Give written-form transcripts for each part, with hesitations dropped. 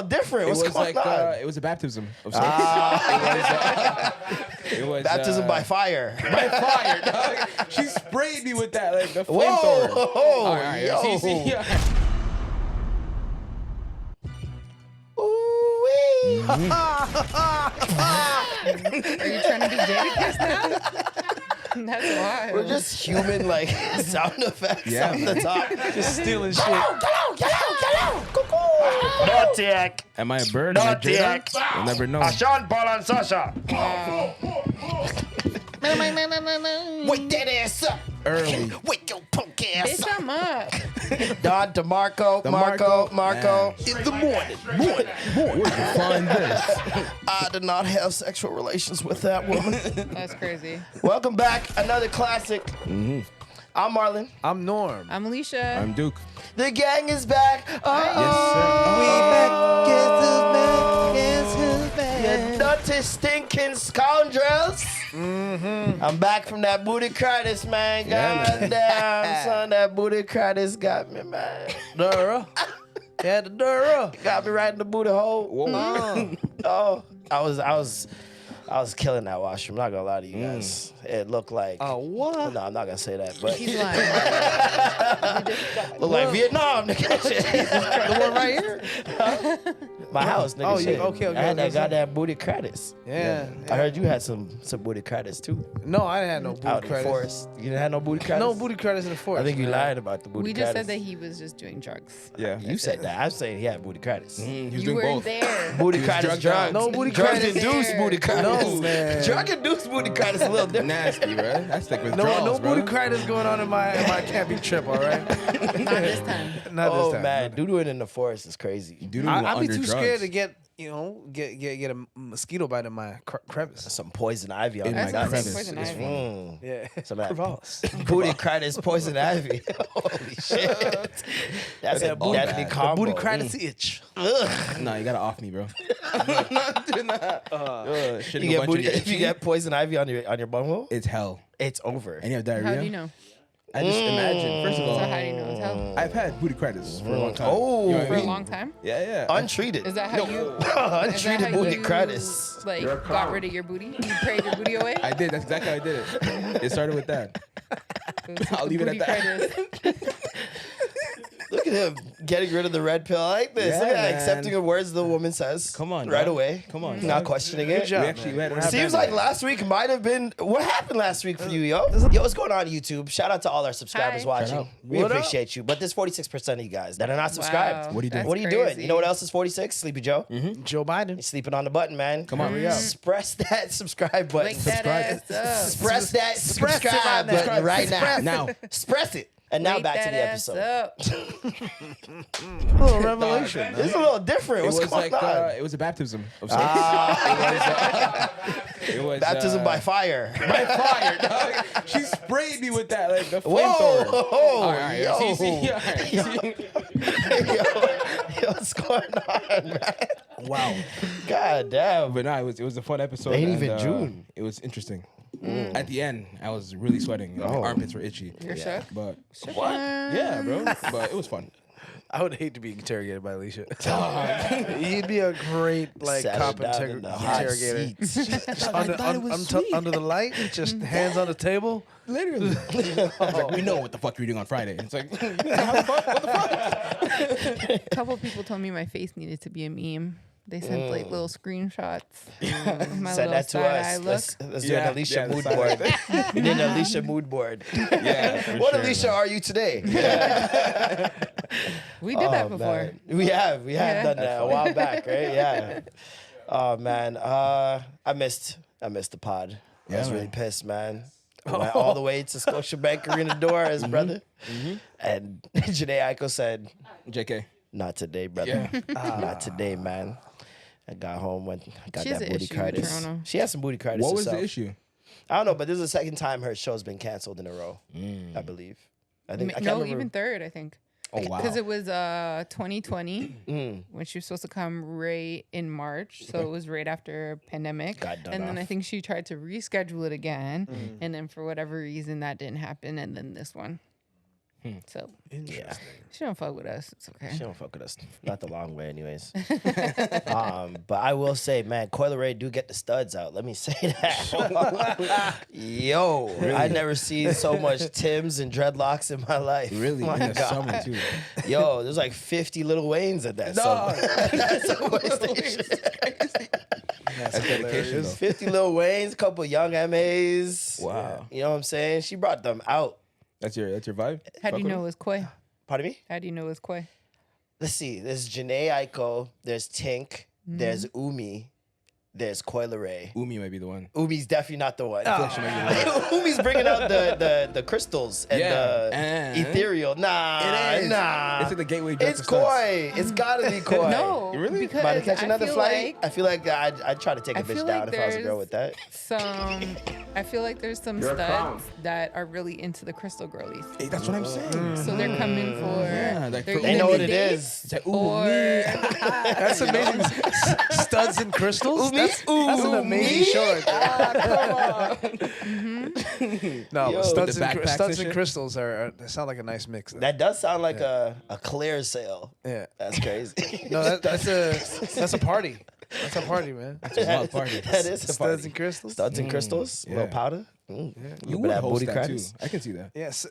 different. What's going on? It was a baptism of sorts. It was Baptism by fire. By fire, dog. She sprayed me with that, like the flamethrower. Whoa, All right, yo. see. Ooh-wee. Are you trying to be Jadakiss now? That's wild. We're just human, like, sound effects on the top. Just stealing shit. Naughty. Am I a bird? Am I Jada? You'll never know. Sean Paul and Sasha. Wake that ass up. Early. Wake your punk ass Bitch, up. I'm up. Don DeMarco, Marco. In the morning. Where'd you find this? I did not have sexual relations with that woman. That's crazy. Welcome back. Another classic. I'm Marlon. I'm Norm. I'm Alicia. I'm Duke. The gang is back. Yes, sir. We back. Guess who's back? You dirty stinking scoundrels. I'm back from that booty crisis, man. Yeah, God damn, son, that booty crisis got me, man. Dura. Yeah, the Dura. Got me right in the booty hole. Whoa. Oh, I was killing that washroom. Not gonna lie to you guys. It looked like. Oh, what? No, I'm not gonna say that, but He's lying. looked like Vietnam, nigga. The one right here? My house, nigga. Oh, shit. okay. I had that Okay. goddamn booty credits. Yeah. I heard you had some booty credits too. No, I didn't have no Out booty in the credits. forest. You didn't have no booty credits? No booty credits in the forest. I think you man. lied about the booty We credits. just said that he was just doing drugs. Yeah. You said that. I'm saying he had booty credits. He was You doing weren't both. there. Booty He was credits, drugged out. drugs. No booty Drug credits. induced there. booty credits. No, man. Drug induced booty credits a little different. Nasty, right? That's like No withdrawals, booty bro. credits going on in my camping trip, all right? Not this time. Not Oh this time. man, doing in the forest is crazy. Dude, I'd be under too drugs. scared to get a mosquito bite in my crevice. Some poison ivy on In my That's my not crevice. poison It's ivy. Mm. Yeah. Some of that Crevasse. booty credits, poison ivy. Holy shit. That's a all deadly bad. combo. Booty credits itch. Ugh. Nah, you gotta off me, bro. I'm not doing that. You get booty, if you get poison ivy on your bumhole, it's hell. it's over. And you have diarrhea. How do you know? I just imagine. First of So all, how do you know it's hell? I've had booty credits for a long time. Oh. You know what I For a mean? long time? Yeah. Untreated. Is that how you? Untreated booty credits. Like got rid of your booty? You prayed your booty away? I did. That's exactly how I did it. It started with that. I'll leave it at that. Look at him getting rid of the red pill. I like this. Yeah, Look at that, man. accepting the words the woman says. Come on, right dog. away. Come on, not dog. questioning it. Good job. We actually had it. Seems like last week might have been. What happened last week for you, yo? Yo, what's going on, YouTube? Shout out to all our subscribers Hi. watching. Shout out. We What up? appreciate you. But there's 46% of you guys that are not subscribed. Wow, What are you doing? that's What are you doing? crazy. You know what else is 46? Sleepy Joe. Joe Biden. You're sleeping on the button, man. Come on. Hurry up. Press that subscribe button. Wake that ass up. Press that subscribe button right now. Now. Press it. And now Wake back to that the ass episode. up. little revelation. This is a little different. It What's was going like on? it was a baptism of sorts. It was Baptism by fire. by fire, dog. She sprayed me with that, like the Whoa, flamethrower. whoa, All right, yo. see, all right, see. Yo, what's going on, man? Wow. God damn. But no, it was a fun episode. Ain't and, even June. It was interesting. At the end, I was really sweating. My armpits were itchy. You're shook? But What? yeah, bro. But it was fun. I would hate to be interrogated by Alicia. He'd be a great Sat cop her down in the hot interrogator. seats. Just under the light, just hands on the table. Literally. I was like, we know what the fuck you're doing on Friday. It's like, how the fuck? What the fuck? A couple people told me my face needed to be a meme. They sent like little screenshots. My Send little that to side-eye us. look. Let's do an Alicia the mood side board. eye. We did an Alicia mood board. Yeah. for What sure, Alicia man. are you today? We did that Oh, before. man. We have Yeah. done that a while back, right? Yeah. Oh man, I missed the pod. I was Yeah, really man. pissed, man. I went all the way to Scotiabank Arena door as brother, and Janae Aiko said, JK. "Not today, brother. Yeah. Not today, man." I got home, got She has that an booty issue with critis. Toronto. She has some booty critis. What was herself. the issue? I don't know, but this is the second time her show's been canceled in a row. I believe. I think I can't remember. Even third, I think. Oh, wow. Because it was 2020 when she was supposed to come right in March, so it was right after pandemic. Got done and then off. I think she tried to reschedule it again, and then for whatever reason that didn't happen, and then this one. So Yeah. she don't fuck with us. It's okay. She don't fuck with us. Not the long way, anyways. But I will say, man, Coil Ray do get the studs out. Let me say that. Yo, I never seen so much Tims and dreadlocks in my life. Really? My In the God. summer, too. Yo, there's like 50 Little Waynes at that subway station. That's dedication, There's though. 50 Lil Waynes, a couple young MAs. Wow. You know what I'm saying? She brought them out. That's your vibe? How do Fuck you with know it? it's Koi? Pardon me? How do you know it's Koi? Let's see. There's Janae Aiko. There's Tink. There's Umi. There's Coil Ray. Umi might be the one. Umi's definitely not the one. She might be the one. Umi's bringing out the crystals and Yeah, the and- ethereal. Nah, It is. nah. It's like the gateway drug It's for studs. Koi. It's gotta be Koi. No, Really? because About to catch I another feel flight? like I feel like I'd try to take a I bitch feel down like if I was a girl there's with that. I feel like there's some studs that are really into the crystal girlies. Hey, that's what I'm saying. So they're coming for. Yeah, like they're for- They either know what it middays is. It's like, ooh, Or me. That's amazing. Studs and crystals. That's an amazing me? show. Right there. No, Yo. studs, The and, backpacks studs and and shit? crystals they sound like a nice mix. Though. That does sound like a clear sale. Yeah. That's crazy. No, that's a party. That's a party, man. It's a wild party. That is a Studs party. and crystals. Studs and crystals, a little yeah. powder. You Little bit would of host booty that credits. too. I can see that. Yes.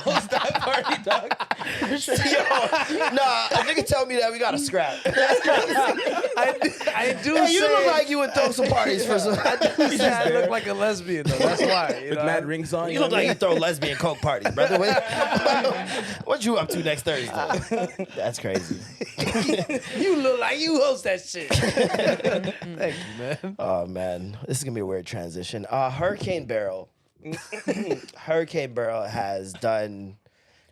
Host that party, dog. Yo, nah, a nigga tell me that we got to scrap. I do Hey, say you look like you would throw some parties for some. I look like a lesbian though. That's why. You With know? mad rings on. You look like you throw lesbian coke parties, brother. What you up to next Thursday? That's crazy. You look like you host that shit. Thank you, man. Oh man, this is gonna be a weird transition. Hurricane Barrel. Hurricane Barrel has done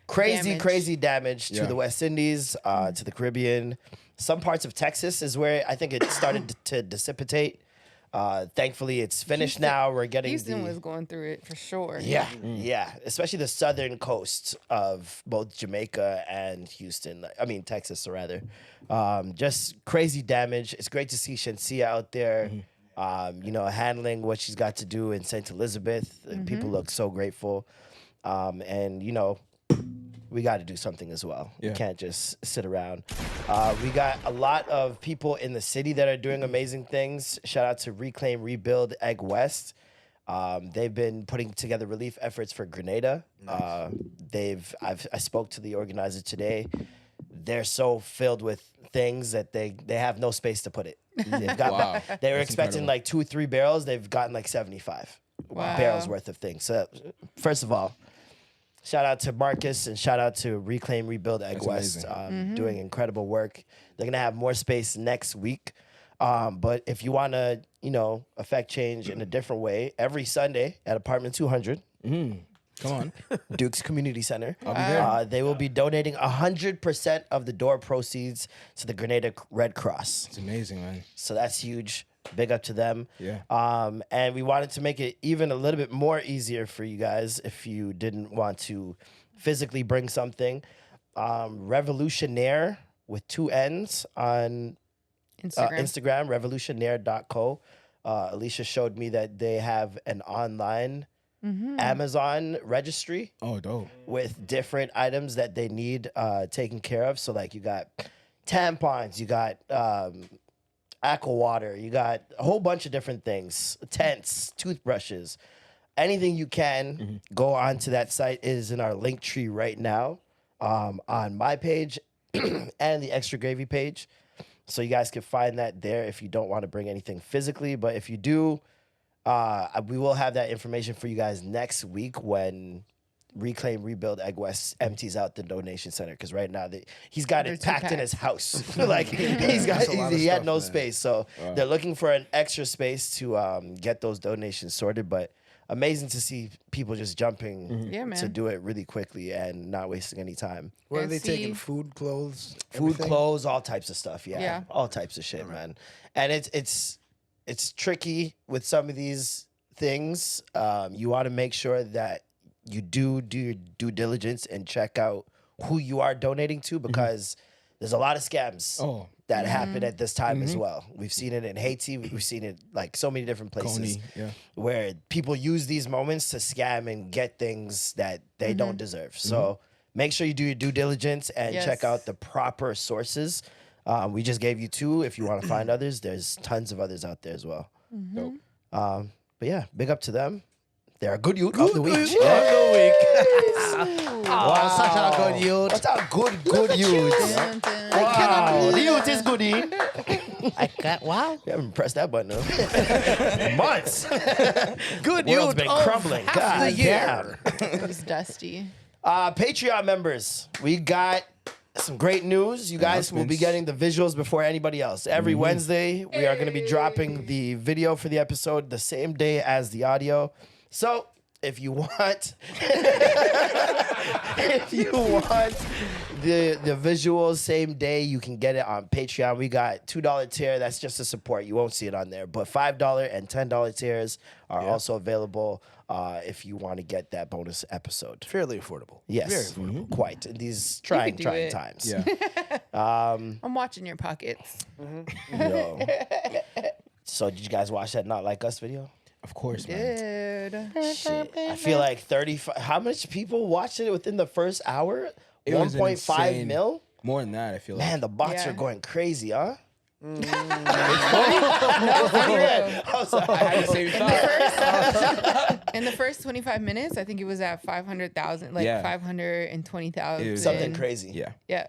crazy damage to Yeah. the West Indies, to the Caribbean. Some parts of Texas is where I think it started to dissipate. Thankfully, it's finished now. We're getting Houston was going through it for sure. yeah, yeah, especially the southern coast of both Jamaica and Houston. I mean, Texas, rather. Just crazy damage. It's great to see Shensia out there, handling what she's got to do in St. Elizabeth. People look so grateful. And, we got to do something as well. Yeah. We can't just sit around. We got a lot of people in the city that are doing amazing things. Shout out to Reclaim, Rebuild, Egg West. They've been putting together relief efforts for Grenada. Nice. I spoke to the organizer today. They're so filled with things that they have no space to put it. They've got Wow. they were That's expecting incredible. like 2-3 barrels. They've gotten like 75 Wow. barrels worth of things. So first of all, shout out to Marcus and shout out to Reclaim, Rebuild, Egg That's West, amazing. doing incredible work. They're gonna have more space next week. But if you want to, affect change in a different way, every Sunday at Apartment 200, Come on. Duke's Community Center, I'll be there. they will be donating 100% of the door proceeds to the Grenada Red Cross. It's amazing, man. So that's huge. Big up to them. Yeah. And we wanted to make it even a little bit more easier for you guys if you didn't want to physically bring something. Revolutionaire with 2 N's on Instagram, revolutionaire.co. Alicia showed me that they have an online Amazon registry Oh, dope. with different items that they need taken care of. So like you got tampons, you got aqua water, you got a whole bunch of different things, tents, toothbrushes, anything you can go onto that site. It is in our link tree right now on my page and the Extra Gravy page. So you guys can find that there if you don't want to bring anything physically. But if you do, we will have that information for you guys next week when Reclaim, Rebuild, Egg West empties out the donation center. Because right now he's got They're it too packed in packed. his house. Like he had no space. So they're looking for an extra space to get those donations sorted. But amazing to see people just jumping Yeah, man. to do it really quickly and not wasting any time. What are And they taking? see- Food, clothes, Food, everything? clothes, all types of stuff. Yeah, Yeah. all types of shit, man. And it's tricky with some of these things. You want to make sure that you do your due diligence and check out who you are donating to, because there's a lot of scams Oh, that happen at this time as well. We've seen it in Haiti. We've seen it like so many different places Coney, yeah. where people use these moments to scam and get things that they don't deserve. So make sure you do your due diligence and check out the proper sources. We just gave you 2. If you want to find others, there's tons of others out there as well. Dope. But yeah, big up to them. They're a good youth of the week. Wow, such a good youth. What's our good youth? Wow, the youth is goody. Wow. We haven't pressed that button in months. Good World's youth been of crumbling. half the God year. It was dusty. Patreon members, we got some great news. You guys will be getting the visuals before anybody else. Every Wednesday, we are going to be dropping the video for the episode the same day as the audio. So if you want, the visuals same day, you can get it on Patreon. We got $2 tier. That's just a support. You won't see it on there. But $5 and $10 tiers are also available if you want to get that bonus episode. Fairly affordable. Yes, Very affordable. quite in these trying do it. times. Yeah. I'm watching your pockets. Yo. So did you guys watch that Not Like Us video? Of course, man. Good. Shit. I feel like 35. How much people watched it within the first hour? It was 1.5 insane. mil? More than that, I feel like. Man, the bots Yeah. are going crazy, huh? I had the same thought. In the first 25 minutes, I think it was at 500,000, like Yeah. 520,000. Something crazy. Yeah. Yeah.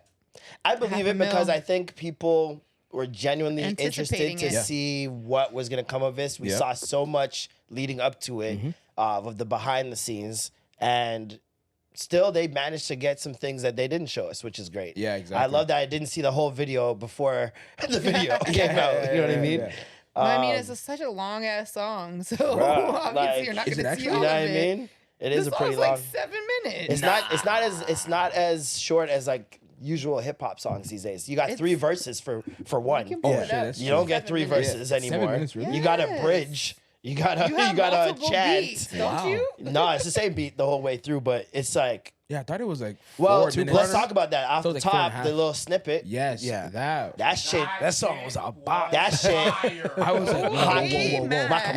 I believe it $500,000. because I think people were genuinely interested Anticipating to it. Yeah. see what was going to come of this. We Yeah. saw so much leading up to it of the behind the scenes, and still they managed to get some things that they didn't show us, which is great. Yeah, exactly. I love that I didn't see the whole video before the video came out. You know what I mean? yeah. No, I mean, it's such a long ass song, so Bruh, obviously like, you're not is going it to see actually? all You know of what I it. mean? It is This a pretty song's long. like 7 minutes. It's not as short as like usual hip hop songs these days. You got 3 verses for one. can Oh, pull it shit, up. that's You true. don't get 3 minutes. verses Yeah, anymore. 7 minutes, really? You got a Yes. bridge. You got a You have multiple chant. beats, Wow. don't you? No, it's the same beat the whole way through, but it's like, Yeah, I thought it was like well, 4 minutes. let's talk about that. Off So the it's like 4.5. top, the little snippet. Yes. Yeah. That Shit. That song was a bop. That shit. I was like, whoa.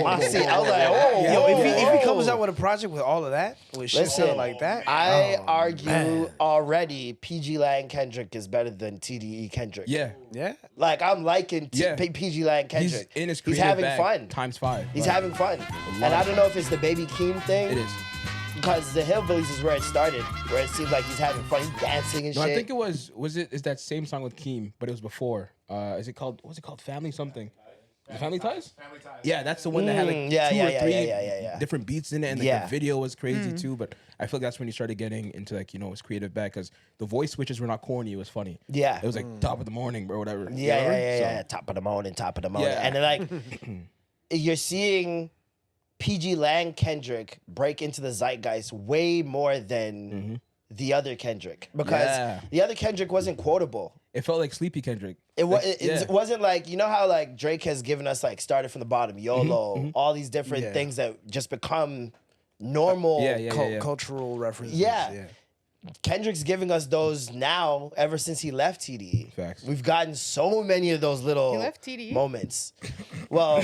Moxie, I was like, oh, Yo, if he whoa. comes out with a project with all of that, with shit Listen, sounding like that, I oh, argue man. already PG Lang Kendrick is better than TDE Kendrick. Yeah. Yeah. Like, I'm liking Yeah. PG Lang He's Kendrick. in his He's creative having bag fun. times 5. He's Like, having fun. And I don't know if it's the Baby Keem thing. It is. Because the Hillbillies is where it started, where it seems like he's having fun, he's dancing and No, shit. I think it is that same song with Keem, but it was before. What's it called? Family something? The Family Ties? Family Ties. Yeah, that's the one that had like yeah, two yeah, or yeah, three yeah. different beats in it, and like Yeah. the video was crazy too. But I feel like that's when he started getting into like his creative bag because the voice switches were not corny. It was funny. Yeah. It was like top of the morning, bro, whatever. You Yeah, know? yeah. So, Top of the morning. Yeah. And then like, you're seeing PG Lang Kendrick break into the zeitgeist way more than the other Kendrick. Because Yeah. the other Kendrick wasn't quotable. It felt like Sleepy Kendrick. It Yeah. wasn't like, you know how like Drake has given us like started from the bottom, YOLO, all these different Yeah. things that just become normal. Yeah. Cultural references. Yeah. Kendrick's giving us those now ever since he left TDE. Facts. We've gotten so many of those little He left TDE? moments. Well,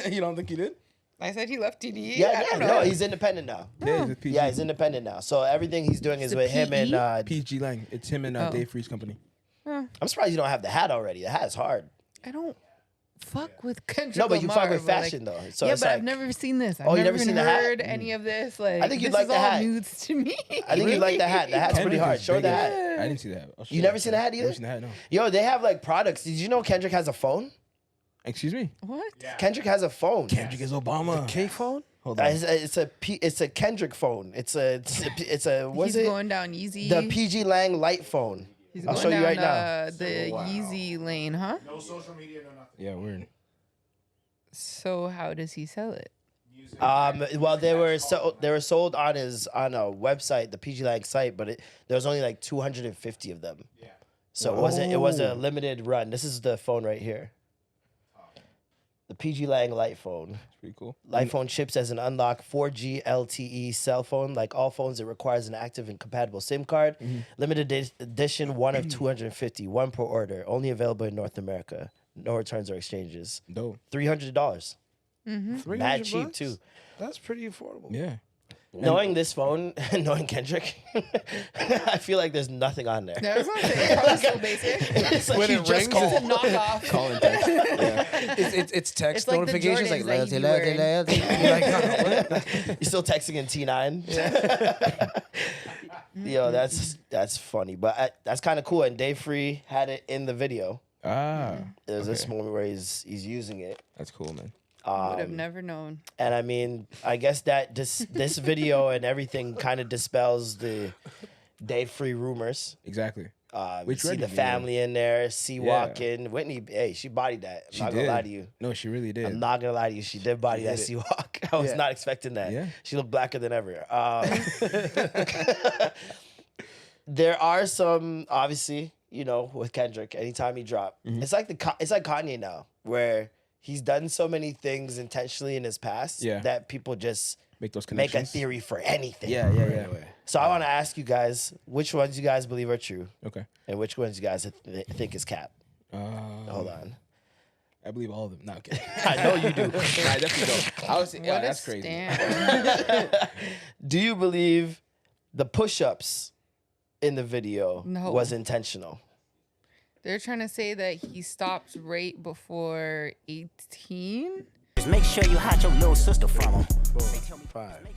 You don't think he did? I said he left TDE. I yeah, don't no, know. he's independent now. Yeah, he's with PG. Yeah, he's independent now. So everything he's doing is it with him and PE? PG Lang. It's him and Oh. Dave Freeze company. I'm surprised you don't have the hat already. The hat's hard. I don't fuck with Kendrick No, but you Lamar, fuck with but, like, fashion though. So yeah, it's but like, I've never seen this. I've Oh, you never never even seen the hat? heard any of this. Like, I think you'd this like is the all hat. nudes to me. I think you'd like the hat. The hat's pretty Kendrick hard. is Show the big. hat. I didn't see the hat. I'll show You never seen the hat either? Never seen the hat, no. Yo, they have like products. Did you know Kendrick has a phone? Excuse me? What? Kendrick has a phone. Kendrick is Obama. K phone? Hold on. It's a Kendrick phone. It's a what's He's it? going down Yeezy. The PG Lang light phone. He's I'll going show you down right now. the Yeezy lane, huh? No social media, no nothing. Yeah, weird. So how does he sell it? Well, they were sold on a website, the PG Lang site, but there was only like 250 of them. Yeah. So it was a limited run. This is the phone right here. The PG Lang Light phone. It's pretty cool. Light phone ships as an unlocked 4G LTE cell phone. Like all phones, it requires an active and compatible SIM card. Limited edition, one of 250, one per order. Only available in North America. No returns or exchanges. Dope. $300. $300 Mad cheap bucks? too. That's pretty affordable. Yeah. Knowing this phone, knowing Kendrick, I feel like there's nothing on there. I was gonna say, it's probably so basic. It's like When you it just rings, It's a called. knockoff. Call and text. It's text It's like the notifications like Jordans that loyalty, you be loyalty, wearing. loyalty. You're like, what? You're still texting in T9. Yo, that's funny, but that's kind of cool. And Dave Free had it in the video. There's this moment where he's using it. That's cool, man. Would have never known. And I mean, I guess that this video and everything kind of dispels the Dave Free rumors. Exactly. You Which see ready, the you family in there, C Yeah. walking. Whitney, hey, she bodied that. I'm She not did. gonna lie to you. No, she really did. I'm not gonna lie to you. She did body that hit it. C walk. I was Yeah. not expecting that. Yeah. She looked blacker than ever. There are some, obviously, with Kendrick. Anytime he drop, it's like Kanye now, where he's done so many things intentionally in his past Yeah. that people just Make those make a connections. theory for anything. Yeah. So I want to ask you guys, which ones you guys believe are true, Okay. and which ones you guys think is cap. Hold on. I believe all of them. No, okay. I know you do. I definitely don't. I was, yeah, What a that's crazy. stand. Do you believe the push-ups in the video No. was intentional? They're trying to say that he stopped right before 18. Make sure you hide your little sister from him. 5,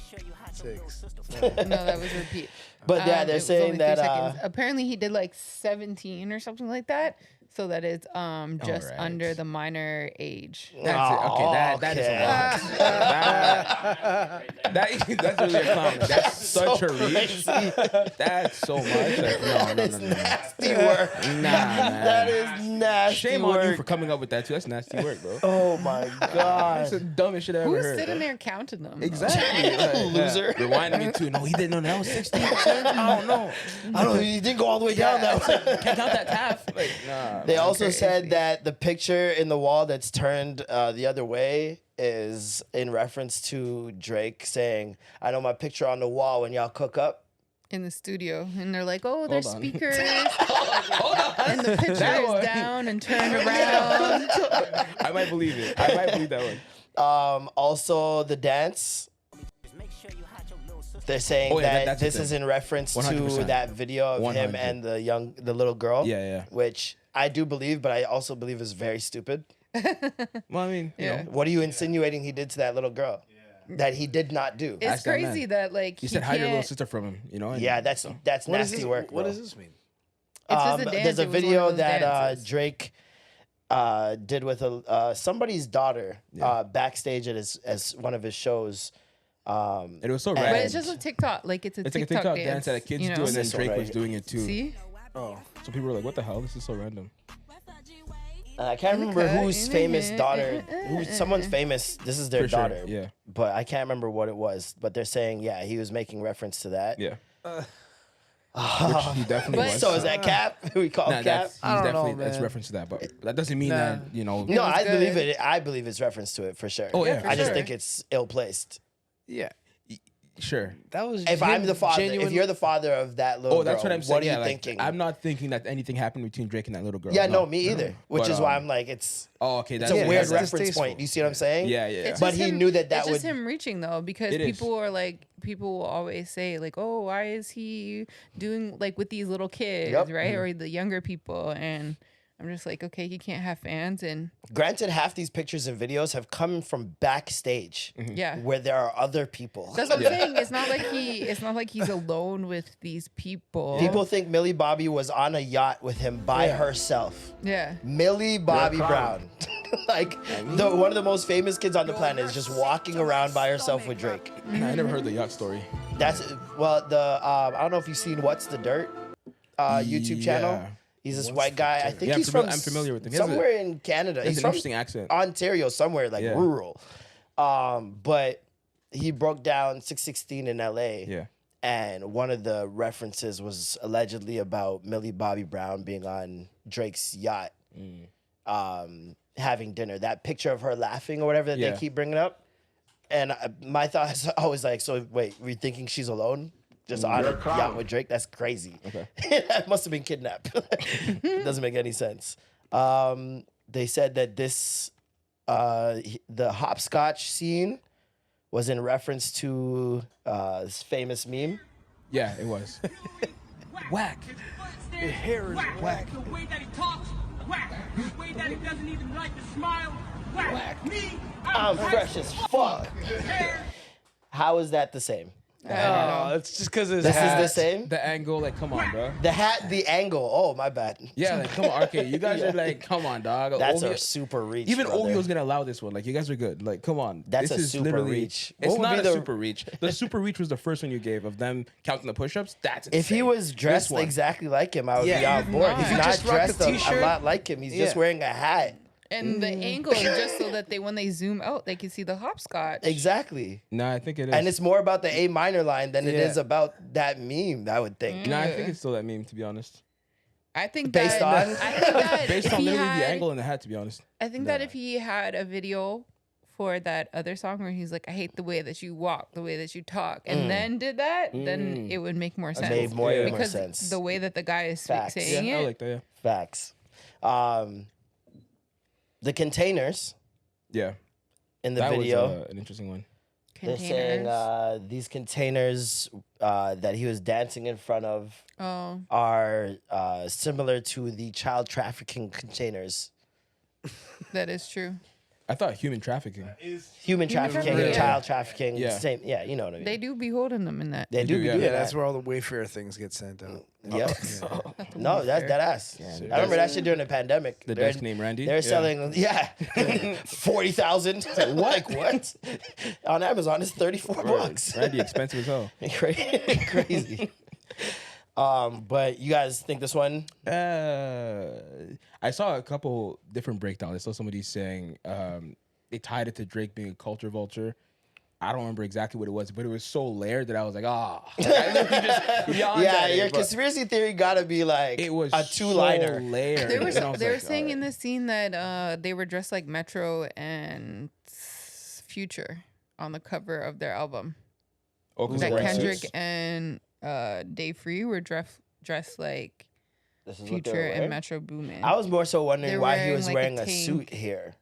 6. No, that was repeat. But yeah, It they're was saying only 3 that seconds. Apparently he did like 17 or something like that, so that it's just Alright. under the minor age. That's it. Okay, that is a lot. That's really a clown. That's such a reach. That's so much. Like, no. Nasty work. Nah, man. That is nasty Shame work. on you for coming up with that too. That's nasty work, bro. Oh my That's the god. dumbest shit I ever Who's heard. sitting bro. there counting them? Exactly. Like, Loser. Rewinding me too. No, he didn't know that was 16%. I don't know. I don't know. You didn't go all the way down that way. Can't count that half. Like, nah. They also crazy. said that the picture in the wall that's turned the other way is in reference to Drake saying, "I know my picture on the wall when y'all cook up." In the studio, and they're like, "Oh, there's Hold on. speakers," Hold on. and the picture That is one. down and turned around. I might believe it. I might believe that one. Also, the dance. They're saying Oh, yeah, that that's the this thing. is in reference to 100%. that video of him 100. and the little girl. Yeah. Which I do believe, but I also believe is very stupid. Well, I mean, you Yeah. know, What are you insinuating he did to that little girl? That he did not do. It's Ask that man. crazy that like you he said hide your little can't- sister from him. You know. and Yeah, that's What is nasty this? work. What bro. does this mean? It's just a dance. There's a It was one of video those that dances. Drake did with somebody's daughter backstage at as one of his shows. It was so But But random. it's just a TikTok. Like it's a It's like a TikTok, TikTok dance that kids you know? do, and then This Drake one was right doing it too. See? Oh, So people were like, "What the hell? This is so random." And I can't remember Okay. whose famous daughter, someone's famous. This is their For sure, daughter. yeah. But I can't remember what it was. But they're saying, yeah, he was making reference to that. Yeah. Which he definitely But- was. So is that cap? We call Nah, him cap? that's, he's I don't know, definitely that's man. reference to that, but that doesn't mean that you know. No, was I good. believe it. I believe it's reference to it for sure. Oh, yeah, for I just sure. think it's ill placed. yeah. Sure. That was. If I'm him the father, genuine- if you're the father of that little Oh, that's girl, what I'm saying. what are yeah, you like, thinking? I'm not thinking that anything happened between Drake and that little girl. Yeah, no, me either. Which But, is why I'm like, it's Oh, okay. That's a weird that's reference distasteful. point. You see what I'm saying? Yeah. It's But just he knew that it's would. just him reaching though, because It is. people will always say like, "Oh, why is he doing like with these little kids, Yep. right, or the younger people?" And I'm just like, okay, he can't have fans, and Granted, half these pictures and videos have come from backstage, yeah, where there are other people. that's what I'm saying. It's not like he's alone with these people. People think Millie Bobby was on a yacht with him by herself. yeah. Millie Bobby You're a Brown, like one of the most famous kids on the planet, is just walking around by herself with Drake. I never heard the yacht story. That's I don't know if you've seen What's the Dirt YouTube channel. Yeah. He's this white guy. I think Yeah, he's I'm familiar with him. He has somewhere in Canada. He has He's an from interesting accent. Ontario, somewhere like Yeah. rural. But he broke down 616 in LA. Yeah. And one of the references was allegedly about Millie Bobby Brown being on Drake's yacht. having dinner. That picture of her laughing or whatever that they keep bringing up. And my thought is always like, so wait, were you thinking she's alone? Just on a yacht with Drake? That's crazy. Okay. That must have been kidnapped. It doesn't make any sense. They said that the hopscotch scene was in reference to this famous meme. Yeah, it was. Whack. His hair is whack. The way that he talks, whack. The way that he doesn't even like to smile, whack. Me, I'm fresh as fuck. How is that the same? It's just because his This hat. is the same? The angle, like, come on, bro. The hat, the angle. Oh, my bad. Yeah, like, come on, RK. You guys are like, come on, dog. That's OVO a super reach. Even brother. OVO's gonna allow this one. Like, you guys are good. Like, come on. That's this a is super literally, reach. It's What would not be a the- super reach. The super reach was the first one you gave of them counting the push-ups. That's insane. If he was dressed This one. exactly like him, I would be Yeah. on board. He's If he not just rocked dressed the a t-shirt- lot like him. He's just Yeah. wearing a hat. And the angle is just so that when they zoom out, they can see the hopscotch. Exactly. Nah, I think it is. And it's more about the A minor line than it Yeah. is about that meme, I would think. Nah, I think it's still that meme, to be honest. I think Based that, on? I think that Based if on he literally had, the angle and the hat, to be honest. I think that if he had a video for that other song where he's like, I hate the way that you walk, the way that you talk, and then did that, then it would make more sense. Made more because sense. the way that the guy is Facts. saying Yeah, I it. like that, yeah. Facts. The containers Yeah. in the That video. was an interesting one. They're Containers. saying these containers that he was dancing in front of Oh, are similar to the child trafficking containers. that is true. I thought human trafficking. Human trafficking, trafficking, yeah. child trafficking, Yeah. same. Yeah, you know what I mean. They do be holding them in that. They do do, be yeah. doing Yeah, that. that's where all the Wayfair things get sent out. Yep. No, that's that ass. I remember that shit during the pandemic. The They're- desk named Randy. They're selling, 40,000. Like what? On Amazon, it's $34. Randy expensive as hell. Crazy. But you guys think this one? I saw a couple different breakdowns. I saw somebody saying they tied it to Drake being a culture vulture. I don't remember exactly what it was, but it was so layered that I was like, I literally just beyond Yeah, that, your but conspiracy theory gotta be like it was a two-liner. so layered. They were, And I was they were like, saying all in right. this scene that they were dressed like Metro and Future on the cover of their album. Oh, 'cause That they're wearing Kendrick suits. and Dave Free were dressed like This is what they were Future and wearing? Metro Boomin. I was more so wondering They're why he wearing, was like, wearing a a suit tank. here.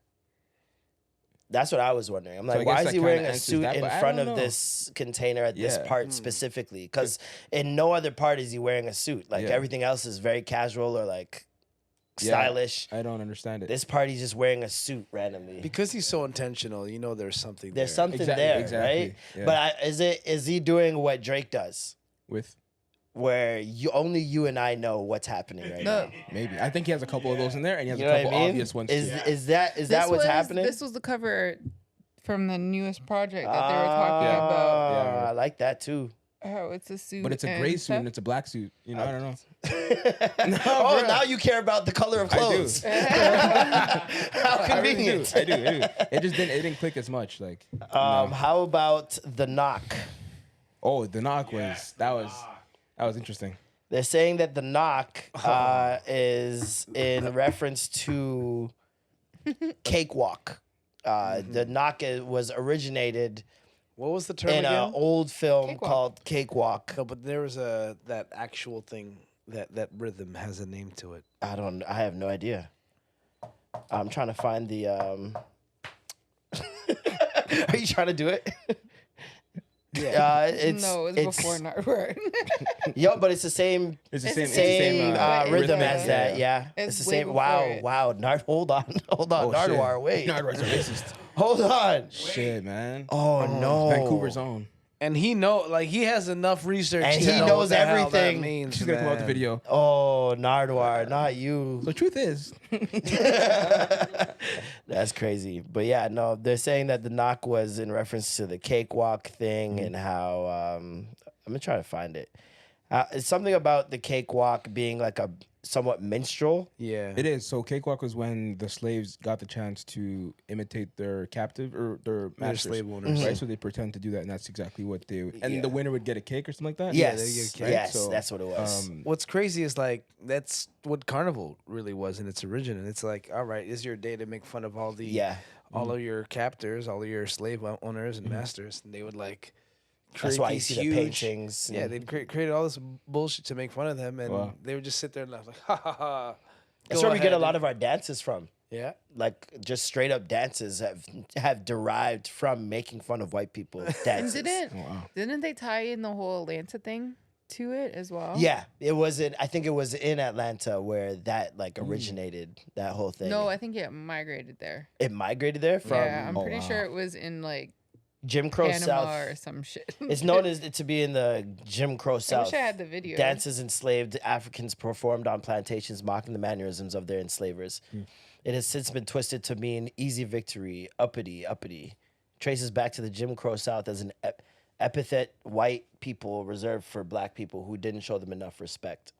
That's what I was wondering. I'm So I like, guess why is that he kinda wearing a answers suit that, in but I front don't of know. this container at this Yeah. part specifically? Because in no other part is he wearing a suit. Like Yeah. everything else is very casual or like Yeah. stylish. I don't understand it. This part he's just wearing a suit randomly. Because he's so intentional, you know there's something There's there. something Exactly, there, exactly, right? yeah. But is he doing what Drake does, With where only you and I know what's happening right now? maybe I think he has a couple of those in there, and he has You a know what couple I mean? obvious ones Is too. is that what's happening? This was the cover from the newest project that they were talking about. Yeah. I like that too. How it's a suit, But it's a and gray suit stuff. and it's a black suit. You know, I don't know. Oh, bro. now you care about the color of I do. clothes. How I really do. convenient. I do. It just didn't click as much. Like, How about the knock? oh, the knock that was interesting. They're saying that the knock is in reference to Cakewalk. The knock was originated What was the term in again? an old film Cakewalk. called Cakewalk. No, but there was that actual thing that rhythm has a name to it. I have no idea. I'm trying to find the. Are you trying to do it? Yeah. No, it's before Nardwar. Yo, but it's the same. It's the It's same. the Same same, rhythm yeah. as that, yeah. It's It's the way same. before Wow, it. wow. Hold on, Oh, Nardwar, shit. wait. Nardwar's a racist. Hold on. Shit, man. Oh, no. Vancouver's own. And he he has enough research. And to he know knows what the hell that everything. means, She's gonna come out with the man. video. Oh, Nardwar, not you. The truth is, That's crazy. But yeah, no, they're saying that the knock was in reference to the cakewalk thing and how I'm gonna try to find it. It's something about the cakewalk being like a somewhat minstrel. Yeah. It is. So cakewalk was when the slaves got the chance to imitate their captive or their masters, slave owners. right? So they pretend to do that, and that's exactly what they would. And Yeah. the winner would get a cake or something like that. Yes, they get cake. yes, So, that's what it was. What's crazy is like that's what carnival really was in its origin, and it's like, all right, it's your day to make fun of all the all of your captors, all of your slave owners and masters, and they would like. That's why you these see the paintings. Yeah, they'd create all this bullshit to make fun of them, and Wow. they would just sit there and laugh like, ha ha ha. That's where we get a lot of our dances from. Yeah. Like just straight up dances have derived from making fun of white people And dances. didn't they tie in the whole Atlanta thing to it as well? Yeah, it was in. I think it was in Atlanta where that like originated. That whole thing. No, I think it migrated there. it migrated there from Yeah, I'm pretty sure it was in like Jim Crow Panama South. or some shit. It's known as to be in the Jim Crow I South. wish I had the video. Dances enslaved Africans performed on plantations, mocking the mannerisms of their enslavers. It has since been twisted to mean easy victory, uppity. Traces back to the Jim Crow South as an epithet white people reserved for black people who didn't show them enough respect.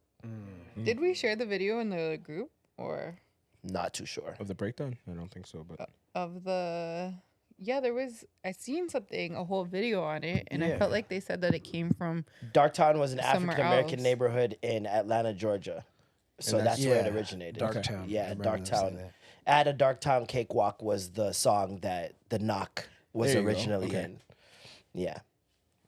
Did we share the video in the group or Not too sure. Of the breakdown, I don't think so, but of the? Yeah, there was. I seen something, a whole video on it, and I felt like they said that it came from. Darktown was an Somewhere African American else. neighborhood in Atlanta, Georgia. So that's where it originated. Darktown. Yeah, I remember them saying Darktown. that. At a Darktown Cakewalk was the song that the knock was There you go. originally Okay. in. Yeah.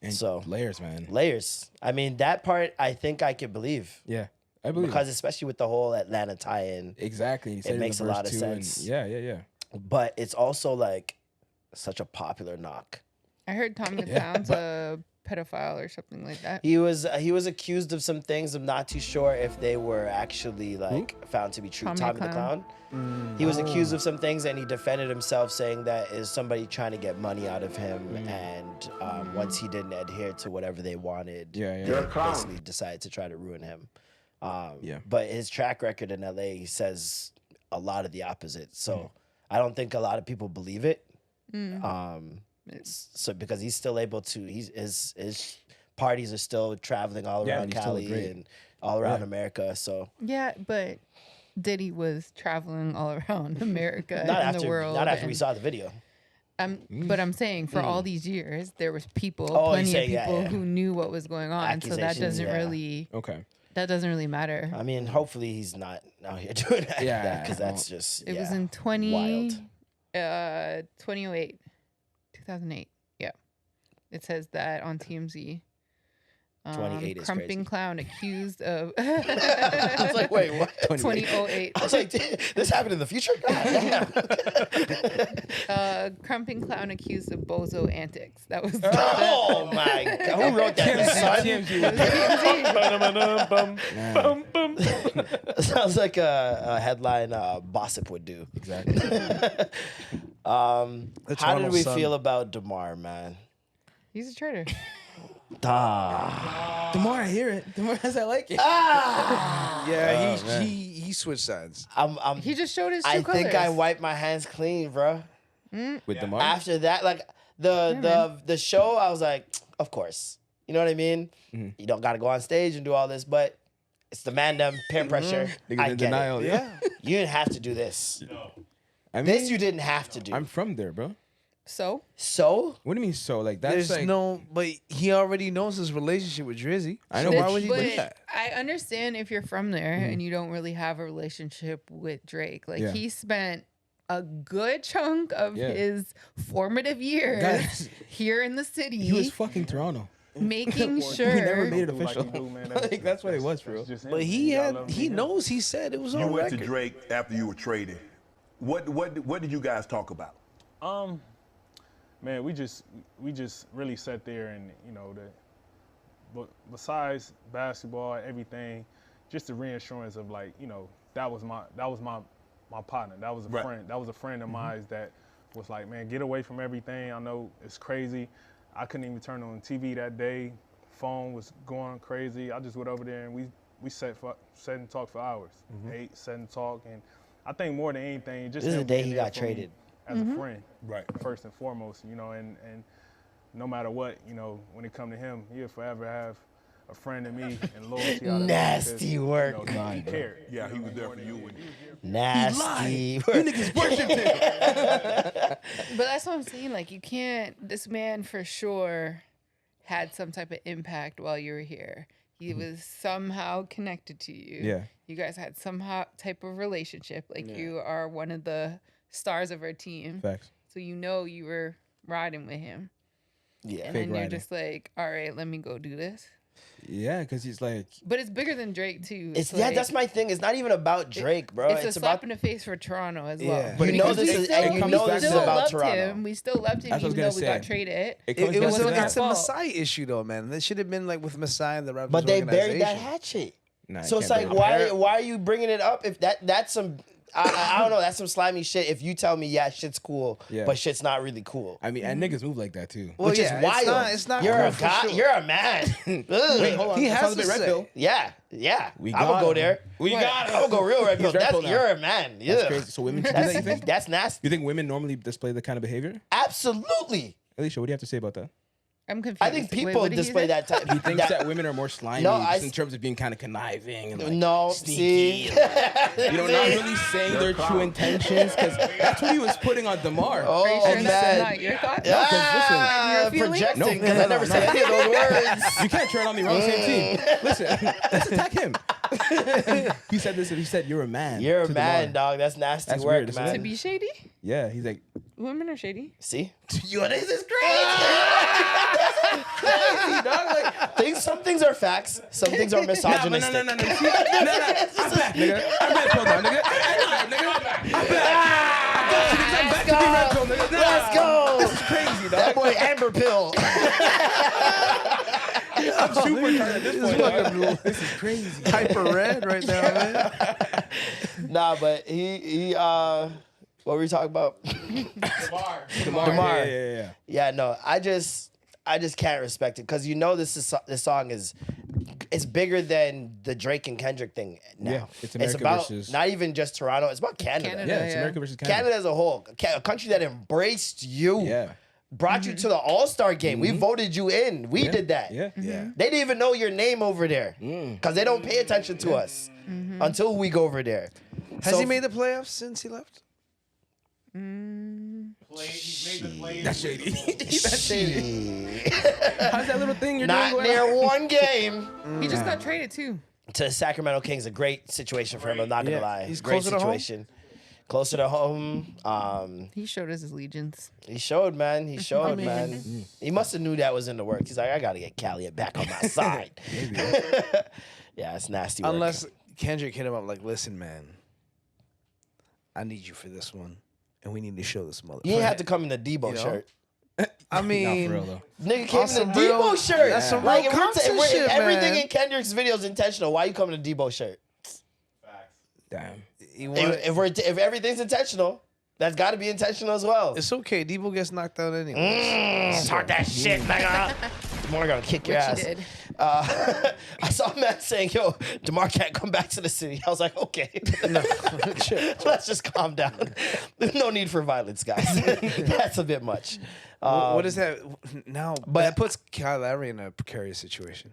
and So layers, man. layers. I mean, that part I think I could believe Yeah, I believe because especially with the whole Atlanta tie-in, exactly. He said in the makes a verse lot of too, and sense. yeah. but it's also like such a popular knock. I heard Tommy the Clown's a pedophile or something like that. He was accused of some things. I'm not too sure if they were actually like found to be true. Tommy Tommy the the Clown. He was accused of some things, and he defended himself, saying that is somebody trying to get money out of him. And once he didn't adhere to whatever they wanted, Yeah. they basically decided to try to ruin him. Yeah. But his track record in LA, he says a lot of the opposite. So I don't think a lot of people believe it. So because he's still able to, his parties are still traveling all Yeah, around and he's still Cali great. and all around America. So Yeah, but Diddy was traveling all around America not and after the world. not after we and- saw the video. But I'm saying for all these years, there was people, Oh, you plenty say, of yeah, people yeah. who knew what was going on. So that Accusations, doesn't yeah. really Okay. matter. I mean, hopefully he's not out here doing that. Yeah, because that's just It was yeah, in 2008. wild. 2008. Yeah. It says that on TMZ. 28 is Crumping crazy. clown accused of I was like, wait, what? 2008. I was like, this happened in the future? God damn. Crumping clown accused of bozo antics. That was Oh my God. Who wrote that? Sounds like a headline Bossip would do. Exactly. How did Toronto we Sun. feel about DeMar, man? He's a traitor. The more I hear it, the more I like it. Yeah, he switched sides. He just showed his true I colors. think I wiped my hands clean, bro. With the After that, like the show, I was like, of course. You know what I mean? You don't got to go on stage and do all this, but it's the peer pressure. Niggas I in get denial. it. Yeah. You didn't have to do this. I mean, This you didn't have to do. I'm from there, bro. So So What do you mean so? Like that's There's like no, but he already knows his relationship with Drizzy. I know, So but why would he but do that? I understand if you're from there and you don't really have a relationship with Drake. Like Yeah. he spent a good chunk of Yeah. his formative years Guys, here in the city, he was fucking Toronto. making We never sure. made it official. Like that's what it was, bro. But he knows. He said it was You on went to record. Drake after you were traded. What did you guys talk about? Man, we just really sat there and but besides basketball, everything, just the reassurance of like, that was my partner. That was a Right. friend. That was a friend of mine that was like, man, get away from everything. I know it's crazy. I couldn't even turn on TV that day. Phone was going crazy. I just went over there and we sat and talked for hours. Ate, sat and talked, and I think more than anything, just This is him the day being he there got for me traded. as a friend, Right. first and foremost, and no matter what, when it come to him, he'll forever have a friend to me and loyalty out of Nasty him work. because, he cared. Yeah, he was there for you. Nasty. You niggas worshipped him. But that's what I'm saying. Like, you can't. This man for sure had some type of impact while you were here. He was somehow connected to you. Yeah. You guys had somehow type of relationship. Like, you are one of the stars of our team. Facts. So you know you were riding with him. Yeah. And Fake then you're riding. just like, all right, let me go do this. Yeah, because he's like, But it's bigger than Drake too. It's like, that's my thing. It's not even about Drake, bro. It's a slap about in the face for Toronto as well. Yeah. But you know Because this we is still- and you comes know back this to is that. about loved Toronto. him. We still loved him That's what I was even though we gonna got say. traded. it comes It back was to wasn't that. it's a fault. Masai issue though, man. It should have been like with Masai and the Raptors But they buried that organization. hatchet. Nah, So you it's can't like, bring it up. why are you bringing it up? If that's some, I don't know, that's some slimy shit. If you tell me, yeah, shit's cool, Yeah. but shit's not really cool, I mean, and niggas move like that too. Well, which yeah, is wild. It's not you're cool a for guy. sure. You're a man. Ugh. Wait, hold on. He That has sounds a bit to red say. pill. Yeah. We I would got go him. there. We got I would him. go real red pill. red pill now. You're a man. Yeah. That's crazy. So women can do that, you think? That's nasty. You think women normally display that kind of behavior? Absolutely. Alicia, what do you have to say about that? I'm confused. I think Wait, people what did he display say? that type. He thinks that women are more slimy No, just I- in terms of being kind of conniving and like No, sneaky. see, You know, not really saying their true intentions because that's what he was putting on Demar. Oh, Are you sure man. that's not your thought? No, 'cause listen, Your feelings? projecting No, because I never no. said any of those words. you can't turn on me. We're on the same team. Listen, let's attack him. He said this. He said, "You're a man." You're a to man, Demar. dog. That's nasty That's work, weird, isn't man. To be shady? Yeah, he's like, Women are shady. See, this is crazy, dog. Like, some things are facts. Some things are misogynistic. no. I'm back, nigga. I'm red pill now, nigga. I'm back to be red pill, nigga. Let's go. This is crazy, That dog. boy Amber Pill. I'm super tired at this point. Dog. This is crazy. Hyper red right now, man. Nah, but he what were we talking about? Demar. Yeah. Yeah, no, I just can't respect it because you know this song is bigger than the Drake and Kendrick thing now. Yeah, it's America about versus- not even just Toronto. It's about Canada. Canada. Yeah, it's Yeah. America versus Canada. Canada as a whole, a country that embraced you, Yeah. brought you to the All-Star game. We voted you in. We did that. Yeah. Yeah. They didn't even know your name over there because they don't pay attention to us until we go over there. Has So- he made the playoffs since he left? That's shady. That's shady. How's that little thing you're Not doing? near one game. He just got traded too. To Sacramento Kings, a great situation for him. I'm not gonna Yeah. lie. He's great closer to home? situation. Closer to home. He showed us his allegiance. He showed, man. He showed, man. He must have knew that was in the works. He's like, I gotta get Cali back on my side. Yeah, it's nasty work. Unless Kendrick hit him up like, listen, man, I need you for this one, and we need to show this mother. you didn't have to come in the Debo You know? shirt. I Not mean, for real though. Nigga came in some the real- Debo shirt. that's some like real if concert if shit, everything man. in Kendrick's video is intentional. Why you coming in a Debo shirt? Damn. he wanted- If everything's intentional, that's got to be intentional as well. it's okay. Debo gets knocked out anyway. Talk that shit, nigga. DeMar gonna kick your Which he ass. did. I saw a man saying, "Yo, DeMar can't come back to the city." I was like, "Okay, let's just calm down. There's no need for violence, guys. That's a bit much." What is that now? but- But that puts Kyle Lowry in a precarious situation.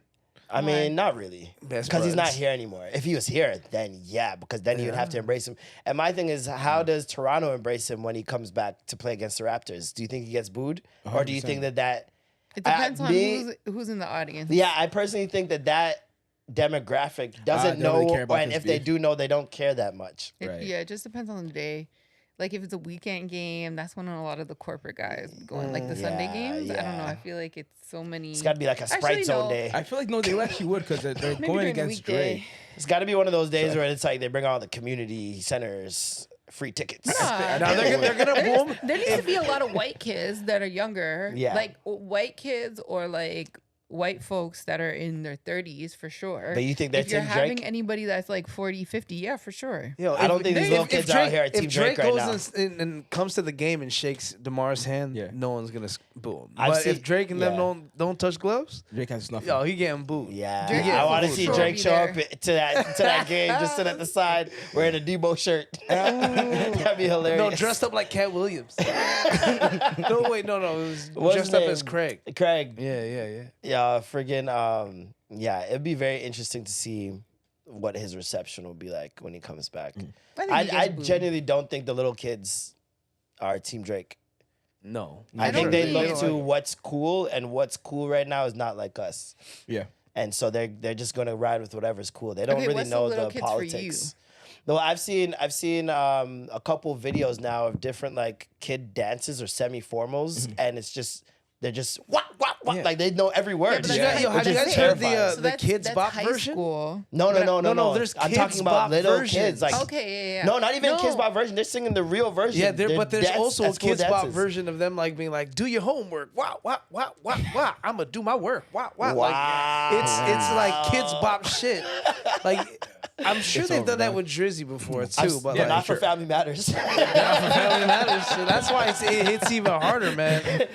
I mean, not really, Best because he's not buds. here anymore. If he was here, then yeah, because then he would have to embrace him. And my thing is, how does Toronto embrace him when he comes back to play against the Raptors? Do you think he gets booed, or do you think that? It depends on me- who's in the audience. Yeah, I personally think that demographic doesn't don't really know, care about and this if they beef. do know, they don't care that much. Right. Yeah, it just depends on the day. Like if it's a weekend game, that's when a lot of the corporate guys be going. Like the Sunday yeah, games, I don't know. yeah. I feel like it's so many. It's got to be like a Sprite Actually, Zone no. day. I feel like no, they actually would because they're Maybe going during the against weekday. Drake. It's got to be one of those days where it's like they bring all the community centers free tickets. Nah. Now they're gonna boom. There needs to be a lot of white kids that are younger. Yeah. Like white kids or like white folks that are in their 30s for sure. But you think they're if you're Team having Drake? anybody that's like 40, 50, yeah, for sure. Yo, I don't think these little kids out here are Team If Drake Drake right goes and comes to the game and shakes DeMar's hand, Yeah. no one's gonna boo him. I've But seen- if Drake and them yeah. don't touch gloves, Drake has snuff. yo, he getting booed. Yeah, Drake I is want to for see sure Drake be show there. up to that game, just sit at the side wearing a Debo shirt. That'd be hilarious. No, dressed up like Cat Williams. No, wait, no, it was What's dressed his up as name? Craig. Craig. Yeah. Yeah, it'd be very interesting to see what his reception will be like when he comes back. I think he I gets booed. genuinely don't think the little kids are Team Drake. No. I think they really look to what's cool, and what's cool right now is not like us. Yeah. And so they're just gonna ride with whatever's cool. They don't Okay, really what's the know little the kids for you? politics. No, I've seen a couple videos now of different like kid dances or semi-formals, and it's just they're just wah, Yeah. like they know every word. but Yeah, yo, have which you is guys heard terrifying. the Kids that's Bop high version? School. No. There's I'm Kids talking about Bop little versions. kids, like Okay, yeah. no, not even No. Kids Bop version. They're singing the real version. Yeah, They're but there's also a at school Kids Bop dances. version of them like being like, do your homework. Wow. I'm gonna do my work. Wow. Wow. Like it's like Kids Bop shit. Like I'm sure It's they've over done that now. with Drizzy before too, but yeah, like, not for Family Matters. not for Family Matters. So that's why it hits even harder, man.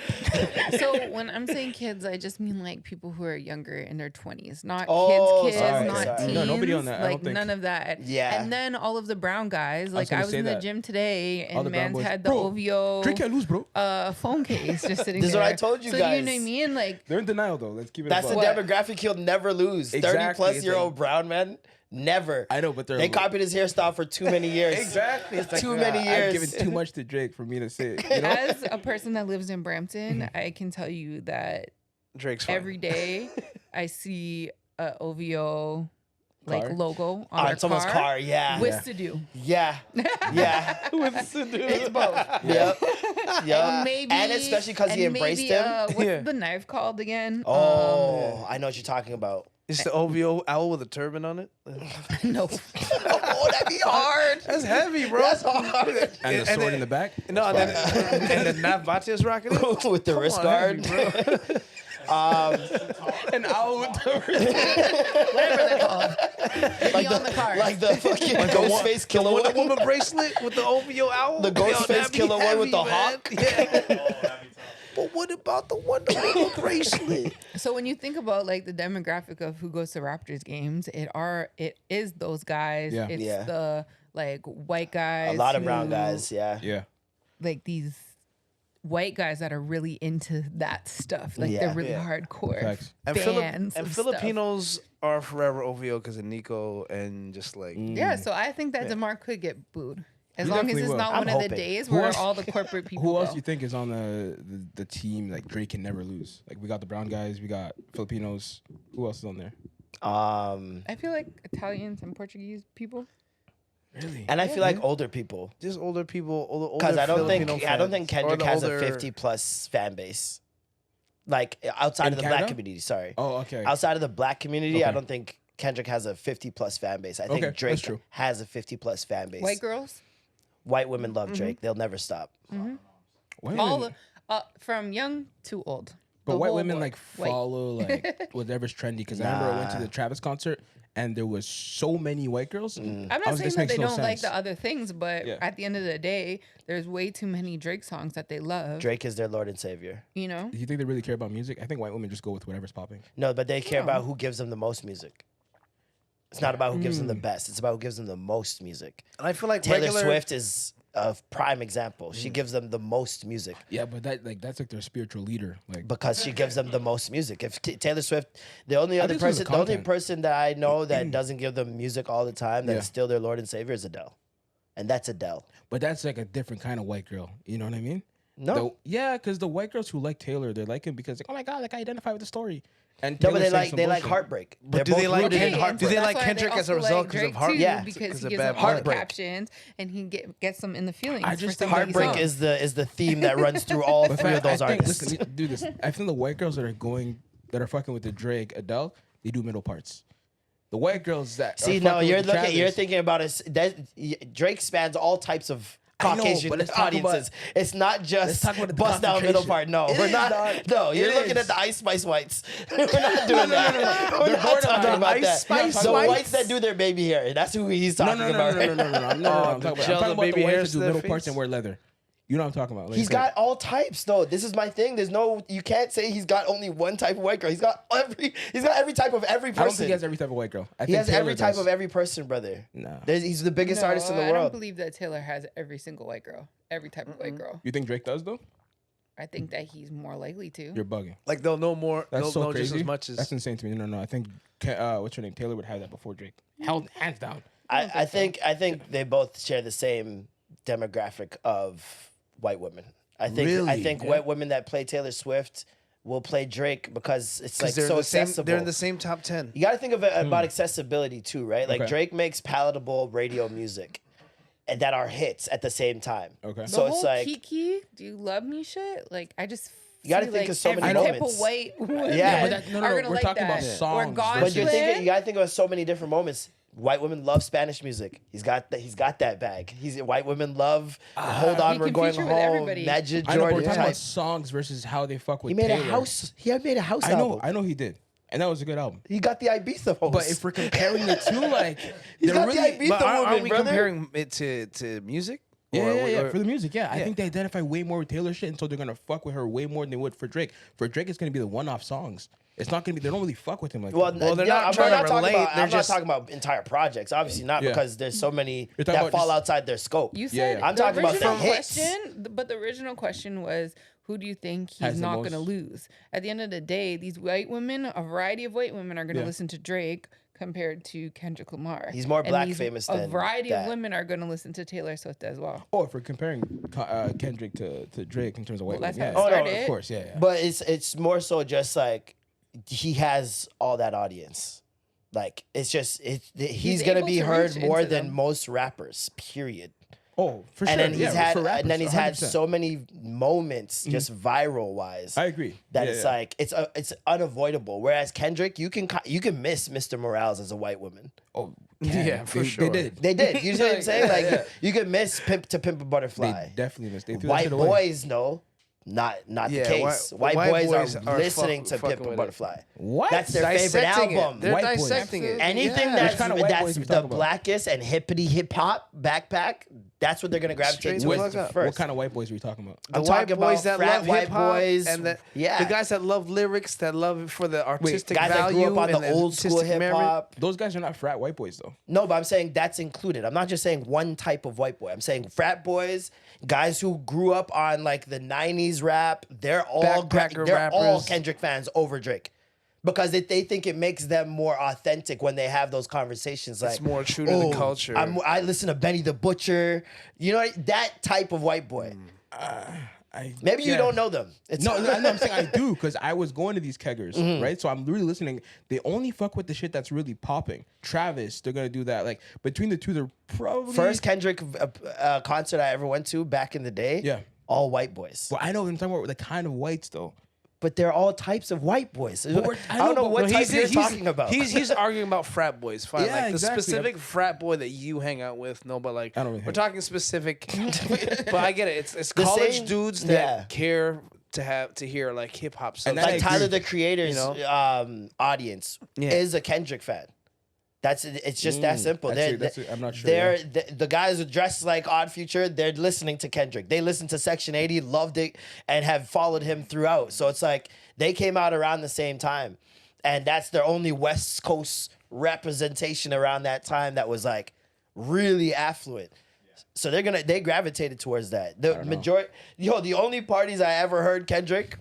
So when I'm saying kids, I just mean like people who are younger in their 20s, not Oh, kids, sorry, not sorry. teens. No, nobody on that. I Like don't think. none of that. Yeah. And then all of the brown guys. Like gonna I was say in the that. gym today, All and the brown man's boys. had the Bro, OVO Drake can't lose, bro. phone case just sitting This is there. what I told you so do you guys. know what I mean? Like They're in denial though. Let's keep it. That's the above. What? demographic he'll never lose. Exactly, 30-plus-year-old brown men, never. I know, but They copied his hairstyle for too many years. Exactly. It's like, Too many I've years. given too much to Drake for me to say it. You know? as a person that lives in Brampton, I can tell you that Drake's fine. every day I see a OVO like Car? logo on On their someone's car, yeah. with to do. Yeah. It's both. Yep. Yep. Maybe, And especially because he and embraced maybe, him. What's Yeah. the knife called again? Oh, I know what you're talking about. It's the OVO owl with a turban on it. No. Oh, that'd be hard. That's heavy, bro. That's hard. And the sword in the back. No, and then Nav Batia's rocking it. With the wrist guard. And owl with the Whatever they're called. Be on the card. Like the fucking Ghostface Killer Wonder one. Woman bracelet with the OVO owl. The Ghostface Killer one with the hawk. Yeah. But what about the Wonder Woman bracelet? So when you think about like the demographic of who goes to Raptors games, it is those guys. Yeah. It's Yeah. the like white guys. A lot of brown who- guys, yeah. Yeah. Like these white guys that are really into that stuff. Like Yeah. they're really Yeah. hardcore Facts. And, fans. and of stuff. Filipinos are forever OVO because of Nico and just like Yeah, so I think that DeMar could get booed. As He long as definitely it's will. not I'm one of the hoping. days Who where else- all the corporate people Who else go. do you think is on the team like Drake can never lose? Like we got the brown guys, we got Filipinos. Who else is on there? I feel like Italians and Portuguese people. Really? And I feel like older people. just older people, older Because I don't Filipino think fans. Kendrick Or the has older- a 50-plus fan base. Like outside In of the Canada? black community, sorry. Oh, okay. Outside of the black community, I Okay. don't think Kendrick has a 50-plus fan base. I think Okay, that's Drake true. has a 50-plus fan base. White girls. White women love Drake. They'll never stop. White All women- from young to old. but The white whole women board. like White. follow like whatever's trendy. Because I remember I went to Nah. the Travis concert and there was so many white girls. I'm I not was- saying this that makes they no don't like sense. the other things, but Yeah. at the end of the day, there's way too many Drake songs that they love. Drake is their Lord and Savior. You know? Do you think they really care about music? I think white women just go with whatever's popping. No, but they care about who gives them the most music. It's not about who gives them the best. It's about who gives them the most music. And I feel like Taylor regular, Swift is a prime example. She gives them the most music Yeah, but that's like their spiritual leader. Like because she gives them the most music. If Taylor Swift, the only other think it's person, the the only content. person that I know that doesn't give them music all the time, that's Yeah. still their Lord and Savior, is Adele, and that's Adele. But that's like a different kind of white girl. You know what I mean? No. Yeah, because the white girls who like Taylor, they like him because like, oh my god, like I identify with the story. And No, but Taylor's they saying like some they like bullshit. heartbreak. But do They're they both like rooted in Kendrick? heartbreak. Do they that's like why Kendrick as a also result like 'cause of Drake heart- too, Yeah, because because he of gives bad them all the heartbreak. captions and he gets them in the feelings. I just for think some of these Heartbreak songs. is the theme that runs through all But three of those I think, artists. listen, do this. I think the white girls that are fucking with the Drake, Adele, they do middle parts. The white girls that See, are no, fucking you're with the looking. You're Travis- thinking about Drake spans all types of I know, Caucasian but let's talk about- audiences. It's not just talk about the bust down middle concentration. part. No, It we're is not. not. No, you're It looking is. at the Ice Spice whites. We're not doing that. We're not borderline. talking about Ice that. Spice The whites? whites that do their baby hair. That's who he's No, talking no, no, about. no, no, no, no, no, I'm Oh, talking the about gel, the the baby whites hairs that do to their little parts face? and wear leather. You know what I'm talking about? Like, He's got all types though. This is my thing. There's no. You can't say he's got only one type of white girl. He's got every type of every person. I don't think he has every type of white girl. I He think has Taylor every type does. of every person, brother. No. He's the biggest No, artist in the I don't world. believe that Taylor has every single white girl, every type of white girl. You think Drake does though? I think that he's more likely to. You're bugging. Like they'll know more. That's They'll so know crazy. just as much as. That's insane to me. No. I think what's her name? Taylor would have that before Drake. Hands down. I think they both share the same demographic of white women. I think white women that play Taylor Swift will play Drake because it's like so accessible. They're in the same top 10. You got to think of it about accessibility too, right? Like Okay. Drake makes palatable radio music and that are hits at the same time. Okay. So The it's whole like Kiki, do you love me shit? Like I just You gotta feel think like of so many every type moments. of white women Yeah, but that- no, are gonna we're like talking about that. songs Or God but you're Plan. thinking, you gotta think of so many different moments. White women love Spanish music. He's got that bag. White women love Hold On, He We're can Going feature with Home, everybody. Majid I know, but we're Jordan talking type. about songs versus how they fuck with He made Taylor. a house. He had made a house I know. album. I know he did, and that was a good album. He got the Ibiza host. But if we're comparing the two, like He's they're got really, the Ibiza But aren't woman, we brother. comparing it to music? Yeah, for the music, yeah. I Yeah. think they identify way more with Taylor shit, and so they're gonna fuck with her way more than they would for Drake. For Drake, it's gonna be the one-off songs. It's not gonna be. They don't really fuck with him like Well, that. Well, they're yeah, not I'm trying not to talking relate, about. they're I'm not just- talking about entire projects. Obviously not, Yeah. because there's so many You're that talking about fall just- outside their scope. You Yeah, said yeah. I'm talking about the original hits. question, but the original question was, who do you think he's Has the not most- going to lose? At the end of the day, these white women, a variety of white women, are going to Yeah. listen to Drake compared to Kendrick Lamar. He's more And black these- famous A than variety that. of women are going to listen to Taylor Swift as well. Or if we're comparing Kendrick to Drake in terms of white Well, that's women, how it yeah. started. Of course, yeah. But it's more so just like he has all that audience. Like it's just he's gonna able be to heard reach more into than them. most rappers. Period. Oh, for sure. And then he's yeah, had for rappers, and then he's had 100%. so many moments just viral wise. I agree. That Yeah, it's yeah. like it's unavoidable. Whereas Kendrick, you can miss Mr. Morales as a white woman. Oh, Yeah, for sure. They did. They did. You see what I'm saying? Like you can miss Pimp a Butterfly. They definitely missed. They threw that White shit away. boys, no, not Yeah, the case. white White boys boys are are listening to fucking Pimp a with it. Butterfly. What? That's their favorite Dissecting it. album. They're White boys. dissecting it. Anything Yeah. that's Which kind of white boys we the talking about? blackest and hippity hip hop backpack, that's what they're gonna gravitate Straight the towards fuck up. first. What kind of white boys are we talking about? I'm The white talking boys about that frat love white hip hop boys, and the yeah, guys that love lyrics, that love it for the artistic guys that value, grew up on and the old school artistic hip merit. hop. Those guys are not frat white boys though. No, but I'm saying that's included. I'm not just saying one type of white boy. I'm saying frat boys, guys who grew up on like the '90s rap. They're all Backpacker they're all rappers. Kendrick fans over Drake. Because they think it makes them more authentic when they have those conversations. Like, It's more true to the culture. I listen to Benny the Butcher. You know, that type of white boy. Maybe you don't know them. It's No, I'm saying I do because I was going to these keggers, Mm-hmm. right? So I'm really listening. They only fuck with the shit that's really popping. Travis, they're gonna do that. Like between the two, they're probably First Kendrick concert I ever went to back in the day. Yeah. All white boys. Well, I know I'm talking about the kind of whites though. But they're all types of white boys. I I don't know, know but what No, type you're talking about. He's arguing about frat boys. Fine, Yeah, like the exactly. specific frat boy that you hang out with. No, but like I don't really we're hang- talking specific. But I get it. It's The college same- dudes that yeah. care to hear like hip hop. So And it's I like agree. Tyler the Creator's You know? audience Yeah. is a Kendrick fan. It's just that simple. I'm not sure, They're the guys who dress like Odd Future. They're listening to Kendrick. They listened to Section 80, loved it, and have followed him throughout. So it's like they came out around the same time, and that's their only West Coast representation around that time that was like really affluent. So they gravitated towards that. The majority, the only parties I ever heard Kendrick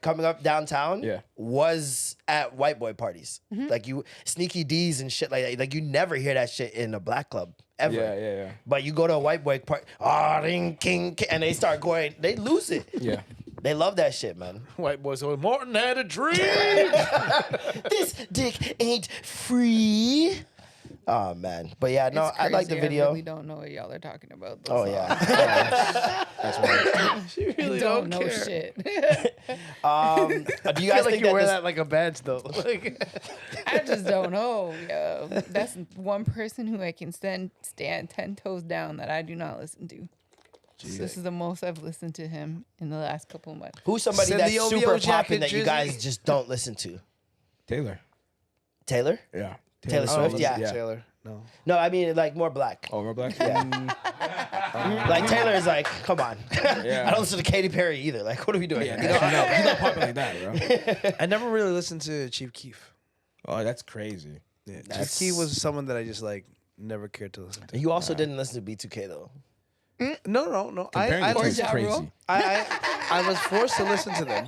coming up downtown was at white boy parties. Like Sneaky D's and shit like that. Like you never hear that shit in a black club ever. Yeah. But you go to a white boy party, ring, king, and they start going, they lose it. Yeah. They love that shit, man. white boys going, Martin had a dream. This dick ain't free. Oh man, but yeah, no, It's I like the crazy. video. I really don't know what y'all are talking about. Oh yeah. That's right. You really don't know care. shit. Do you I guys feel like think you wear this- that like a badge though. Like, I just don't know. Yo. That's one person who I can stand 10 toes down that I do not listen to. This is the most I've listened to him in the last couple of months. Who's somebody Send that's the OVO super jacket, popping that you Drizzy. guys just don't listen to? Taylor. Taylor? Yeah. Taylor oh, Swift, yeah. Taylor. No. No, I mean like more black. Oh, we're black. Yeah. Like Taylor is like, come on. Yeah. I don't listen to Katy Perry either. Like, what are we doing? Yeah, here? he's not popping like that, bro. I never really listened to Chief Keef. Oh, that's crazy. Yeah, Chief That's- Keef was someone that I just like never cared to listen to. You also didn't listen to B2K though. No. Comparing the two is Ja Rule. crazy. I was forced to listen to them,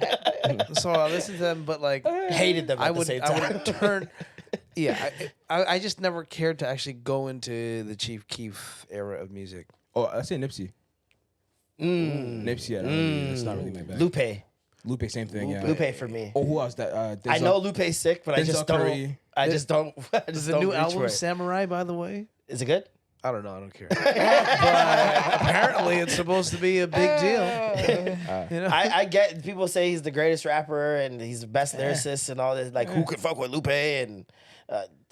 so I listened to them. But like, Hated them at the same time. I would turn. Yeah, I just never cared to actually go into the Chief Keef era of music. Oh, I say Nipsey. Nipsey, yeah, that's not really my bag. Lupe, same thing. Yeah. Lupe for me. Oh, who else? That I know Lupe's sick, but I just don't. Curry. I just don't. Is the new album Samurai, by the way? Is it good? I don't know. I don't care. But apparently, it's supposed to be a big deal. You know? I get people say he's the greatest rapper and he's the best lyricist and all this. Like, who could fuck with Lupe and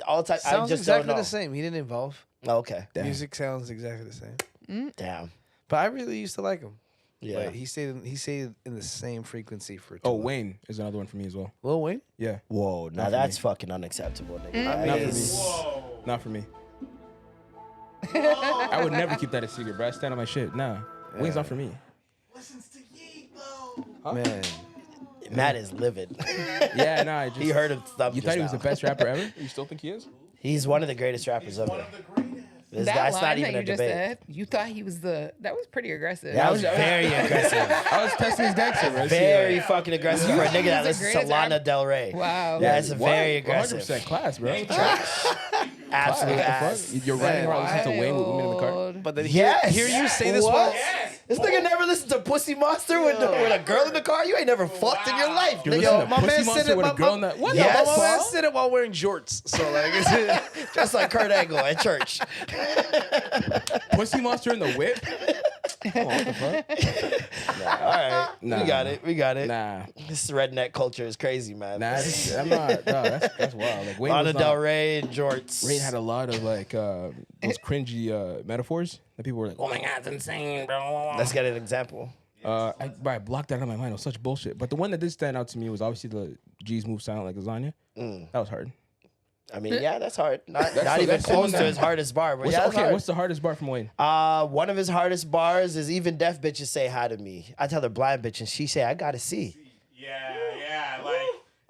all the time? Sounds I just exactly don't know. the same. He didn't evolve. Oh, okay. Music sounds exactly the same. Damn. But I really used to like him. Yeah. But he stayed in the same frequency for. Oh, Wayne is another one for me as well. Lil Wayne. Yeah. Whoa. Now that's fucking unacceptable, nigga. Not for me. Not for me. I would never keep that a secret, bro. I stand on my shit. Nah. Wayne's not for me. Listens to Yeet, though. Man. Matt is livid. Yeah, nah. I just, He heard him thump You just thought he was now. the best rapper ever? You still think he is? He's one of the greatest rappers ever. That's That not line even that a you just debate. said, you thought he was that was pretty aggressive. That was very aggressive. I was testing his gangster, bro. Very fucking aggressive for a nigga that He's the listens to greatest Lana rapper. Del Rey. Wow. Yeah, it's very aggressive. 100% class, bro. Absolute What the ass. fuck? You're riding around listening to Wayne with women in the car? Wild. But then Yes. hear you say this What? one. This nigga never listened to Pussy Monster with a girl in the car? You ain't never fucked in your life, You're nigga. listening to my Pussy man Monster said it. with a girl in that. What Yes. My man Huh? said it while wearing jorts. So like, Just like Kurt Angle at church. Pussy Monster in the whip? Come on, what the fuck? All right. Nah. We got it. Nah. This redneck culture is crazy, man. Nah, I'm not. No, that's wild. Like, Wayne Lana was Del not, Rey and jorts. Wayne had a lot of like those cringy metaphors that people were like, oh my god, it's insane, bro. Let's get an example. I blocked that out of my mind. It was such bullshit. But the one that did stand out to me was obviously the G's move silent like lasagna. That was hard. I mean, yeah, that's hard. Not even that's close the to one his hardest bar, but What's, yeah, that's hard. what's the hardest bar from Wayne? One of his hardest bars is even deaf bitches say hi to me. I tell her blind bitch and she say, I gotta see. Yeah, like.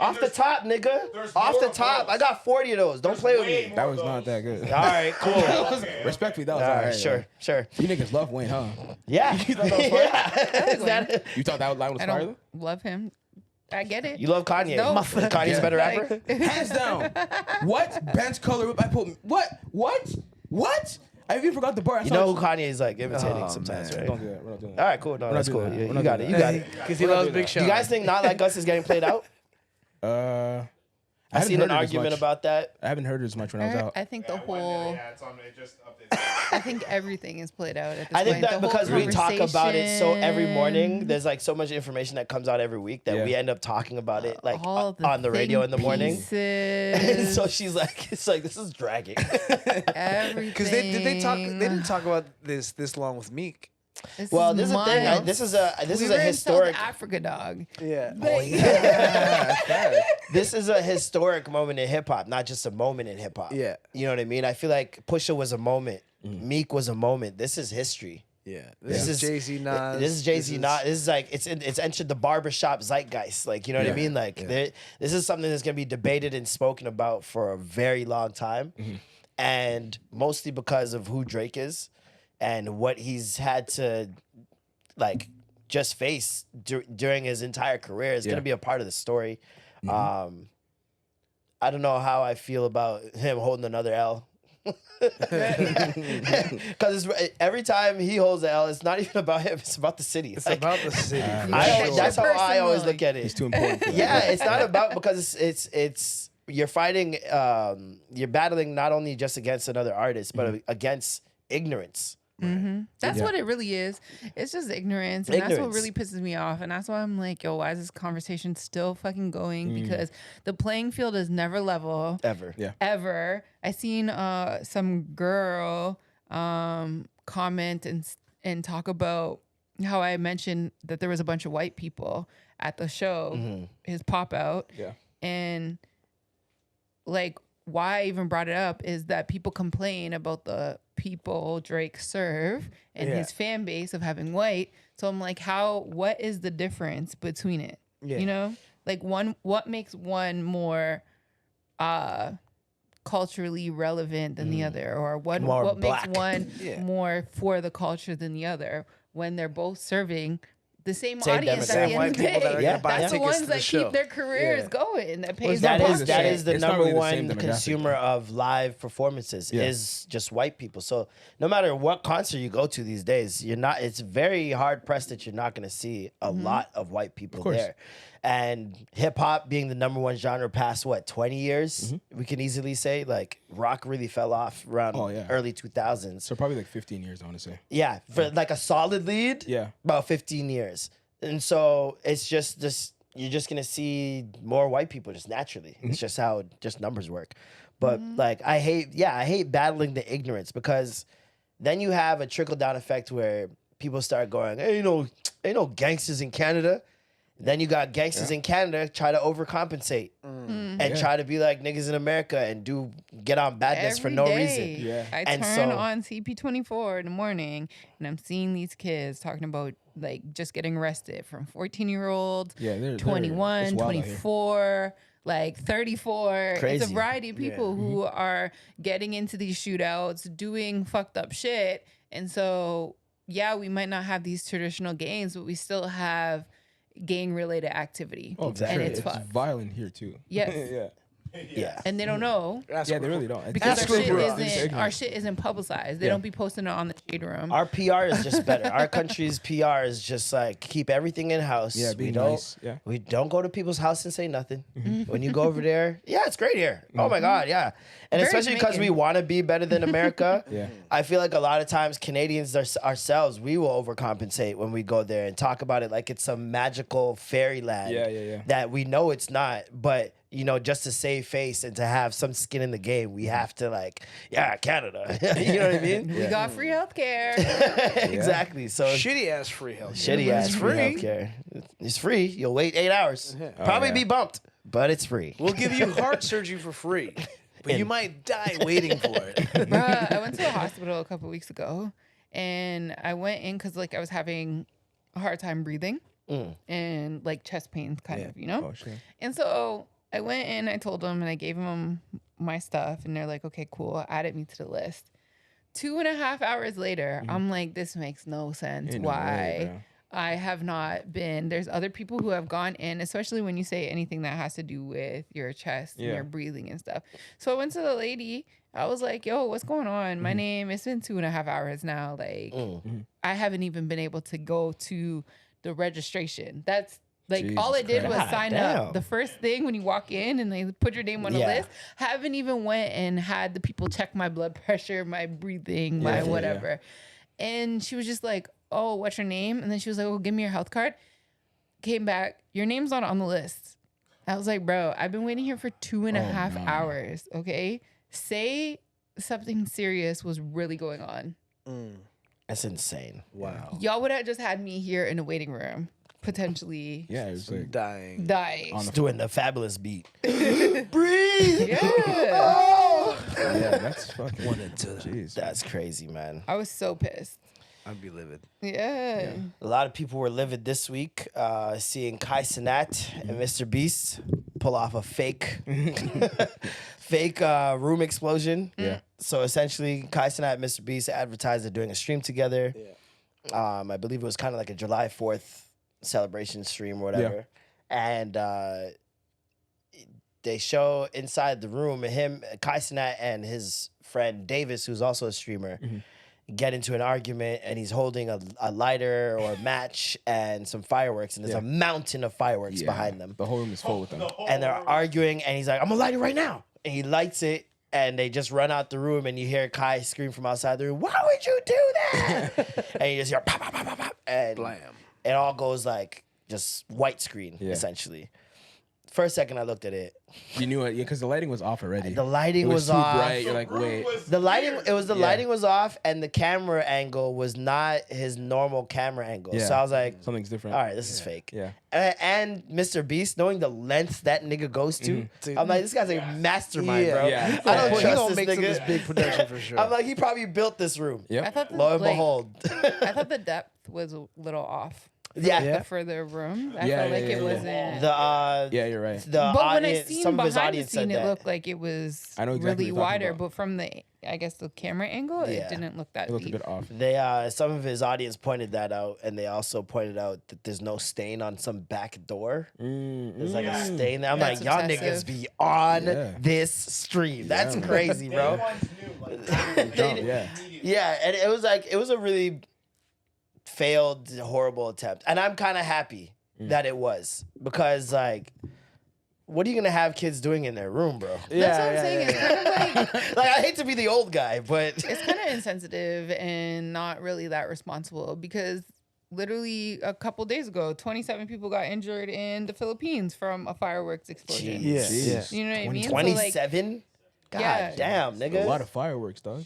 Off the top, nigga. Off the top. I got 40 of those. Don't play with me. That was not that good. All right, cool. Respectfully, that was All right, alright. sure. You niggas love Wayne, huh? Yeah. Yeah. Is that- You thought that line was I fire? don't love him. I get it. You love Kanye. No. Kanye's a better rapper? Hands down. What? Ben's color whip. I put what? I even forgot the bar. You know who Kanye is like imitating sometimes, man. right? Don't do that. We're not doing that. All right, cool. No, that's cool. doing that. You We're not got doing it. You that. got it. because he loves Big Do Sean. you guys think Not Like Us is getting played out? I haven't seen heard an it as argument much. about that. I haven't heard it as much when I was out. I think the whole. Yeah, it's on. It just updated. I think everything is played out at this I think point. that The whole because we talk about it so every morning, conversation, there's like so much information that comes out every week that Yeah. we end up talking about it like all the on the radio in the morning. pieces, So she's like, it's like this is dragging. everything. Because they didn't talk about this long with Meek. Well, this is the thing. months. This is We a were in historic. South Africa, dog. Yeah. This is a historic moment in hip hop, not just a moment in hip hop. Yeah. You know what I mean? I feel like Pusha was a moment. Meek was a moment. This is history. Yeah. This is Jay-Z Nas. This is Jay-Z Nas. This is like it's entered the barbershop zeitgeist. Like, you know what I mean? Like this is something that's gonna be debated and spoken about for a very long time. And mostly because of who Drake is and what he's had to like just face during his entire career is gonna be a part of the story. I don't know how I feel about him holding another L. Because every time he holds the L, it's not even about him; it's about the city. It's Like, about the city. that's how I always look at He's it. too important. For Yeah, it's not about because it's you're fighting, you're battling not only just against another artist, but against ignorance. That's what it really is. It's just ignorance. And that's what Ignorance. really pisses me off. And that's why I'm like, yo, why is this conversation still fucking going? Because the playing field is never level. Ever. Yeah. Ever. I seen some girl comment and talk about how I mentioned that there was a bunch of white people at the show, his pop out. Yeah. And like why I even brought it up is that people complain about the people Drake serve and his fan base of having white. So I'm like, what is the difference between it? Yeah. You know? Like what makes one more culturally relevant than the other, or what More makes black. one more for the culture than the other, when they're both serving the same Same audience at demographic. the White end of the people that day. are Yeah. gonna buy That's the tickets ones to that the show. keep their careers Yeah. going, that pays it's their not pockets. That is the It's not number really the same one demographic. consumer of live performances Yeah. is just white people. So no matter what concert you go to these days, it's very hard pressed that you're not going to see a lot of white people course. there. And hip hop being the number one genre past 20 years, we can easily say, like, rock really fell off around early 2000s. So probably like 15 years, I want to say. Yeah, for like a solid lead, Yeah. about 15 years. And so it's just this, you're just gonna see more white people just naturally. It's just how just numbers work. But like I hate battling the ignorance, because then you have a trickle down effect where people start going, hey, ain't no gangsters in Canada. Then you got gangsters in Canada try to overcompensate and try to be like niggas in America and get on badness for Every no day, reason. Yeah. I And turn so- on CP24 in the morning and I'm seeing these kids talking about like just getting arrested, from 14-year-olds, Yeah, they're 21, it's wild out here. 24, like 34. It's a Crazy. variety of people who are getting into these shootouts, doing fucked up shit. And so, yeah, we might not have these traditional gangs, but we still have gang-related activity. Oh, Exactly. And It's it's fucked. violent here too. Yes. yeah. Yeah. And they don't know. Ask Yeah, they really don't. Because Ask our shit, Cobra. isn't publicized. They don't be posting it on the shade room. Our PR is just better. Our country's PR is just like keep everything in house. Yeah, we be don't nice. Yeah. we don't go to people's house and say nothing. When you go over there, yeah, it's great here. Oh my God, yeah. And Very especially because we Jamaican. want to be better than America. Yeah. I feel like a lot of times Canadians ourselves, we will overcompensate when we go there and talk about it like it's some magical fairyland. Yeah. That we know it's not, but just to save face and to have some skin in the game, we have to Canada. You know what I mean? We got free healthcare. Exactly. So Shitty ass free health. shitty ass It's free free. healthcare. It's free. You'll wait 8 hours. Probably yeah. be bumped, but it's free. We'll give you heart surgery for free, but you might die waiting for it. Bruh, I went to a hospital a couple weeks ago, and I went in because I was having a hard time breathing and like chest pains, kind of, Oh shit. And so I went in, I told them, and I gave them my stuff, and they're like, okay, cool, added me to the list. 2.5 hours later, I'm like, this makes no sense. Ain't no way, Why? bro. I have not been. There's other people who have gone in, especially when you say anything that has to do with your chest and Yeah. your breathing and stuff. So I went to the lady. I was like, yo, what's going on? My name, it's been 2.5 hours now. Like, I haven't even been able to go to the registration. That's like, all I Jesus did was Christ. sign God up. damn. The first thing when you walk in and they put your name on a Yeah. list, haven't even went and had the people check my blood pressure, my breathing, my Yeah. whatever. And she was just like, oh, what's your name? And then she was like, oh, give me your health card. Came back, your name's not on the list. I was like, bro, I've been waiting here for 2.5 hours. Okay. Say something serious was really going on. That's insane. Wow. Y'all would have just had me here in a waiting room, potentially Yeah, it was like Dying. dying. It's doing the fabulous beat. Breathe. Yeah. yeah, that's fucking One and two. Jeez. That's crazy, man. I was so pissed. I'd be livid. Yeah. A lot of people were livid this week, seeing Kai Cenat and Mr. Beast pull off a fake room explosion. Yeah. So essentially, Kai Cenat and Mr. Beast advertised they're doing a stream together. Yeah. I believe it was kind of like a July 4th celebration stream or whatever. And they show inside the room Kai Cenat and his friend Davis, who's also a streamer, get into an argument, and he's holding a lighter or a match and some fireworks, and there's a mountain of fireworks behind them. The whole room is full with them. And they're arguing, and he's like, I'm gonna light it right now. And he lights it, and they just run out the room, and you hear Kai scream from outside the room, why would you do that? And you just hear pop, pop, pop, pop, pop, and Blam. it all goes like just white screen, Yeah. essentially. First second I looked at it, You knew it, yeah, because the lighting was off already. the lighting it was was too off. bright. You're like, wait. The lighting was off, and the camera angle was not his normal camera angle. Yeah. So I was like, Something's different. all right, this is fake. Yeah. And Mr. Beast, knowing the lengths that nigga goes to, I'm like, this guy's a mastermind, bro. Yeah. I don't He trust gonna this make nigga. this big production for sure. I'm like, he probably built this room. Yep. I thought Lo and behold. I thought the depth was a little off. Yeah. the further room. I felt like it wasn't. The Yeah, you're right. the But when I audience, seen some of his behind the audience scene, said it that. looked like it was I know exactly really what you're talking wider. about. But from I guess the camera angle, Yeah. it didn't look that It looked a deep. bit off. They some of his audience pointed that out, and they also pointed out that there's no stain on some back door. There's like a stain there. I'm That's like, y'all obsessive. niggas be on Yeah. this stream. That's crazy, bro. Yeah. Yeah, and it was a really failed, horrible attempt, and I'm kind of happy that it was, because like, what are you gonna have kids doing in their room, bro? That's what I'm saying. It's kind of like Like, I hate to be the old guy, but it's kind of insensitive and not really that responsible, because literally a couple days ago, 27 people got injured in the Philippines from a fireworks explosion. Jeez. You know what I mean? So, 27. God yeah. damn, nigga. A lot of fireworks, dog.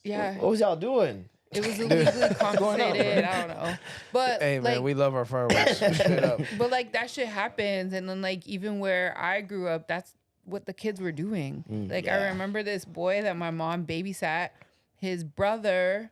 yeah, What was y'all doing? it was illegally confiscated. I don't know, but Hey man, like, we love our fireworks. Straight up. but like that shit happens, and then like even where I grew up, that's what the kids were doing. Like I remember this boy that my mom babysat. His brother,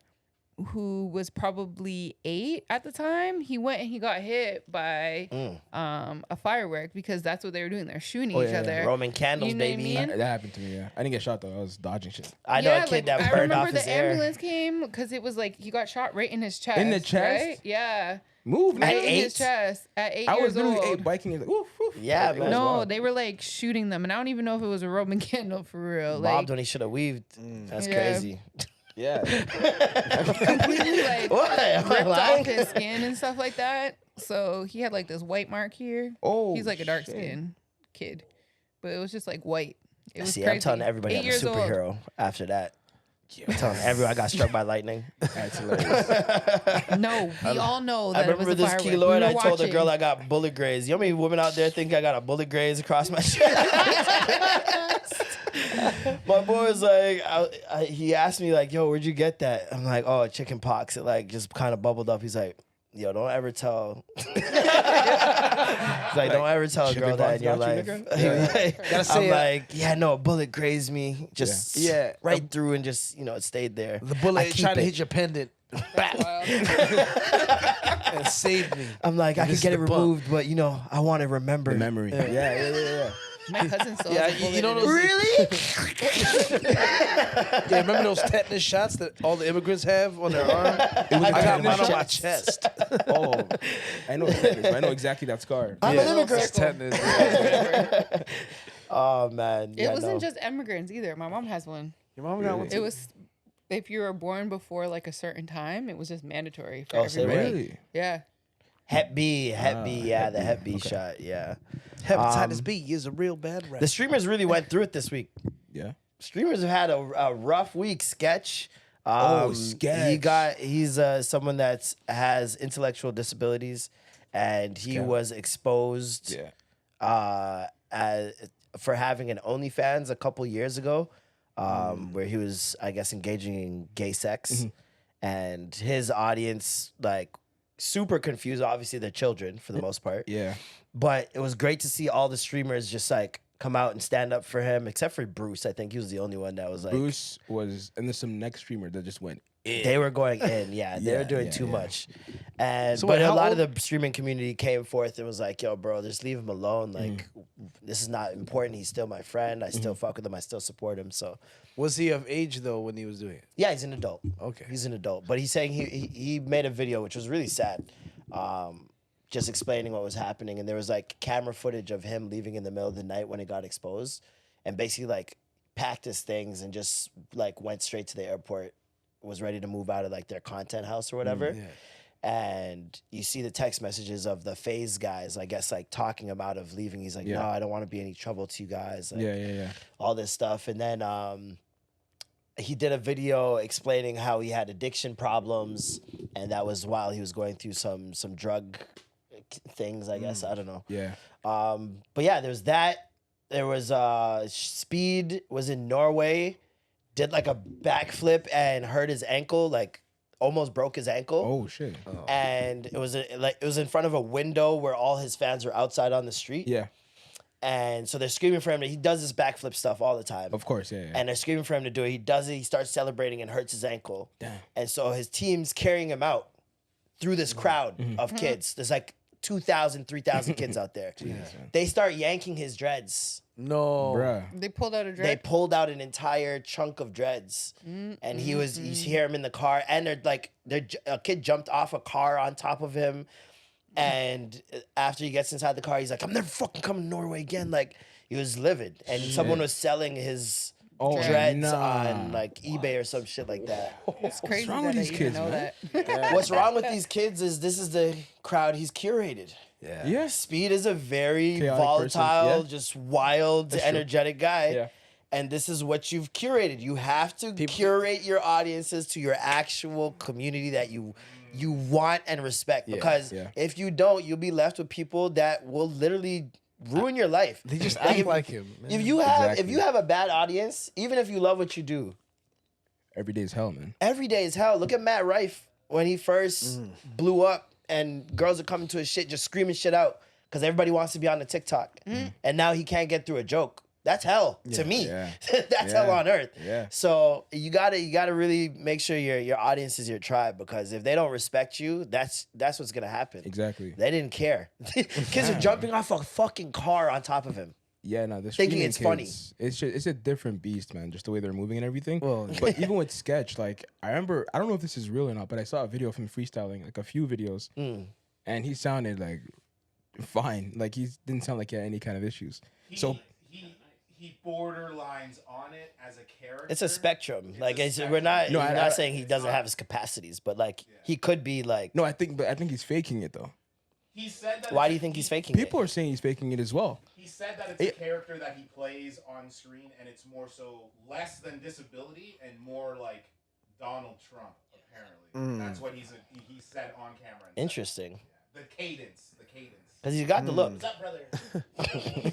who was probably 8 at the time, he went and he got hit by a firework, because that's what they were doing. They're shooting each other. Roman candles, You know what I baby. mean? That happened to me, yeah. I didn't get shot, though. I was dodging shit. I know a kid like, that I burned remember off his the hair. ambulance came, because it was like he got shot right in his chest. In the chest? Right? Yeah. Move, At man. Right in his 8? chest at 8 I years was literally old. 8 biking. Like, oof, oof. Yeah, It was man. No, wild. they were like shooting them, and I don't even know if it was a Roman candle for real. Mobbed Like when he should have weaved. That's Yeah. crazy. Yeah. completely like What? Am I ripped lying? off his skin and stuff like that. So he had like this white mark here. Oh, He's like a dark shit. skin kid, but it was just like white. It was See, crazy. I'm telling everybody 8 I'm a years old. superhero after that. I'm telling everyone I got struck by lightning. That's hilarious. No, we all know I that it was remember a this firework. keloid. We I were told the watching. girl I got bullet grazed. You know how many women out there think I got a bullet graze across my chest? My boy was like, he asked me like, "Yo, where'd you get that?" I'm like, "Oh, chicken pox." It like just kind of bubbled up. He's like, "Yo, don't ever tell." He's like, "Don't ever tell a girl Chicken that pox in your got you, life." nigga? Gotta say I'm it. like, "Yeah, no, a bullet grazed me. Just Yeah. right through, and just it stayed there." The bullet I keep trying to it. hit your pendant. And saved me. I'm like, I This could is get it the bump. removed, but I want to remember. The memory. Yeah. My cousin still Yeah, has a you know bullet in those- his- Really? Yeah, remember those tetanus shots that all the immigrants have on their arm? I got mine on my chest. Oh, I know tetanus, but I know exactly that scar. I'm Yeah. an immigrant. It's tetanus. Oh man, It wasn't just immigrants either. My mom has one. Your mom got one It too. was if you were born before like a certain time, it was just mandatory for Oh, say everybody. Really? Yeah. Hep B, yeah, the Hep B okay. shot, yeah. Hepatitis B is a real bad rap. The streamers really went through it this week. Yeah. Streamers have had a rough week. Sketch. Sketch. He's someone that has intellectual disabilities, and he was exposed Yeah. for having an OnlyFans a couple years ago, where he was, I guess, engaging in gay sex, and his audience like super confused. Obviously, they're children for the most part. Yeah. But it was great to see all the streamers just like come out and stand up for him, except for Bruce. I think he was the only one that was like, Bruce was, and there's some next streamer that just went in. they were going in. Yeah, they were doing yeah, too yeah. much. And So but wait, a how lot old- of the streaming community came forth and was like, "Yo, bro, just leave him alone. Like, this is not important. He's still my friend. I still fuck with him. I still support him." So Was he of age though when he was doing it? yeah, he's an adult. Okay. He's an adult. But he's saying he made a video which was really sad. Just explaining what was happening, and there was like camera footage of him leaving in the middle of the night when it got exposed, and basically like packed his things and just like went straight to the airport, was ready to move out of like their content house or whatever. And you see the text messages of the FaZe guys, I guess, like talking him out of leaving. He's like, "No, I don't want to be any trouble to you guys." Like, Yeah. all this stuff. And then he did a video explaining how he had addiction problems, and that was while he was going through some drug things, I guess. I don't know. Yeah. But yeah, there's that. There was Speed was in Norway, did like a backflip and hurt his ankle, like almost broke his ankle. Oh shit. And it was it was in front of a window where all his fans were outside on the street. Yeah. And so they're screaming for him. He does this backflip stuff all the time. Of course. Yeah. And they're screaming for him to do it. He does it. He starts celebrating and hurts his ankle. Damn. And so his team's carrying him out through this crowd of kids. There's like 2,000, 3,000 kids out there. They start yanking his dreads. No. Bruh. They pulled out a They dread. pulled out an entire chunk of dreads, and you hear him in the car, and a kid jumped off a car on top of him, and after he gets inside the car, he's like, "I'm never fucking coming to Norway again." Like he was livid, and someone was selling his dreads on like eBay or some shit like that. It's crazy wrong that with I these even kids, know man? that. What's wrong with these kids is this is the crowd he's curated. Yeah. Yes. Speed is a very Chaotic volatile, person, yeah. just wild, energetic guy. Yeah. And this is what you've curated. You have to curate your audiences to your actual community that you want and respect. Because if you don't, you'll be left with people that will literally ruin your life. They just act like him. Man. If you have a bad audience, even if you love what you do, Every day is hell, man. every day is hell. Look at Matt Rife when he first blew up, and girls are coming to his shit just screaming shit out because everybody wants to be on the TikTok, and now he can't get through a joke. That's hell to me. Yeah. That's hell on earth. Yeah. So you gotta really make sure your audience is your tribe, because if they don't respect you, that's what's gonna happen. Exactly. They didn't care. Kids are jumping off a fucking car on top of him. Yeah, no, the Thinking streaming it's funny. kids, it's a different beast, man. Just the way they're moving and everything. Well, but even with sketch, like I remember, I don't know if this is real or not, but I saw a video of him freestyling, like a few videos, and he sounded like fine. Like he didn't sound like he had any kind of issues. He borderlines on it as a character. It's a spectrum. We're not saying he doesn't have his capacities, but like he could be like. No, I think he's faking it though. He said that. Why do you think he's faking it? People are saying he's faking it as well. He said that it's a character that he plays on screen, and it's more so less than disability and more like Donald Trump. Apparently, that's what he said on camera. Interesting. The cadence. Because he's got the look. What's up, brother?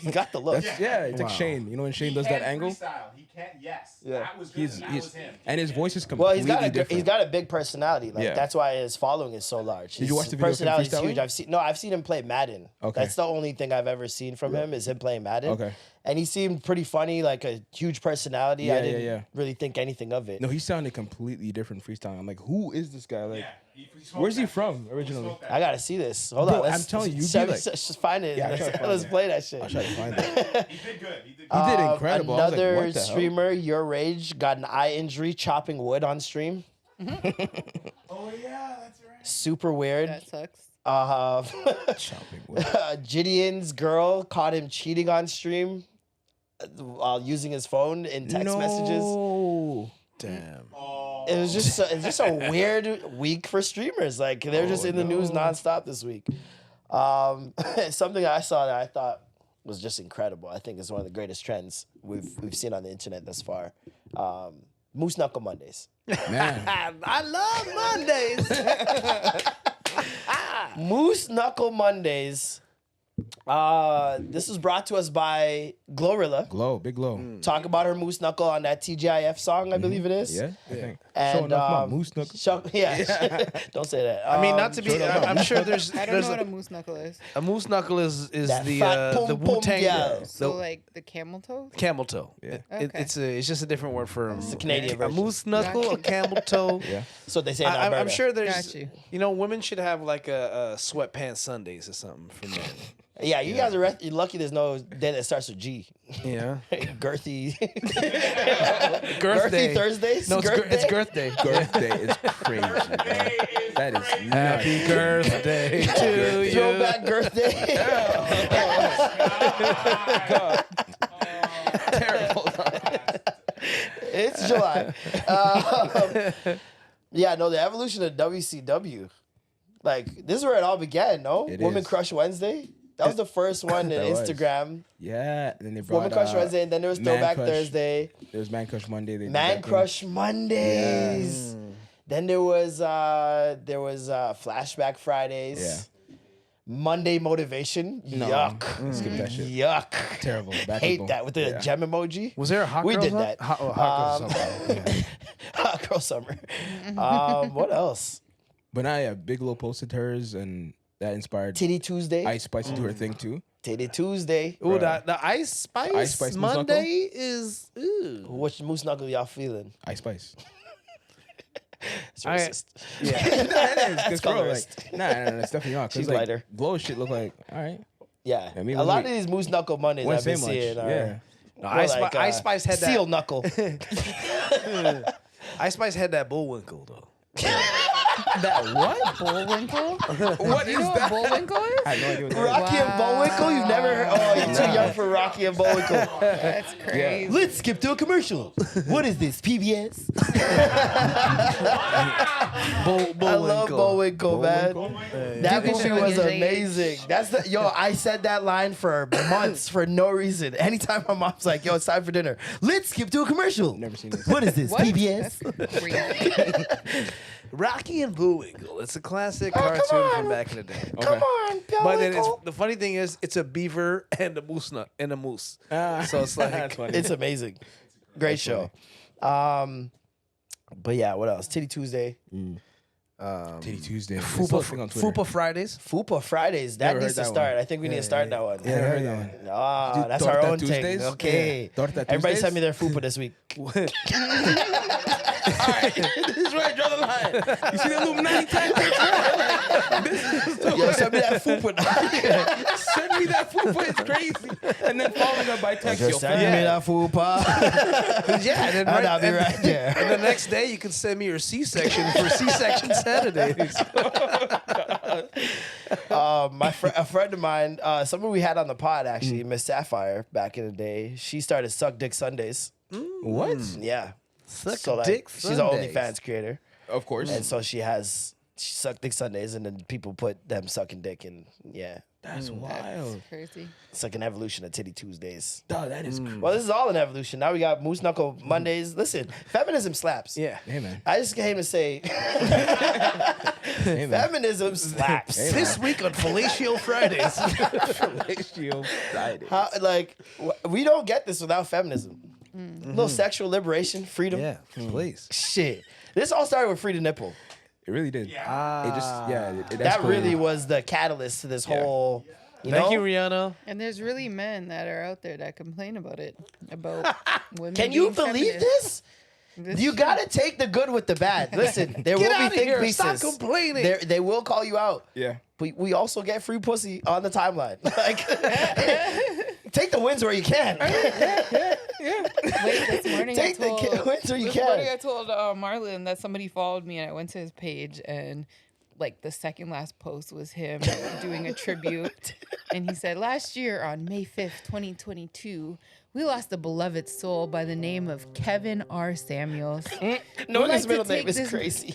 He's got the look. It's like Shane. You know when Shane does that angle? Freestyle. He can't. Yes. Yeah. That was good. That was him. And his voice is Well, completely different. he's got a big personality. Like Yeah. that's why his following is so large. Did you watch His the video of him personality is freestyling? huge. I've seen him play Madden. Okay. That's the only thing I've ever seen from him is him playing Madden. Okay. And he seemed pretty funny, like a huge personality. I didn't really think anything of it. No, he sounded completely different freestyling. I'm like, who is this guy? Like, He where's he from originally? I gotta see this. Hold Bro, on. I'm telling you, you'd be Chevy, like- just find it. Yeah, I'll try to find Let's it. play that shit. I'll try to find it. He did good. He did good. He did incredible. I was like, Another what the hell? streamer, Your Rage, got an eye injury chopping wood on stream. Oh yeah, that's right. Super weird. That sucks. Chopping wood. Gideon's girl caught him cheating on stream while using his phone in text messages. No. Damn. It was just a weird week for streamers. Like they're just in the news nonstop this week. Something I saw that I thought was just incredible. I think is one of the greatest trends we've seen on the internet thus far. Moose Knuckle Mondays. Man. I love Mondays. Moose Knuckle Mondays. This was brought to us by Glorilla. Big glow. Talk about her moose knuckle on that TGIF song, I believe it is. Yeah, I think. And moose knuckle. Don't say that. I mean, not to be. I'm sure there's. I don't know what a moose knuckle is. A moose knuckle is That fat the pom pom Wu-Tang. gal. So like the camel toe? Camel toe. Yeah. Okay. It's just a different word for It's the Canadian a version. moose knuckle, a camel toe. Yeah. So they say in I'm Alberta. sure there's. Got you. Women should have like a sweatpants Sundays or something for men. Yeah, you guys are you're lucky there's no day that starts with G. Yeah. Girthy. Girth Day. Girthy Thursdays? No, it's Girth Day. Girth Day is crazy. Bro. That is Happy nuts. Girth Day to you. Throwback Girth Day. Terrible. It's July. The evolution of WCW. Like, this is where it all began, no? It Woman is. Crush Wednesday. That was the first one in That was. Instagram. Yeah. And then they brought Woman Crush Wednesday, and then there was Man Throwback Crush. Thursday. There was Man Crush Monday. They did Man that thing. Crush Mondays. Then there was Flashback Fridays. Yeah. Monday Motivation. No. Yuck. Skip that shit. Yuck. Terrible. Back Hate people. that with the Yeah. gem emoji. Was there a hot We girl did summer? that. Hot girl summer. Yeah. Hot Girl Summer. What else? But now, yeah, Big Low posted hers, and that inspired Titty Tuesday. Ice Spice to do her thing too. Titty Tuesday. Ooh, the Ice Spice, Ice Spice moose Monday is. Ooh. Which moose knuckle y'all feeling? Ice Spice. It's racist. It's colorist. Nah, it's definitely not. She's like, lighter. Glow shit look like, all right. Yeah. I mean, a lot of these moose knuckle Mondays I've been seeing are Yeah. No, more Ice Spice had that. seal knuckle. Ice Spice had that Bullwinkle though. That what? Bullwinkle? What You is know that? what Bullwinkle is? I had no idea what that Rocky and Bullwinkle? You've never heard? Oh, you're too young for Rocky and Bullwinkle. That's crazy. Let's skip to a commercial. What is this, PBS? Bullwinkle. I love Bullwinkle, man. That Dude, movie show was his age. amazing. I said that line for months for no reason. Anytime my mom's like, yo, it's time for dinner. Let's skip to a commercial. Never seen this. What is this, What? PBS? That's crazy. Rocky and Bullwinkle. It's a classic cartoon from back in the day. Come on, But then Bullwinkle. the funny thing is, it's a beaver and a moose and a moose. So it's like That's funny. It's amazing. Great show. But yeah, what else? Titty Tuesday. Titty Tuesday. There's a thing on Twitter. Fupa Fridays. Fupa Fridays. That Never needs to heard that start. one. I think we need to start that one. Yeah, I heard that one. Ah, Do that's our Torta own Tuesdays? thing. Okay. Torta Everybody Tuesdays? send me their fupa this week. This is where I draw the line. You see the Illuminati tactics? Yo, send me that fupa. Send me that fupa. It's crazy. And then following up by text. Yo, Send me that fupa. Yeah, and then And I'll be right there. And the next day, you can send me your C-section for C-section Saturdays. A friend of mine, someone we had on the pod actually, Miss Sapphire, back in the day, she started Suck Dick Sundays. What? Yeah. Suck So like, Dick she's an Sundays. OnlyFans creator. Of course. And so she suck dick Sundays, and then people put them sucking dick, and yeah, That's wild. That's crazy. it's like an evolution of Titty Tuesdays. Dog, that is crazy. Well, this is all an evolution. Now we got Moose Knuckle Mondays. Listen, feminism slaps. Yeah. Hey, man. I just came to say, Hey, man. feminism slaps. Hey, This week on Fellatio Fridays. Fellatio Friday. How, like, we don't get this without feminism. A little sexual liberation, freedom. Yeah, please. Shit. This all started with Free the Nipple. It really did. It just, it That escalated. really was the catalyst to this whole, Thank you, Rihanna. And there's really men that are out there that complain about it. About women. Can you being believe feminist. this? You gotta take the good with the bad. Listen, there Get will outta be think here. pieces. Stop complaining. They will call you out. Yeah. But we also get free pussy on the timeline. Like, take the wins where you can. Wait, this morning Take the wins where you this morning can. I told Marlon that somebody followed me, and I went to his page, and like the second last post was him doing a tribute, and he said, "Last year on May 5th, 2022, we lost a beloved soul by the name of Kevin R. Samuels. Knowing We'd his like middle to name take is this- crazy.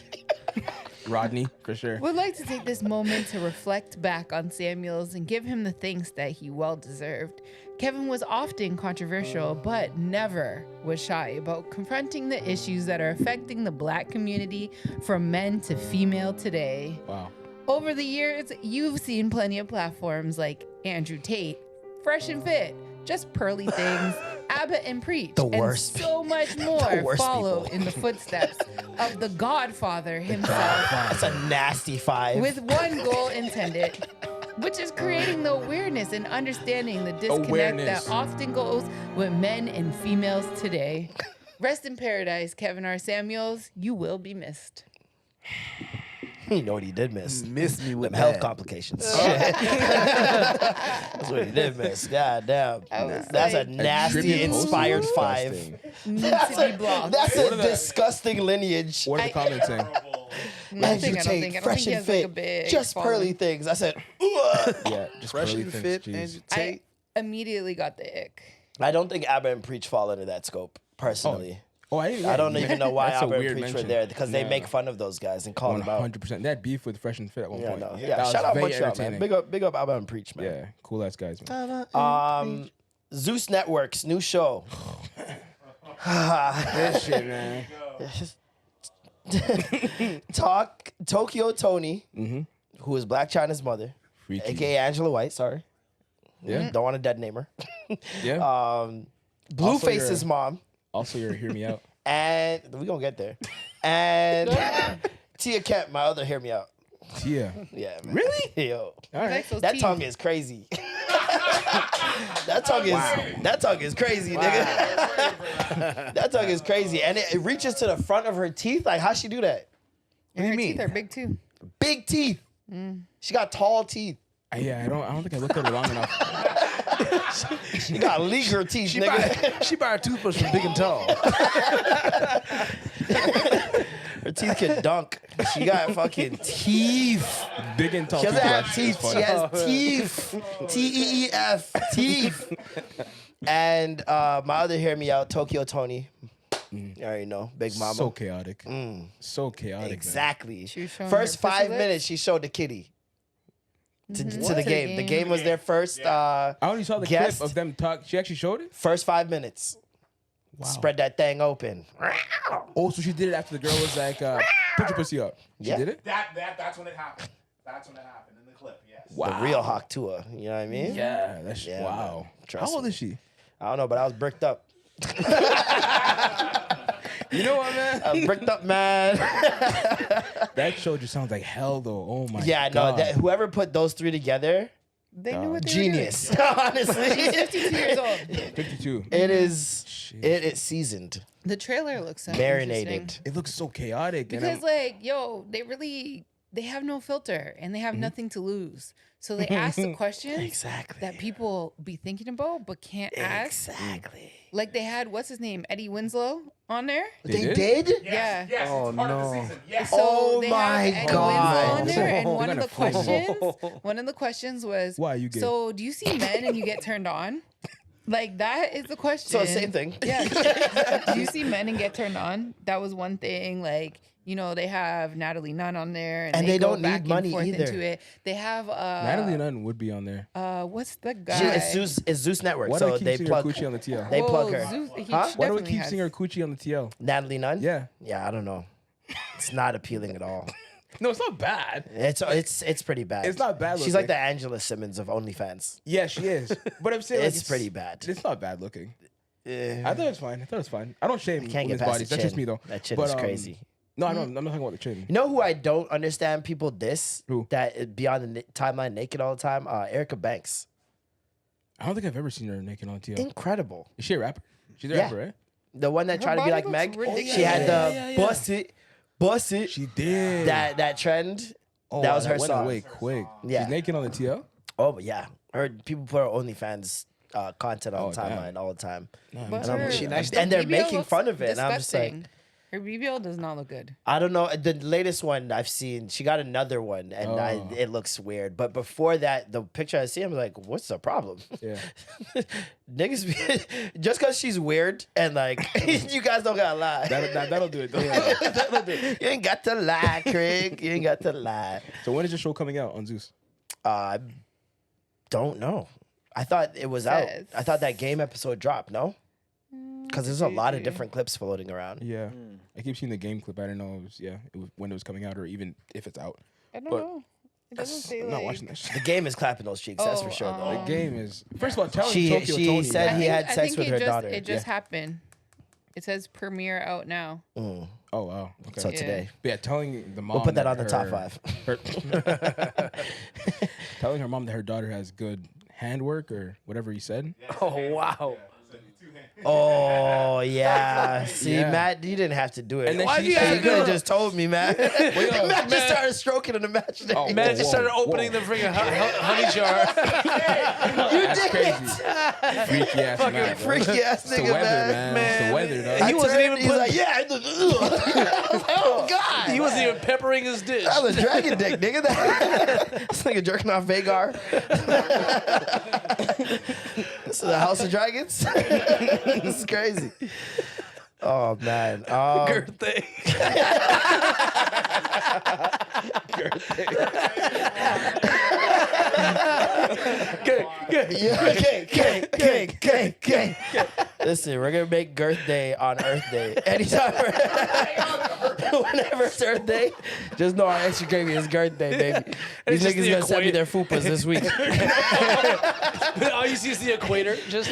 Rodney, for sure. Would like to take this moment to reflect back on Samuels and give him the thanks that he well deserved. Kevin was often controversial, but never was shy about confronting the issues that are affecting the Black community from men to female today. Wow. Over the years, you've seen plenty of platforms like Andrew Tate, Fresh and Fit, Just Pearly Things, Abba and Preach, The and worst. so much more worst follow people. in the footsteps of the Godfather himself. That's a nasty 5. With one goal intended, which is creating the awareness and understanding the disconnect Awareness. that often goes with men and females today. Rest in paradise, Kevin R. Samuels. You will be missed. You know what he did miss? Miss me with Them health that. complications. That's what he did miss. God damn. was That's a like- nasty, Tribute post inspired was 5. disgusting. Needs to be blocked. That's What a are the- disgusting lineage. What are the comments saying? Nothing, I don't Tate, think. I don't Fresh think he and has like a Fit, big Just following. Pearly Things. I said, ugh. Yeah, just Fresh pearly and things, Fit, jeez. Andrew I Tate. immediately got the ick. I don't think Abba and Preach fall under that scope, personally. Oh, I don't even know why That's a Abba and weird Preach were mention. there, because they No, make no. fun of those guys and call them out. 100%. They had beef with Fresh and Fit at one Yeah, point. no. That Yeah, was shout out very Montreal, man. entertaining. Big up Abba and Preach, man. Yeah, cool ass guys, man. Zeus Network's new show. This shit, man. Tokyo Tony, who is Black China's mother, Freaky. aka Angela White. Sorry, Yeah. don't want to dead name her. Yeah. Blueface's mom, Also, your Hear Me Out. and we gonna get there. And Tia Kemp, my other hear me out. Tia. Yeah, man. Really? Yo, All right. Likes those that teeth. tongue is crazy. That tongue is crazy, nigga. That tongue is crazy, and it reaches to the front of her teeth. Like, how she do that? And do her you teeth mean? are big too. Big teeth. She got tall teeth. Yeah, I don't think I looked at her long enough. She got leaguer teeth, She nigga. buy her toothbrush from Big and Tall. Her teeth can dunk. She got fucking teeth. Big and tall. She doesn't have toothbrush is teeth. She funny. has teeth. Teef. Teeth. And my other hear me out, Tokyo Tony. You already know, Big Mama. So chaotic. So chaotic. Exactly. She was showing First her pussy 5 lips? minutes, she showed the kitty to the To the game. The game. game was their first. I only saw the guest. clip of them talk. She actually showed it? First 5 minutes. Wow. Spread that thing open. Oh, so she did it after the girl was like, put your pussy up. She Yeah. did it? That's when it happened. That's when it happened in the clip. Yes. Wow. The real Hawk Tua. You know what I mean? Yeah, that's Yeah, wow. man. Trust How old me. is she? I don't know, but I was bricked up. You know what, man? I was bricked up, man. That show just sounds like hell, though. Oh my Yeah, god. no, whoever put those three together, They knew what they genius. were doing. Honestly, 52 years old. 52. it is. Shit. It is seasoned, The trailer looks so marinated. interesting. It looks so chaotic. and Because I'm- they have no filter and they have nothing to lose. So they ask the questions Exactly. that people be thinking about but can't ask. Exactly. Like they had what's his name, Eddie Winslow on there. They did? did? Yeah. Yes, Oh, it's part of no. the season. Yes. So Oh they my have Eddie God. Winslow on there, and They're one of gonna the freeze him. questions was, Why are you gay? so do you see men and you get turned on? Like that is the question. So same thing. Yeah. Do you see men and get turned on? That was one thing. Like, you know, they have Natalie Nunn on there, and they go don't back need money and forth either. into it. They have Natalie Nunn would be on there. what's the guy? It's Zeus Network. Why do so I keep they seeing plug. her coochie on the TL? They plug her. Zeus, he Huh? Why do I definitely keep has- seeing her coochie on the TL? Natalie Nunn. Yeah. Yeah, I don't know. It's not appealing at all. No, it's not bad. It's pretty bad. It's not bad She's like looking. the Angela Simmons of OnlyFans. Yeah, she is. But I'm saying like, It's pretty bad. It's not bad looking. Eh, I thought it was fine. I don't shame can't get women's past bodies. the That's just chin. me though. That chin But, is crazy. No, I don't. I'm not talking about the chin. You know who I don't understand people diss? Who? That be on the timeline naked all the time? Erica Banks. I don't think I've ever seen her naked on TL. Incredible. Is she a rapper? She's a Yeah. rapper, right? The one that Her tried to be body like looks Meg. ridiculous. She had the Yeah. bust it. She did. That trend. Oh, that was her went song. away quick. Yeah. She's naked on the TL. Oh yeah. Her people put her OnlyFans content on Oh, the damn. timeline all the time. But And I'm her- like, She nice the and they're BBL making looks fun of it. And I'm just like, disgusting. Her BBL does not look good. I don't know. The latest one I've seen, she got another one, and Oh. it looks weird. But before that, the picture I see, I'm like, what's the problem? Yeah. Niggas, just because she's weird and like, you guys don't gotta lie. That'll do it. Though. That'll do it. You ain't got to lie, Craig. You ain't got to lie. So when is the show coming out on Zeus? I don't know. I thought it was out. Says. I thought that game episode dropped. No, because there's a lot of different clips floating around. Yeah. I keep seeing the game clip. I didn't know it was when it was coming out or even if it's out. I don't But know. It doesn't say I'm like. not watching that shit. The game is clapping those cheeks. That's for Oh, sure. Though. The game is first of all telling She Tokyo Tony said that- he had I sex think with it her just, daughter. It just happened. It says premiere out now. Mm. Oh wow. Okay. So Yeah. today, But yeah, telling the mom. we'll put that on the her- top 5. telling her mom that her daughter has good handwork or whatever he said. Oh wow. Oh yeah. See, Yeah. Matt, you didn't have to do it. And then Why she you said- could have just told me, Matt. Matt just started stroking in the match. Oh, Day. Man just started whoa. opening the freaking honey jar. That's crazy. Freaky ass man. bro. Freaky ass It's the nigga, weather, man. man. It's the weather, dog. I He wasn't turned, even he's putting- like, yeah. I was like, oh god. He wasn't even peppering his dish. That was dragon dick, nigga. This nigga jerking off Vagar. This is the House of Dragons. This is crazy. Oh man. GIRTHDAY. Yeah, okay. Listen, we're gonna make Girth Day on Earth Day. Anytime, whenever it's Earth Day, just know our extra gravy is Girth Day, baby. These It's just niggas the gonna send me equator. their fupas this week. All you see is the equator. Just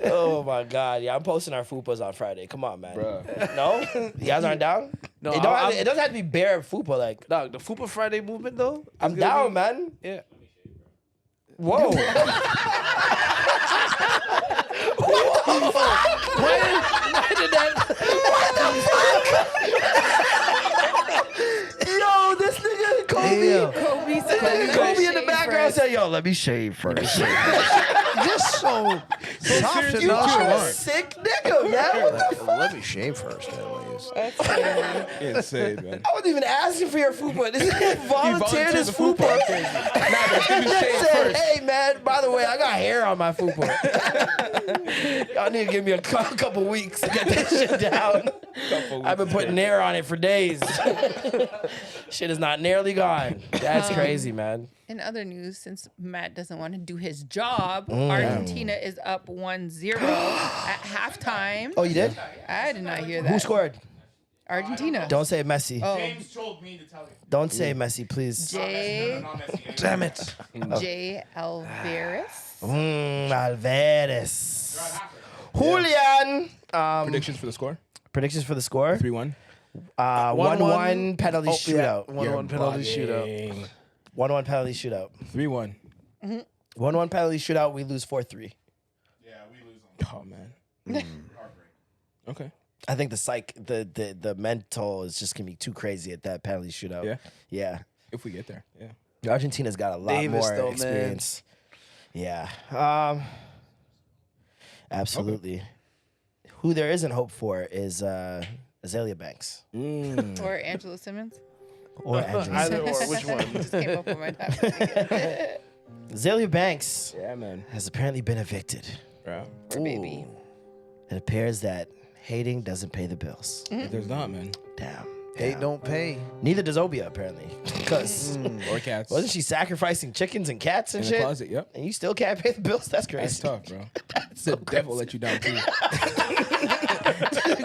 Oh my god, yeah, I'm posting our fupas on Friday. Come on, man. Bruh. No, you guys aren't down. No, it, it doesn't have to be bare fupa. Like dog, the Fupa Friday movement though. I'm is gonna down, be- man. Yeah. Whoa. Why did that? Yo, this nigga Kobe. Kobe said, Kobe in the background said, "Yo, let me shave first." Just so soft and You are a nonchalant. sick nigga, man. What the Let me shave first, anyways. Insane, man. I wasn't even asking for your fupa. This nigga volunteered his the fupa. Nah, but give me That shave said, first. hey man, by the way, I got hair on my fupa. Y'all need to give me a couple weeks to get that shit down. I've been putting hair on it for days. Shit is not nearly gone. That's crazy, man. In other news, since Matt doesn't want to do his job, Argentina is up 1-0 at halftime. Oh, you did? I did not hear that. Who scored? Argentina. Don't say Messi. Oh, James told me to tell you. Don't say Messi, please. J. Not Messi. Damn it. J. Alvarez. Alvarez. Julian. Predictions for the score? Predictions for the score? 3-1. 1-1 penalty shootout. 1-1 penalty shootout. 1-1 penalty shootout. 3-1. 1-1 penalty shootout. We lose 4-3. Yeah, we lose them. Oh man. Heartbreak. Okay. I think the mental is just gonna be too crazy at that penalty shootout. Yeah. Yeah. If we get there. Yeah. Argentina's got a lot Davis, more though, man. experience. Yeah. Absolutely. Who there isn't hope for is Azealia Banks Or Angela Simmons. or Andrew. Either or, which one? Just came up with my top. Azealia Banks Yeah, man. has apparently been evicted. Yeah. Or baby. It appears that hating doesn't pay the bills. There's not, man. Damn. Hate don't pay. Neither does Obia, apparently. Because Or cats. wasn't she sacrificing chickens and cats and in the shit? closet? Yep. And you still can't pay the bills? That's That's crazy. tough, bro. So The devil crazy. let you down too.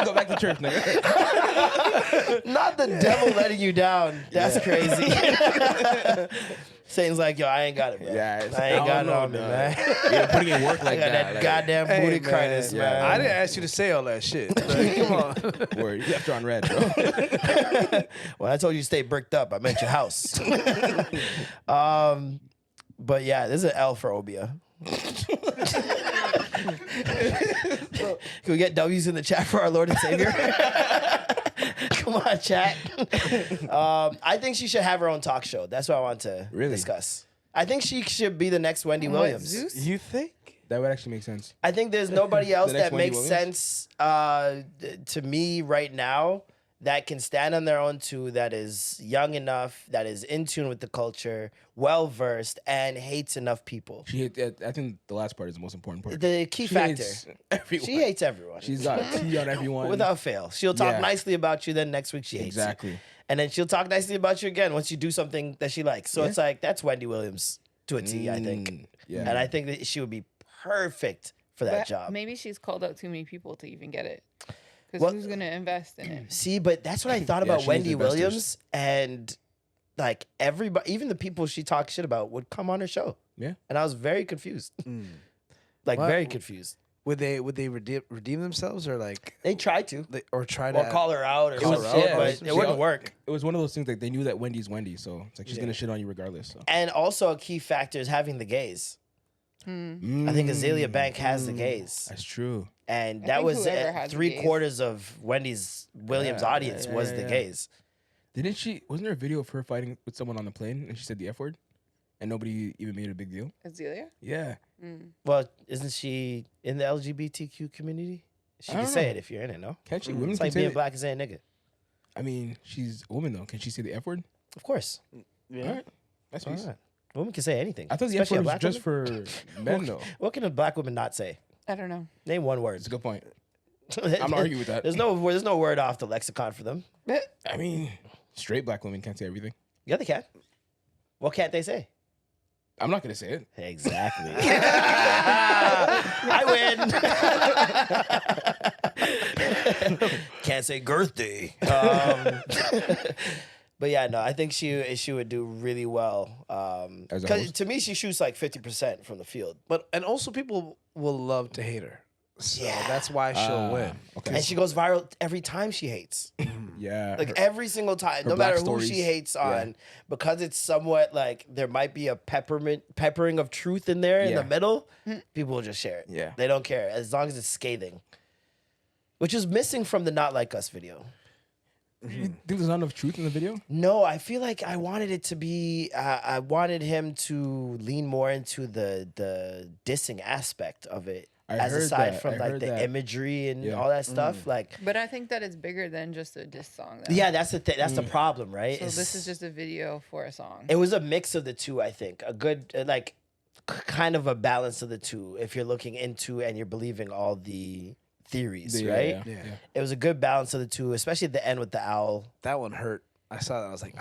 Go back to church, nigga. Not the devil letting you down. That's crazy. Satan's like, yo, I ain't got it, bro. Yeah, I ain't got it don't on me, know, man. You're putting in work I like got that that. goddamn booty critis, yeah. man. I didn't ask you to say all that shit. Like, come on. Word. You left her on red, bro. When I told you to stay bricked up, I meant your house. But yeah, this is an L for Obia. Can we get W's in the chat for our Lord and Savior? Come on, chat. I think she should have her own talk show. That's what I want to discuss. I think she should be the next Wendy Williams. Zeus? You think? That would actually make sense. I think there's nobody else The next that Wendy makes Williams? sense to me right now that can stand on their own two, that is young enough, that is in tune with the culture, well versed, and hates enough people. She hate, I think the last part is the most important part. The key She factor. hates everyone. She hates everyone. She's got tea on everyone. Without fail. She'll talk Yeah. nicely about you, then next week she hates you. Exactly. And then she'll talk nicely about you again once you do something that she likes. So it's like, that's Wendy Williams to a T, I think. Yeah. And I think that she would be perfect for that But job. maybe she's called out too many people to even get it. Because Well- who's going to invest in it? See, but that's what I thought Yeah, about she needs Wendy investors. Williams, and like everybody, even the people she talks shit about, would come on her show, Yeah. and I was very confused, like What? very confused. Would they redeem themselves or like They tried to, or try or to call her out, or Call some her shit, out, but some it shit. wouldn't work. It was one of those things like they knew that Wendy's Wendy, so it's like she's gonna shit on you regardless. So. And also a key factor is having the gays. I think Azealia Banks has the gays, That's true. and I that think was whoever had the 3/4 of Wendy's Williams' Yeah, audience yeah, was yeah, the yeah. gays. Didn't she? Wasn't there a video of her fighting with someone on the plane and she said the F word, and nobody even made a big deal? Azealia? Yeah. Well, isn't she in the LGBTQ community? She I can don't say know. it if you're in it, no? Can't she? Women It's can like say being that- black and saying nigga. I mean, she's a woman though. Can she say the F word? Of course. All right. That's Why nice. not? Women can say anything. I thought the F especially a word was black just woman. for men though. What can a black woman not say? I don't know. Name one word. That's a good point. I'm not arguing with that. There's no word off the lexicon for them. I mean, straight black women can't say everything. Yeah, they can. What can't they say? I'm not gonna say it. Exactly. I win. Can't say GIRTHDAY. But yeah, no, I think she would do really well. As a Because host? to me, she shoots like 50% from the field. But and also people will love to hate her. So Yeah. that's why she'll win. Okay. And she goes viral every time she hates. Yeah. Like every single time, her no black matter who she stories. hates on, Yeah. because it's somewhat like there might be a peppering of truth in there in Yeah. the middle, people will just share it. Yeah. They don't care as long as it's scathing, which is missing from the Not Like Us video. You think there's not enough truth in the video? No, I feel like I wanted it to be. I wanted him to lean more into the dissing aspect of it, I as heard aside that. from I like heard the that. imagery and Yeah. all that stuff. Like, But I think that it's bigger than just a diss song. Though. yeah, that's the thing. That's the problem, right? So this It's- is just a video for a song. It was a mix of the two. I think a good like kind of a balance of the two. If you're looking into and you're believing all the theories, Yeah, right? yeah. It was a good balance of the two, especially at the end with the owl. That one hurt. I saw that. I was like,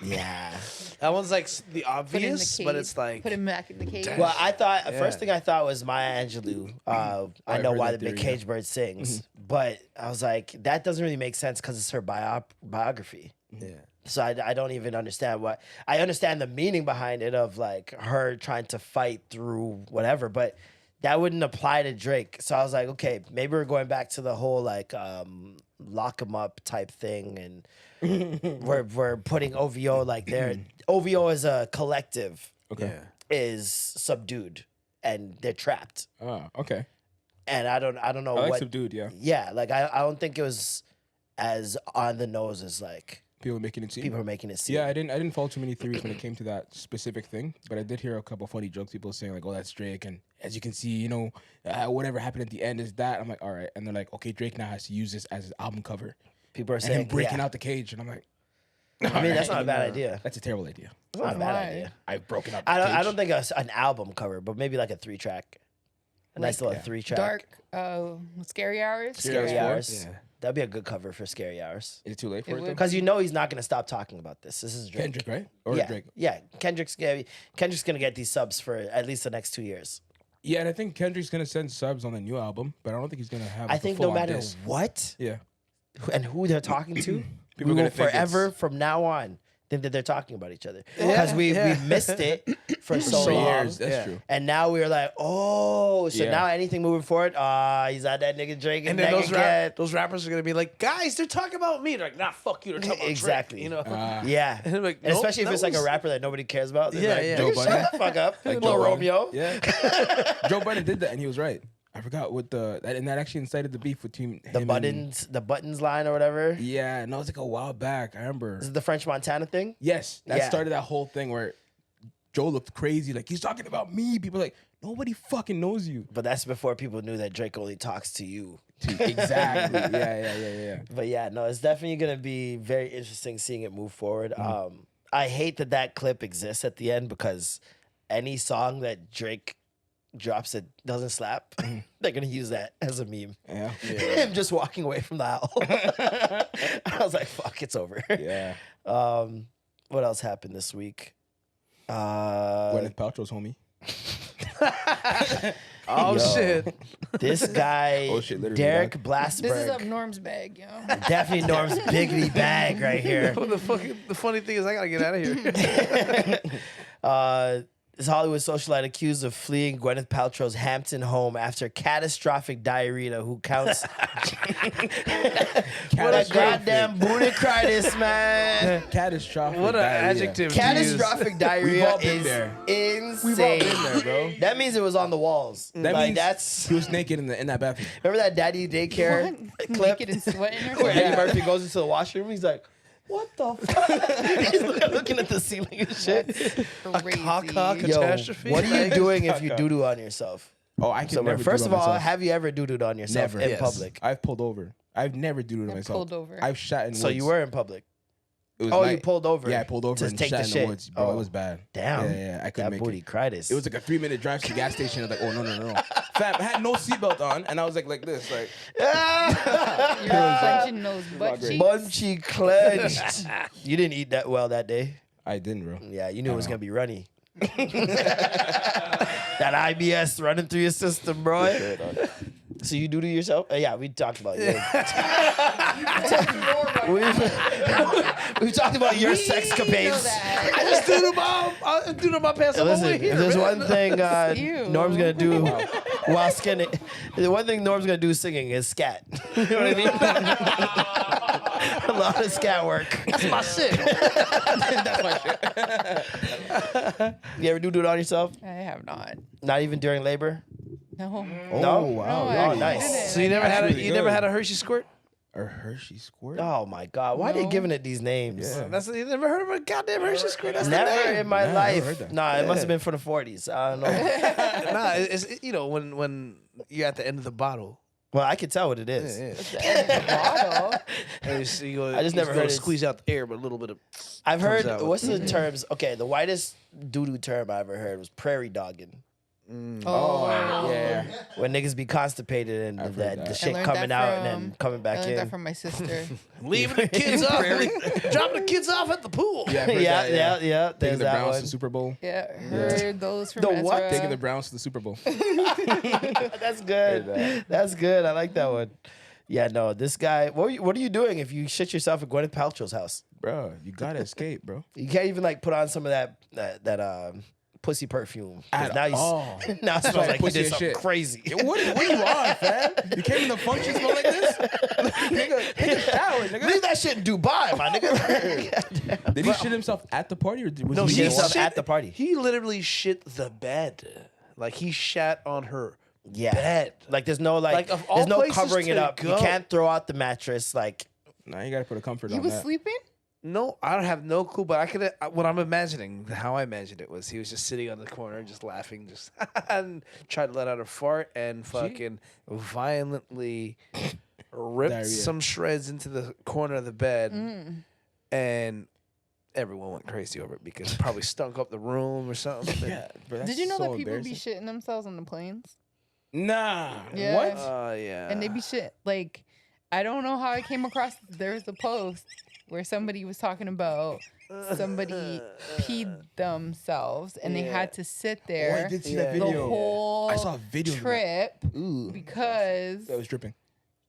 Yeah. that one's like the Put in the obvious, but cage. it's like, Put him back in the cage. Well, I thought Yeah. first thing I thought was Maya Angelou. I I know heard why that the big theory, cage bird sings, but I was like, that doesn't really make sense because it's her biography. yeah. So I don't even understand what I understand the meaning behind it of like her trying to fight through whatever, but that wouldn't apply to Drake. So I was like, okay, maybe we're going back to the whole like lock 'em up type thing, and we're putting OVO like there. OVO as a collective Okay. is subdued and they're trapped, Ah, okay. and I don't know I like what. Subdued, yeah. Yeah, like I don't think it was as on the nose as like People making it seem. people are making it seem. Yeah, I didn't follow too many theories when it came to that specific thing, but I did hear a couple funny jokes. People saying like, "Oh, that's Drake," and as you can see, you know, whatever happened at the end is that. I'm like, all right, and they're like, okay, Drake now has to use this as his album cover, People are and saying him breaking yeah. out the cage, and I'm like, I mean, that's not a bad idea. that's a terrible idea. It's not a bad Why? idea. I've broken out. The I cage. don't think an album cover, but maybe like a 3-track. A nice little 3-track. Dark, scary hours. Scary Scary Hours. Yeah. That'd be a good cover for Scary Hours. Is it too late It for it? would. though? Because you know he's not going to stop talking about this. This is Drake. Kendrick, right? Or yeah, Drake? yeah. Kendrick's gonna get these subs for at least the next 2 years. Yeah, and I think Kendrick's gonna send subs on the new album, but I don't think he's gonna have. I like, a think no full-on matter diss. what Yeah. and who they're talking to, People we are will gonna think forever it's- from now on think that they're talking about each other because we missed it for so For long. years, that's Yeah. true. And now we're like, oh, so Yeah. now anything moving forward, he's at that nigga Drake And and then again. those rappers are gonna be like, guys, they're talking about me. They're like, nah, fuck you. They're talking about Exactly. Drake, you know. Yeah. And I'm like, And nope, especially if that it's like a was- rapper that nobody cares about. They're Yeah, like, yeah. Joe Joe Budden. Budden. Shut the fuck up. Like Little Joe Budden. Romeo. Yeah. Joe Budden did that, and he was right. I forgot what and that actually incited the beef between The him buttons line or whatever. Yeah, and that was like a while back. I remember. Is it the French Montana thing? Yes, that Yeah. started that whole thing where Joe looked crazy, like he's talking about me. People like nobody fucking knows you. But that's before people knew that Drake only talks to you. Exactly. Yeah. But yeah, no, it's definitely gonna be very interesting seeing it move forward. I hate that clip exists at the end because any song that Drake drops that doesn't slap, they're gonna use that as a meme. Yeah. Him just walking away from the owl. I was like, fuck, it's over. Yeah. What else happened this week? Gwyneth Paltrow's homie. Oh Yo. shit. This guy, Oh, shit, literally, Derek dog. Blasberg. This is up Norm's bag, yo. Definitely Norm's biggity bag right here. the funny thing is, I gotta get out of here. This Hollywood socialite accused of fleeing Gwyneth Paltrow's Hampton home after catastrophic diarrhea. Who counts? What a goddamn bootycritis, man! Catastrophic. What an diarrhea. adjective. to use. Catastrophic diarrhea all been is there. insane. We've all been there, bro. That means it was on the walls. That like means that's. he was naked in that bathroom. Remember that Daddy Daycare clip Naked and sweating or where something? Eddie Murphy goes into the washroom? He's like, "What the fuck?" He's looking at the ceiling and shit. Crazy. caca Yo, catastrophe. what are you Like, doing if you doo-doo on yourself? Oh, I can Somewhere. never. First do of that all, myself. have you ever doo-dooed on yourself Never. in Yes. public? I've pulled over. I've never doo-dooed on I've myself. pulled over. I've shot in So woods. you were in public. It was Oh, you night. pulled over. Yeah, I pulled over to and take shot the in shit. the woods, bro. Oh, It was bad. Damn. Yeah, I couldn't That make booty it. critis. It was like a 3-minute drive to the gas station. I was like, oh no. Fam, I had no seatbelt on, and I was like this, like. You're clenching those butt cheeks. bun cheek clenched. You didn't eat that well that day. I didn't, bro. Yeah, you knew it was gonna be runny. That IBS running through your system, bro. So you do to yourself? Yeah, we talked about it. We've talked about your sexcapades. I just doodled my pants. I'm Listen, over here. if there's one thing Ew. Norm's gonna do while skinning, the one thing Norm's gonna do singing is scat. You know what I mean? A lot of scat work. That's my shit. You ever do it on yourself? I have not. Not even during labor? No. No? wow. No, I Oh, nice. didn't. So you never had really never good. had a Hershey squirt? A Hershey squirt? Oh my God! Why are they giving it these names? Yeah. That's you never heard of a goddamn Hershey squirt? That's the Never name. in my Nah, I never heard life. that. Nah, it must have been from the 40s. I don't know. Nah, it's when you're at the end of the bottle. Well, I can tell what it is. It's the end of the bottle. And you go, I just never heard it. squeeze out the air, but a little bit of. I've comes heard. out. What's the terms? Okay, the whitest doo-doo term I ever heard was prairie dogging. Oh, Yeah. When niggas be constipated and I've the heard that. shit learned coming that out and then from- coming I back learned that in. from my sister. Leaving the kids off, dropping the kids off at the pool. Yeah, I've heard Yeah, that, yeah. Taking There's the that Browns to one. the Super Bowl. Yeah, heard those from The what? Ezra. Taking the Browns to the Super Bowl. That's good. That's good. I like that one. Yeah, no, this guy. What are you doing if you shit yourself at Gwyneth Paltrow's house? Bro, you gotta escape, bro. You can't even like put on some of that pussy perfume. 'Cause At now all. now it smells like you pussy did and something shit. crazy. What are you on, fam? You came in the function smell like this? Nigga, take a shower, nigga. Leave that shit in Dubai, my nigga. Did he shit himself at the party or was No, he shit he himself shit at the party. He literally shit the bed. Like he shat on her Yeah, bed. like there's no like Like, of all there's no places covering it to up. You go. can't throw out the mattress. Like Nah, you gotta put a comfort He on was that. sleeping? No, I don't have no clue, but I could. What I'm imagining, how I imagined it was, he was just sitting on the corner, just laughing, just and tried to let out a fart and fucking violently ripped Diarrhea. some shreds into the corner of the bed, and everyone went crazy over it because it probably stunk up the room or something. Yeah, bro, that's Did you know so that people be embarrassing. shitting themselves on the planes? Nah. Yeah. What? Yeah. And they be shit. Like, I don't know how I came across this. There was a post where somebody was talking about somebody peed themselves and they had to sit Oh, there I did see Yeah. that the video. whole I saw a video of that. trip Ooh. because That was dripping.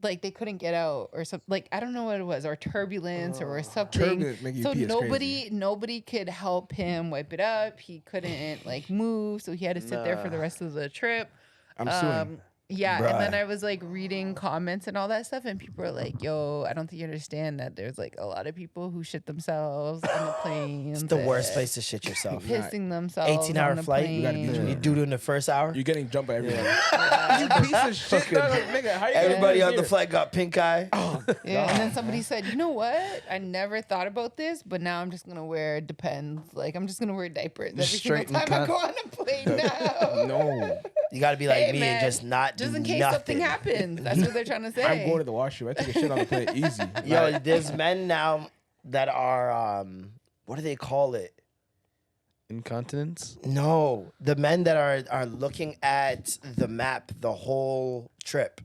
like they couldn't get out or something. Like I don't know what it was, or turbulence or something. Turbulence make you So pee is nobody could help him wipe it up. He couldn't like move, so he had to sit there for the rest of the trip. I'm suing. Yeah, Bruh. and then I was like reading comments and all that stuff, and people are like, "Yo, I don't think you understand that there's like a lot of people who shit themselves on the plane. it's the worst place to shit yourself. Pissing themselves. 18-hour on the flight. Plane. You gotta be doing You do it in the first hour. You're getting jumped by everyone. You piece of shit, dog. Nigga, how you Everybody get on the here? flight got pink eye. Yeah, and then somebody said, "You know what? I never thought about this, but now I'm just gonna wear Depends. Like I'm just gonna wear diapers every single Straighten time I cut. go on a plane now." No. You got to be like Hey, me man, and just not just do in case nothing. something happens. That's what they're trying to say. I'm going to the washroom. I take a shit on the plane easy. Yo, Like, there's men now that are what do they call it? Incontinence. No, the men that are looking at the map the whole trip.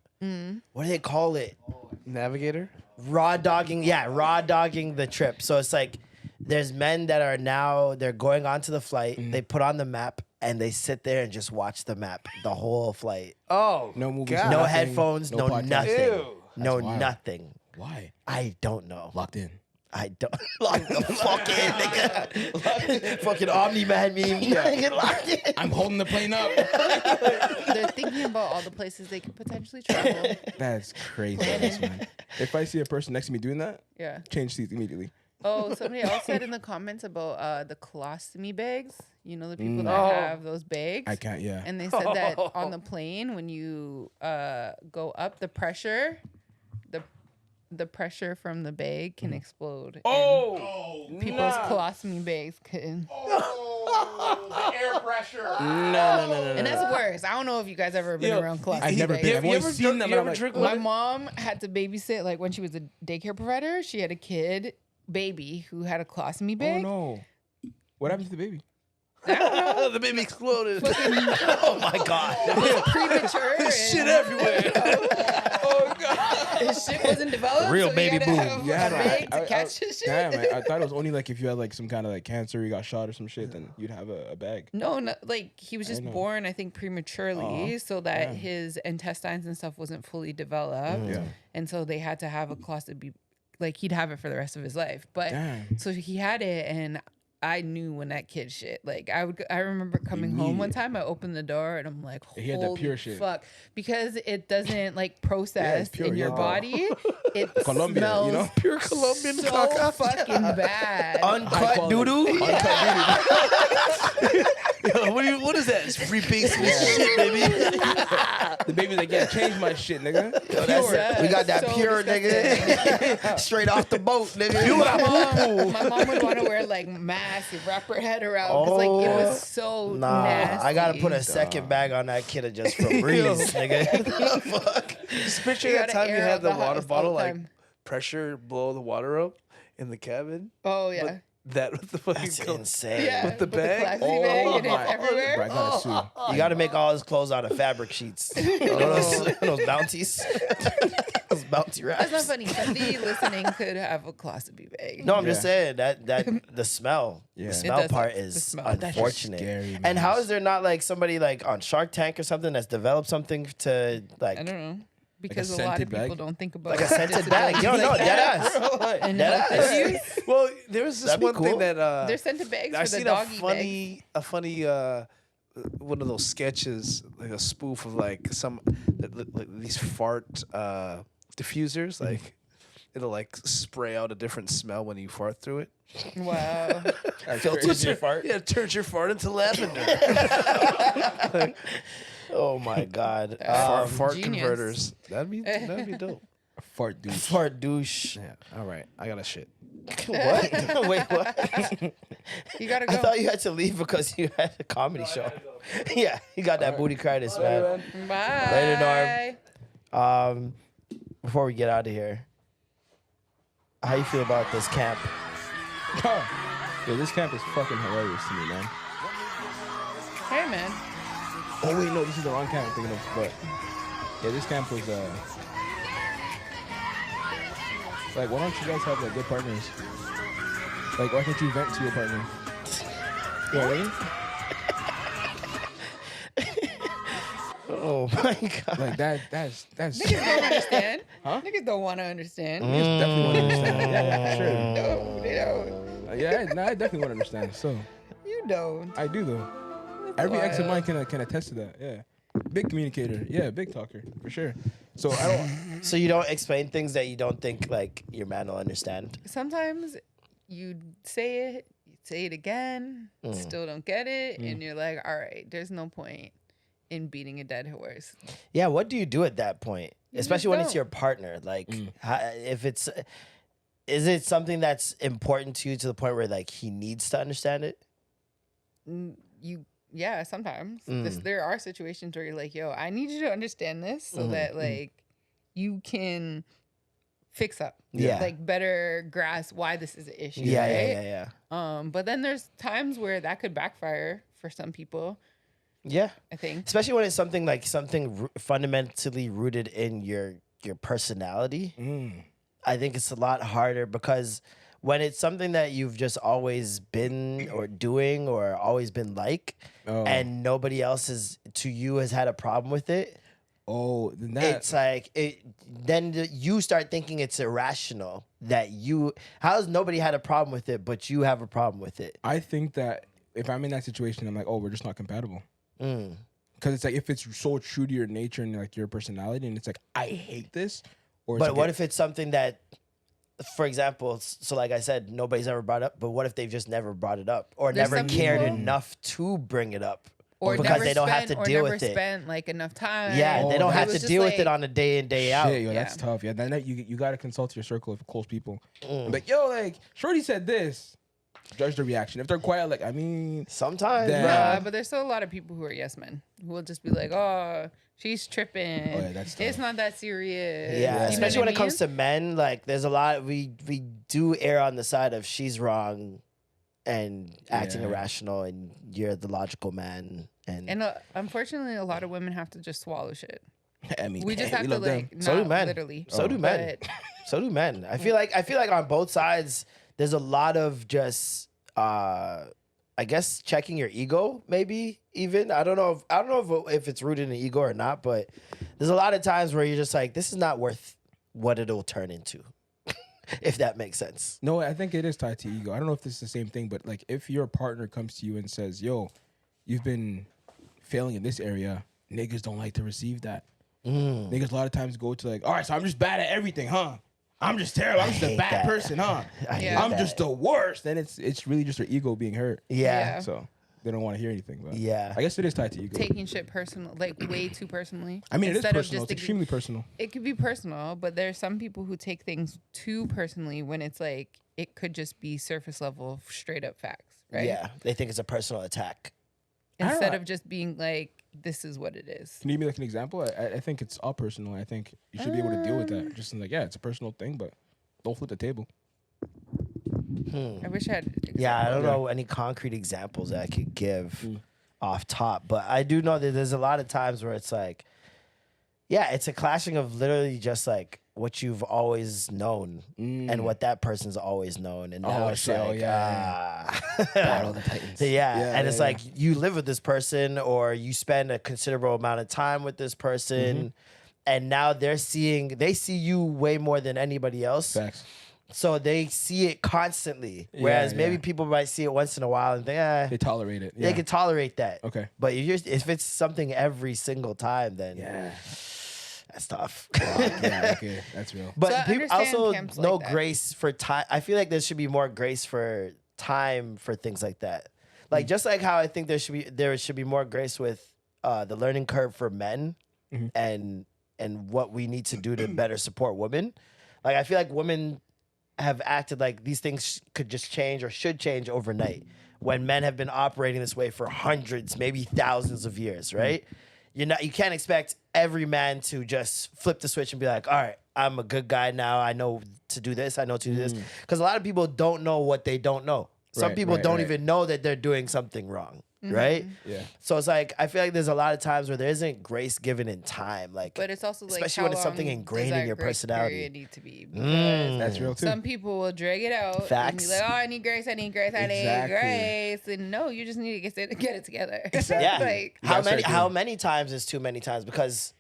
What do they call it? Navigator. Raw dogging. Yeah, raw dogging the trip. So it's like there's men that are now they're going onto the flight. They put on the map and they sit there and just watch the map the whole flight. Oh, no movies. God. No nothing, headphones. No podcast. nothing. Ew. No That's wild. nothing. Why? I don't know. Locked in. I don't lock the fuck in, nigga. Fucking Omni Man meme. Nigga, lock in. I'm holding the plane up. They're thinking about all the places they could potentially travel. That's crazy, man. If I see a person next to me doing that, Yeah. change seats immediately. Oh, somebody else said in the comments about the colostomy bags. You know, the people that have those bags. I can't, yeah. And they said that on the plane, when you go up, the pressure from the bag can explode. Oh, And people's colostomy bags can. The air pressure. No. And that's worse. I don't know if you guys ever been around colostomy I've never bags. been. I've only seen them. You and I'm ever like, drink My one? mom had to babysit, like when she was a daycare provider, she had a baby who had a colostomy oh bag. no. What happened to the baby? The baby exploded. Oh my god. Premature. and, Shit everywhere. Oh god. His shit wasn't developed. Real so baby he had to boom. have Yeah, a bag to catch his shit. Damn, I thought it was only like if you had like some kind of like cancer, you got shot or some shit, then you'd have a bag. No, like he was just know. born, I think, prematurely, so that Damn. his intestines and stuff wasn't fully developed, Yeah. and so they had to have a colostomy. Like he'd have it for the rest of his life, but Damn. so he had it, and I knew when that kid shit. Like I remember coming home one time. I opened the door and I'm like, He had that holy pure shit. fuck, because it doesn't like process pure, in your yeah. body. It Colombia, smells you know? Pure Colombian so caca. fucking bad. Uncut doo doo. What is that? It's free basic shit, baby. The baby's like, yeah, change my shit, nigga. We got that so pure nigga straight off the boat, nigga. My mom would want to wear like massive, wrap her head around because like it was so nasty. I gotta put a second bag on that kid just for breeze, nigga. Fuck. Just picture You that gotta time you air had out the the water house all bottle, the like time. pressure blow the water up in the cabin. Oh yeah. But that with the fucking That's coat. insane. Yeah, with the bag? classy Oh bag and my- it's everywhere. Bro, I gotta sue. You gotta make all his clothes out of fabric sheets. You know those bounties? Those bounty wraps. That's not funny. Somebody listening could have a closet bag. No, I'm just saying that the smell, Yeah. the It smell does part suck. The is smell. That shit's unfortunate. scary, man. And how is there not like somebody like on Shark Tank or something that's developed something to like I don't know. Because a lot scented of people bag? don't think about like a scented bag? Yo, disabilities no, like dead that. ass. And Dead health ass. issues. Well, there was this That'd be one thing cool. that They're scented bags I for the seen doggy a funny one of those sketches, like a spoof of like some like these fart diffusers, like it'll like spray out a different smell when you fart through it. bags. Wow. Filters your fart. Yeah, it turns your fart into lavender. Oh my god. Fart genius. converters. That'd be dope. Fart douche. Fart douche. Yeah. All right. I got a shit. What? Wait, what? You gotta go. I thought you had to leave because you had a comedy show. Yeah, you got that booty critis, man. Bye. Later, Norm. Before we get out of here, how you feel about this camp? Yo, this camp is fucking hilarious to me, man. Hey man. Oh wait, no, this is the wrong camp I'm thinking of. But yeah, this camp was like, why don't you guys have like good partners? Like, why can't you vent to your partner? You know what I mean? Oh my god. Like that's Niggas don't understand. Huh? Niggas don't want to understand. Niggas definitely want to understand. Yeah, for sure. No, they don't. Yeah, I definitely want to understand. So You don't. I do though. Every ex of mine can attest to that. Yeah, big communicator. Yeah, big talker for sure. So I don't. So you don't explain things that you don't think like your man will understand. Sometimes you say it again, still don't get it, and you're like, all right, there's no point in beating a dead horse. Yeah, what do you do at that point? You Especially just when it's don't. your partner. Like, if it's, is it something that's important to you to the point where like he needs to understand it? Yeah, sometimes there are situations where you're like, yo, I need you to understand this so that like you can fix up. Yeah. Like better grasp why this is an issue. Yeah, right? yeah. But then there's times where that could backfire for some people, Yeah. I think. Especially when it's something like fundamentally rooted in your personality. I think it's a lot harder because when it's something that you've just always been or doing or always been like, and nobody else to you has had a problem with it. Oh, then that. It's like then you start thinking it's irrational that how's nobody had a problem with it, but you have a problem with it. I think that if I'm in that situation, I'm like, oh, we're just not compatible. Because it's like if it's so true to your nature and like your personality, and it's like I hate this. Or But what if it's something that, for example, so like I said, nobody's ever brought up, but what if they've just never brought it up or There's never some cared people- enough to bring it up? Or because never they don't have to spent- deal or with never it. spent like enough time. Yeah, they don't It have was to just deal with like- it on a day in, day out. Shit, yo, that's tough. Yeah, then you got to consult your circle of close people. Like, yo, like Shorty said this. Judge the reaction. If they're quiet, like I mean, sometimes, then- Yeah, but there's still a lot of people who are yes men who will just be like, oh, she's tripping. Oh, yeah, that's it's tough. not that serious. Yeah, You know especially what when I it comes mean? to men, like there's a lot we do err on the side of she's wrong and acting Yeah. irrational and you're the logical man And unfortunately, a lot of women have to just swallow shit. I mean, We just hey, have we to love them. like, So do not men. literally. So do men. but- So do men. I feel like on both sides there's a lot of just I guess checking your ego, maybe even. I don't know if it's rooted in ego or not, but there's a lot of times where you're just like, this is not worth what it'll turn into. If that makes sense. No, I think it is tied to ego. I don't know if this is the same thing, but like if your partner comes to you and says, yo, you've been failing in this area, niggas don't like to receive that. Niggas a lot of times go to like, all right, so I'm just bad at everything, huh? I'm just terrible. I'm just a hate bad that. person, huh? I hate Yeah. I'm that. just the worst. Then it's really just her ego being hurt. Yeah. Yeah. So they don't want to hear anything. But Yeah. I guess it is tied to ego. Taking shit personal, like way too personally. I mean, it is Instead of personal. just It's extremely personal. It could be personal, but there's some people who take things too personally when it's like it could just be surface level, straight up facts, right? Yeah, they think it's a personal attack. Instead of just being like, this is what it is. Can you give me like an example? I think it's all personal. I think you should be able to deal with that. Just like, yeah, it's a personal thing, but don't flip the table. I wish I had. Yeah, I don't know any concrete examples that I could give off top, but I do know that there's a lot of times where it's like, yeah, it's a clashing of literally just like what you've always known and what that person's always known, and now it's like, Battle of the Titans. And it's like you live with this person or you spend a considerable amount of time with this person, and now they see you way more than anybody else. Facts. So they see it constantly, whereas maybe people might see it once in a while and think, they tolerate it. They can tolerate that. Okay. But if it's something every single time, then that's tough. Okay, that's real. But So I people understand also camps no like that. grace for time. I feel like there should be more grace for time for things like that. Like just like how I think there should be more grace with the learning curve for men and what we need to do to better support women. Like I feel like women have acted like these things could just change or should change overnight when men have been operating this way for hundreds, maybe thousands of years, right? You can't expect every man to just flip the switch and be like, all right, I'm a good guy now. I know to do this. I know to do this. Because a lot of people don't know what they don't know. Some people don't even know that they're doing something wrong, right? Yeah. So it's like, I feel like there's a lot of times where there isn't grace given in time. Like, But it's also like, especially how when it's something long ingrained does in your that grace personality. period need to be? Because That's real too. some people will drag it out and be Facts. like, "Oh, I need grace. I need grace. I need Exactly. grace." And no, you just need to get it together. Yeah. Like, How many times is too many times? Because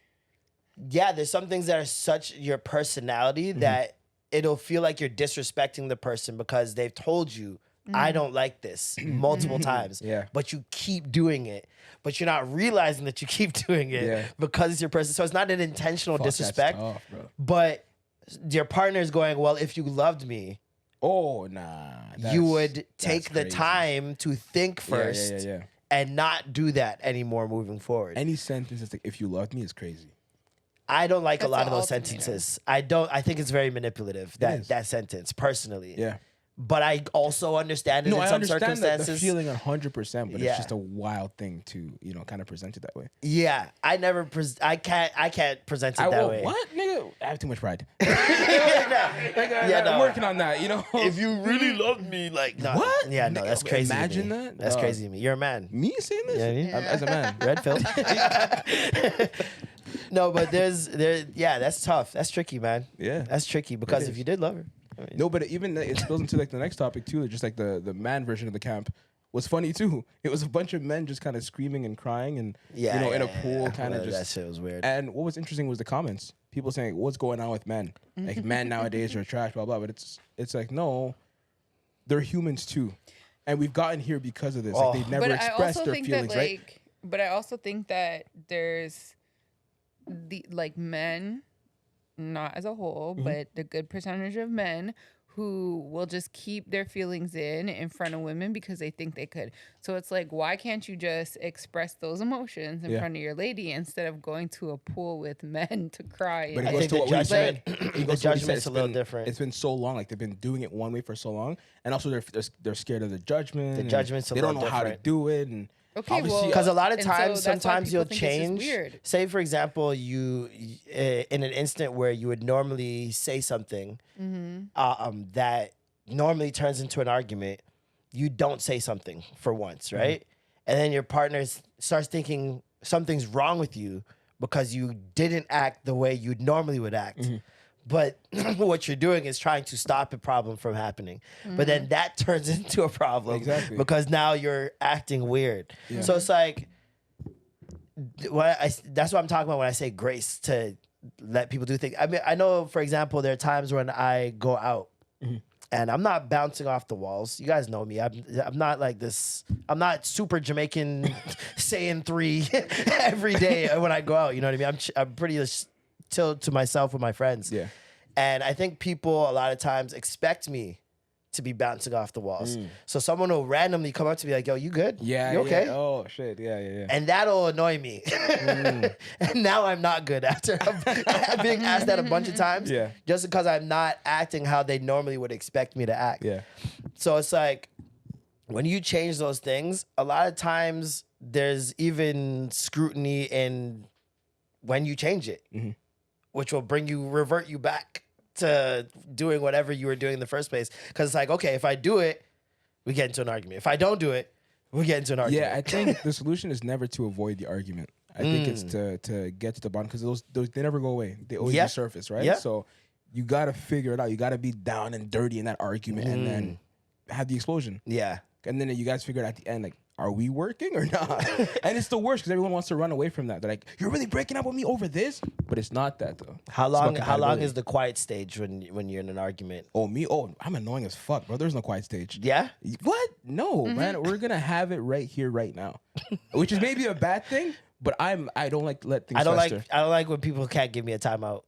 there's some things that are such your personality that it'll feel like you're disrespecting the person because they've told you, I don't like this multiple times. Yeah. But you keep doing it. But you're not realizing that you keep doing it because it's your person. So it's not an intentional disrespect. That's tough, bro. But your partner's going, well, if you loved me, Oh, nah. you would that's take the crazy. time to think first Yeah. and not do that anymore moving forward. Any sentence that's like, if you loved me is crazy. I don't like a That's lot an of those ultimatum. sentences. I think it's very manipulative, is. that sentence, personally. Yeah. But I also understand it No, in I some understand the circumstances. feeling 100%, but Yeah. it's just a wild thing to, kind of present it that way. Yeah. I can't present it that way. What? Nigga, I have too much pride. Yeah, no. I'm working on that, If you really loved me, like, no. What? Yeah, no, that's crazy. Imagine to me. that? That's Dog. crazy to me. You're a man. Me saying this? Yeah. As a man. Red pill. No, but that's tough. That's tricky, man. Yeah. That's tricky because It if is. you did love her. No, but even it spills into like the next topic too. Just like the man version of the camp was funny too. It was a bunch of men just kind of screaming and crying and in a pool, kind of just. That shit was weird. And what was interesting was the comments. People saying, "What's going on with men? Like men nowadays are trash, blah blah." But it's like no, they're humans too, and we've gotten here because of this. Like they've never but I expressed also their think feelings, that, right? like, but I also think that there's the men, not as a whole, but the good percentage of men who will just keep their feelings in front of women because they think they could. So it's like, why can't you just express those emotions in front of your lady instead of going to a pool with men to cry? But and it goes think to the what we judgment- said. It the goes to what we judgment's said. a little different. It's been so long. Like they've been doing it one way for so long, and also they're scared of the judgment. The and judgment's a they don't know little how to different. do it, and Okay, obviously, well, Because a lot of and so times, that's why sometimes people you'll think it's just change. weird. Say, for example, you in an instant where you would normally say something that normally turns into an argument, you don't say something for once, right? And then your partner starts thinking something's wrong with you because you didn't act the way you normally would act. But what you're doing is trying to stop a problem from happening. But then that turns into a problem Exactly. because now you're acting weird. So it's like, that's what I'm talking about when I say grace, to let people do things. I mean, I know, for example, there are times when I go out and I'm not bouncing off the walls. You guys know me. I'm not like this. I'm not super Jamaican saying three every day when I go out. You know what I mean? I'm pretty chill to myself with my friends. Yeah. And I think people a lot of times expect me to be bouncing off the walls. So someone will randomly come up to me like, yo, you good? Yeah. You okay? Yeah. Oh shit. Yeah. And that'll annoy me. And now I'm not good after being asked that a bunch of times. Yeah. Just because I'm not acting how they normally would expect me to act. Yeah. So it's like, when you change those things, a lot of times there's even scrutiny in when you change it, which will revert you back to doing whatever you were doing in the first place. Because it's like, okay, if I do it, we get into an argument. If I don't do it, we get into an argument. Yeah, I think the solution is never to avoid the argument. I think it's to get to the bottom, because those they never go away. They always resurface, right? Yeah. So you got to figure it out. You got to be down and dirty in that argument and then have the explosion. Yeah. And then you guys figure out at the end, like, are we working or not? And it's the worst because everyone wants to run away from that. They're like, you're really breaking up with me over this? But it's not that, though. How long is the quiet stage when you're in an argument? Oh, me? Oh, I'm annoying as fuck, bro. There's no quiet stage. Yeah? What? No, man. We're going to have it right here, right now. Which is maybe a bad thing, but I don't like to let things fester. I don't like when people can't give me a timeout.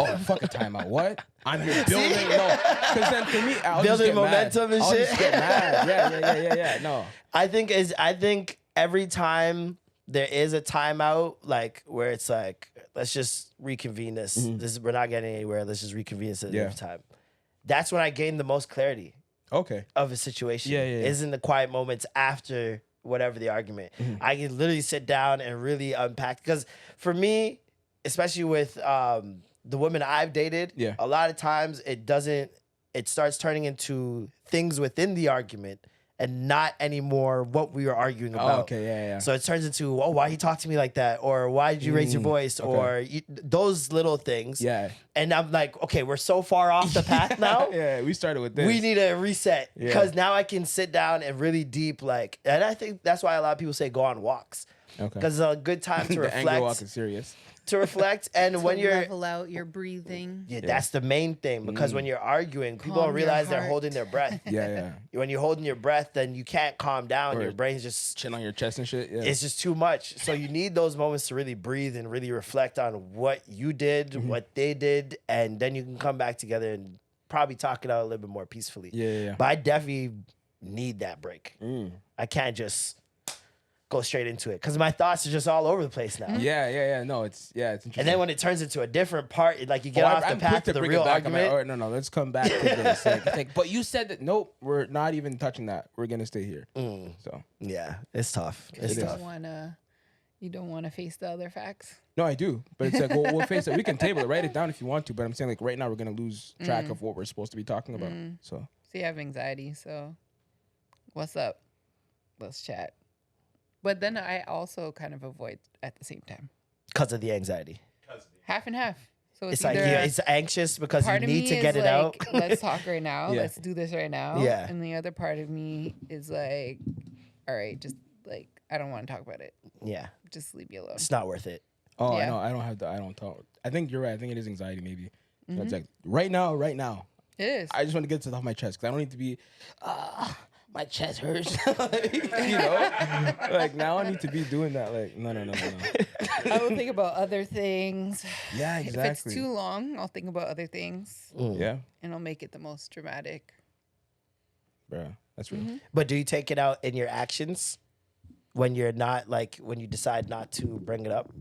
Oh, fuck a timeout. What? I'm here building. No. Because then for me, I'll just Building get momentum mad. and I'll shit. just get mad. Yeah. No. I think every time there is a timeout, like where it's like, let's just reconvene this. We're not getting anywhere. Let's just reconvene this at another time. That's when I gain the most clarity Okay. of a situation. Yeah. Is in the quiet moments after whatever the argument. I can literally sit down and really unpack. Because for me, especially with the women I've dated, a lot of times it starts turning into things within the argument and not anymore what we were arguing about. Oh, okay, yeah. So it turns into, why you talk to me like that? Or why did you raise your voice? Or those little things. Yeah. And I'm like, okay, we're so far off the path now. Yeah, we started with this. We need a reset. Because now I can sit down and really deep, and I think that's why a lot of people say go on walks. Okay. Because it's a good time to The reflect. anger walk is serious. To reflect, and when you're level out your breathing. Yeah, that's the main thing, because when you're arguing, people Calm don't realize your they're heart. holding their breath. Yeah. When you're holding your breath, then you can't calm down. Or your brain's just Chin on your chest and shit. Yeah. it's just too much. So you need those moments to really breathe and really reflect on what you did, what they did, and then you can come back together and probably talk it out a little bit more peacefully. Yeah. But I definitely need that break. I can't just go straight into it because my thoughts are just all over the place now. Yeah. No, it's interesting. And then when it turns into a different part, like you get off the I'm path quick to the bring real it back. I'm like, argument. all right, no, let's come back to this. Like, but you said that. Nope, we're not even touching that. We're gonna stay here. So Yeah, it's tough. It's You tough. don't wanna face the other facts. no, I do, but it's like we'll face it. We can table it, write it down if you want to. But I'm saying like right now we're gonna lose track of what we're supposed to be talking about. So So you have anxiety, so what's up? Let's chat. But then I also kind of avoid at the same time. Because of the anxiety. Half and half. So It's like either it's anxious because you part of need me to is get it like, out. Let's talk right now. Yeah. Let's do this right now. Yeah. And the other part of me is like, all right, just like I don't want to talk about it. Yeah, Just leave me alone. it's not worth it. I Yeah. know I don't talk. I think you're right. I think it is anxiety maybe. So it's like right now. It is. I just want to get it off my chest because I don't need to be. My chest hurts. You know, like now I need to be doing that. Like no. I will think about other things. Yeah, If exactly. it's too long, I'll think about other things Yeah, and I'll make it the most dramatic. bro, that's real. But do you take it out in your actions when you're not when you decide not to bring it up?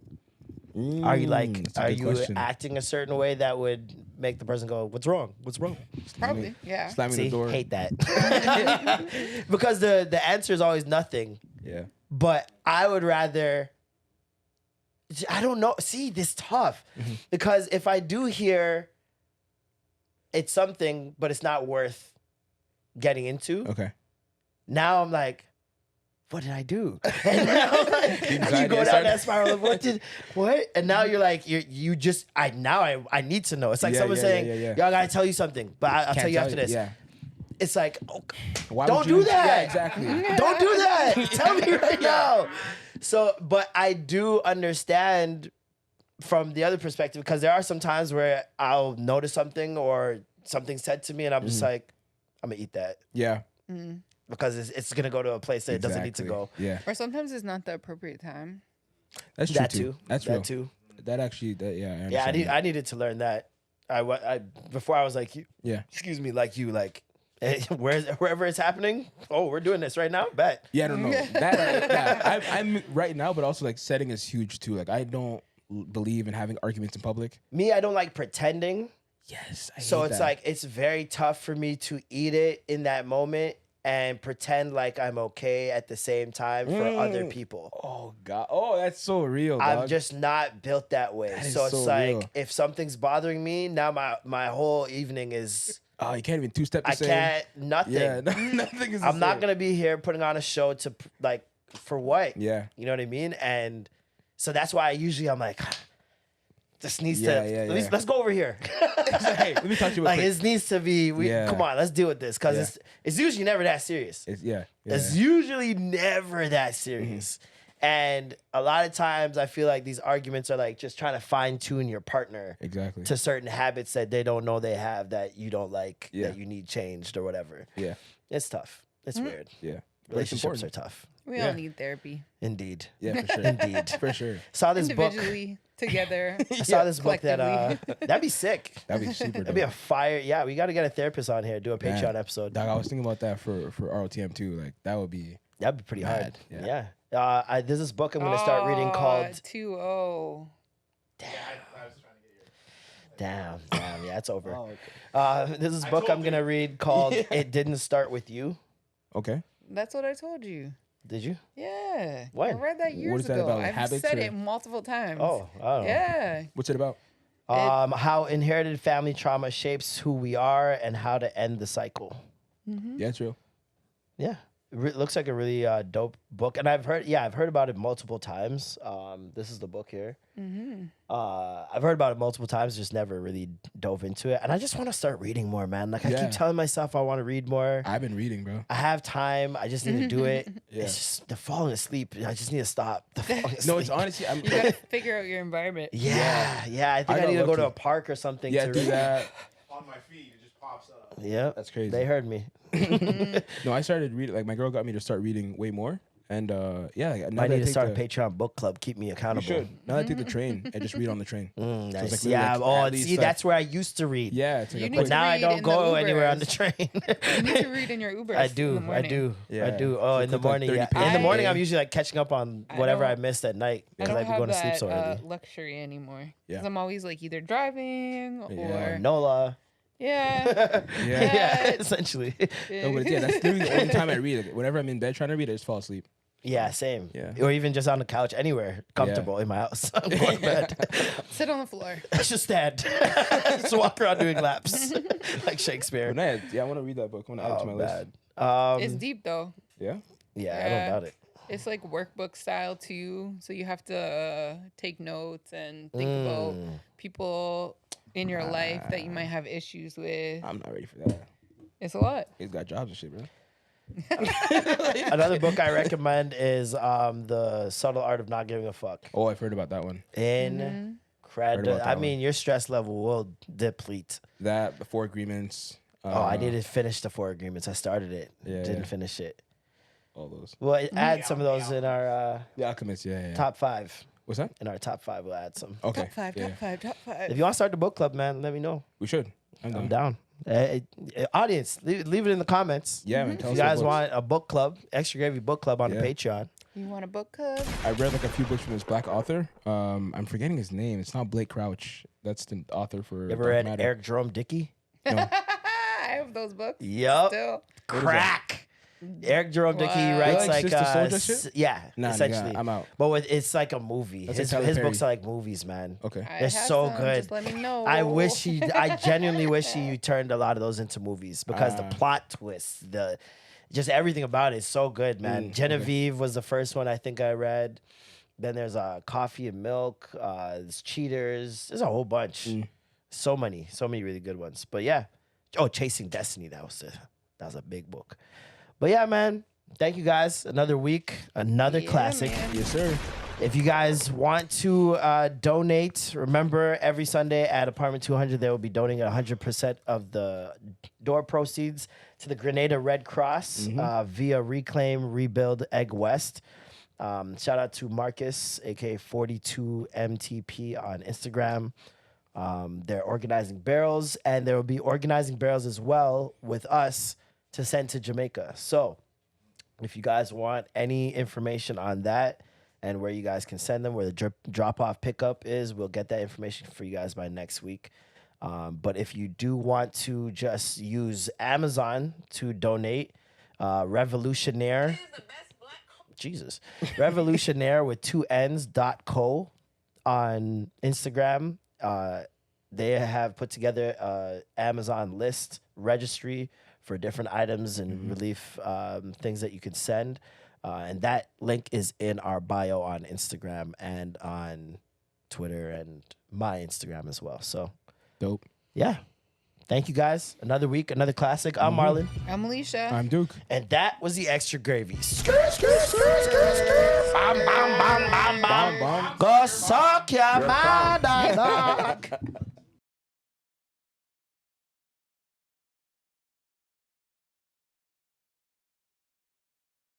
Are you That's a are good you question. acting a certain way that would make the person go, "What's wrong? What's wrong?" Probably, yeah. Slamming See, the door. hate that because the answer is always nothing. Yeah. But I would rather. I don't know. See, this tough because if I do hear it's something, but it's not worth getting into. Okay. Now I'm like, what did I do? And now you go down that spiral of what? And now you're like, I need to know. It's like someone saying, yeah. "Yo, I gotta tell you something," but I'll tell you after this. Yeah. It's like, Why don't would you do that. Yeah, exactly. Don't do that. Tell me right now. So, but I do understand from the other perspective because there are some times where I'll notice something or something said to me, and I'm just like, I'm gonna eat that Yeah. because it's gonna go to a place that it doesn't need to go. Yeah. Or sometimes it's not the appropriate time. That's true That too. too. That's that real. too. That actually. Yeah. Yeah, I needed to learn that. I before I was like you. Yeah. Excuse me, like you, like Wherever it's happening. Oh, we're doing this right now. Bet. Yeah, I don't know. That I'm right now, but also like setting is huge too. Like I don't believe in having arguments in public. Me, I don't like pretending. Yes. So it's like it's very tough for me to eat it in that moment and pretend like I'm okay at the same time for other people. Oh God. Oh, that's so real. I'm dog. just not built that way. That is So it's so like real. if something's bothering me, now my whole evening is Oh, you can't even two-step the I same. can't nothing. Yeah, nothing is. I'm not gonna be here putting on a show to like for what? Yeah. You know what I mean? And so that's why I'm like, this needs Yeah. let's go over here. Hey, let me talk to you. Like quick. it needs to be. Come on, let's deal with this because it's usually never that serious. It's usually never that serious. And a lot of times I feel like these arguments are like just trying to fine tune your partner Exactly. to certain habits that they don't know they have that you don't like, that you need changed or whatever. Yeah. It's tough. It's weird. Yeah. Relationships are tough. We all need therapy. Indeed. Yeah, for sure. Indeed. For sure. Saw this book. Individually, together. I saw this book that collectively. that'd be sick. That'd be super. That'd be a dope. fire. Yeah, we got to get a therapist on here, do a Patreon Man. episode. Dog, I was thinking about that for ROTM too. Like that would be. That'd be pretty hard. Mad, Yeah. There's this book I'm gonna start reading called 2-0. Damn. Yeah, it's over. Oh, okay. There's this book I'm gonna read called "It Didn't Start with You." Okay. That's what I told you. Did you? Yeah. When? I read that years is that ago. about, like, I've habits said or- it multiple times. Oh, I don't know. Yeah. What's it about? How inherited family trauma shapes who we are and how to end the cycle. Yeah, it's real. Yeah. It looks like a really dope book, and I've heard about it multiple times. This is the book here. I've heard about it multiple times, just never really dove into it, and I just want to start reading more, man. Like I Yeah. keep telling myself I want to read more. I've been reading, bro. I have time. I just need to do it. Yeah. It's just the falling asleep. I just need to stop. The falling asleep. No, it's honestly. You gotta figure out your environment. Yeah. I think I got need to go lucky. to a park or something. Yeah, to do read. that. On my feed, it just pops up. Yeah, That's crazy. They heard me. No, I started reading. Like my girl got me to start reading way more, and yeah, like, now I that need to take start a the- Patreon book club. Keep me You accountable. should. Now that I take the train, I just read on the train. Nice. it's like really, Yeah. like, at least, See, like- that's where I used to read. Yeah, it's like You a need But quick- to now I read don't in go the anywhere on Ubers. the train. You need to read in your Uber. I do. I do. Yeah. Oh, So in the click, like, morning. 30 Yeah. pages In the a morning, day. I'm usually like catching up on I whatever I don't- missed at night I because don't I'd be have going to sleep that so early. luxury anymore. Yeah. Because I'm always like either driving or Yeah. Nola. yeah. Yeah. Essentially. No, but yeah, that's literally the only time I read. Like, whenever I'm in bed trying to read, I just fall asleep. Yeah. Same. Yeah. Or even just on the couch, anywhere comfortable in my house. I'm going to bed. Sit on the floor. I should stand. Just walk around doing laps like Shakespeare. But yeah, I want to read that book. I want to add it to my list. bad. It's deep though. Yeah. Yeah, I don't Yeah. doubt it. It's like workbook style too. So you have to take notes and think about people in your life that you might have issues with. I'm not ready for that. It's a lot. He's got jobs and shit, bro. Another book I recommend is The Subtle Art of Not Giving a Fuck. Oh, I've heard about that one. Incredible. about that I one. mean, your stress level will deplete. That, the 4 Agreements. I need to finish the 4 Agreements. I started it. Yeah, Didn't yeah. finish it. All those. We'll add some of those in our The Alchemist, yeah. top 5. What's that? In our top 5, we'll add some. Okay. Top five, yeah. top five, top five. If you want to start the book club, man, let me know. We should. I'm down. Audience, leave it in the comments. Yeah, man. If Tell you us what guys books. want a book club, Extra Gravy book club on Yeah. the Patreon. You want a book club? I read like a few books from this black author. I'm forgetting his name. It's not Blake Crouch. That's the author for. You ever Dark read Matter. Eric Jerome Dickey? No. I have those books. Yup. Still. Crack. Eric Jerome Dickey Wow. writes Like like Sister Soldier shit? yeah, Nah, nigga, essentially. I'm out. But it's like a movie. That's His like Tyler books Perry. are like movies, man. Okay. I They're have so some, good. Just let me know. I genuinely wish you turned a lot of those into movies because the plot twists, just everything about it is so good, man. Okay. Genevieve was the first one I think I read. Then there's Coffee and Milk, there's Cheaters. There's a whole bunch. So many really good ones. But yeah. Oh, Chasing Destiny, that was a big book. But yeah, man. Thank you guys. Another week, another Yeah, classic. man. Yes, sir. If you guys want to donate, remember every Sunday at Apartment 200, they will be donating 100% of the door proceeds to the Grenada Red Cross via Reclaim Rebuild Egg West. Shout out to Marcus, aka 42MTP on Instagram. They're organizing barrels, and there will be organizing barrels as well with us to send to Jamaica. So if you guys want any information on that and where you guys can send them, where the drop-off pickup is, we'll get that information for you guys by next week. But if you do want to just use Amazon to donate, Revolutionaire, Revolutionaire with 2 N's.co on Instagram. They have put together a Amazon list registry for different items and relief things that you can send. And that link is in our bio on Instagram and on Twitter and my Instagram as well. So Dope. yeah. Thank you guys. Another week, another classic. I'm Marlon. I'm Alicia. I'm Duke. And that was the extra gravy. Bam, bam, bam, bam, bam. Go suck your mother, dog.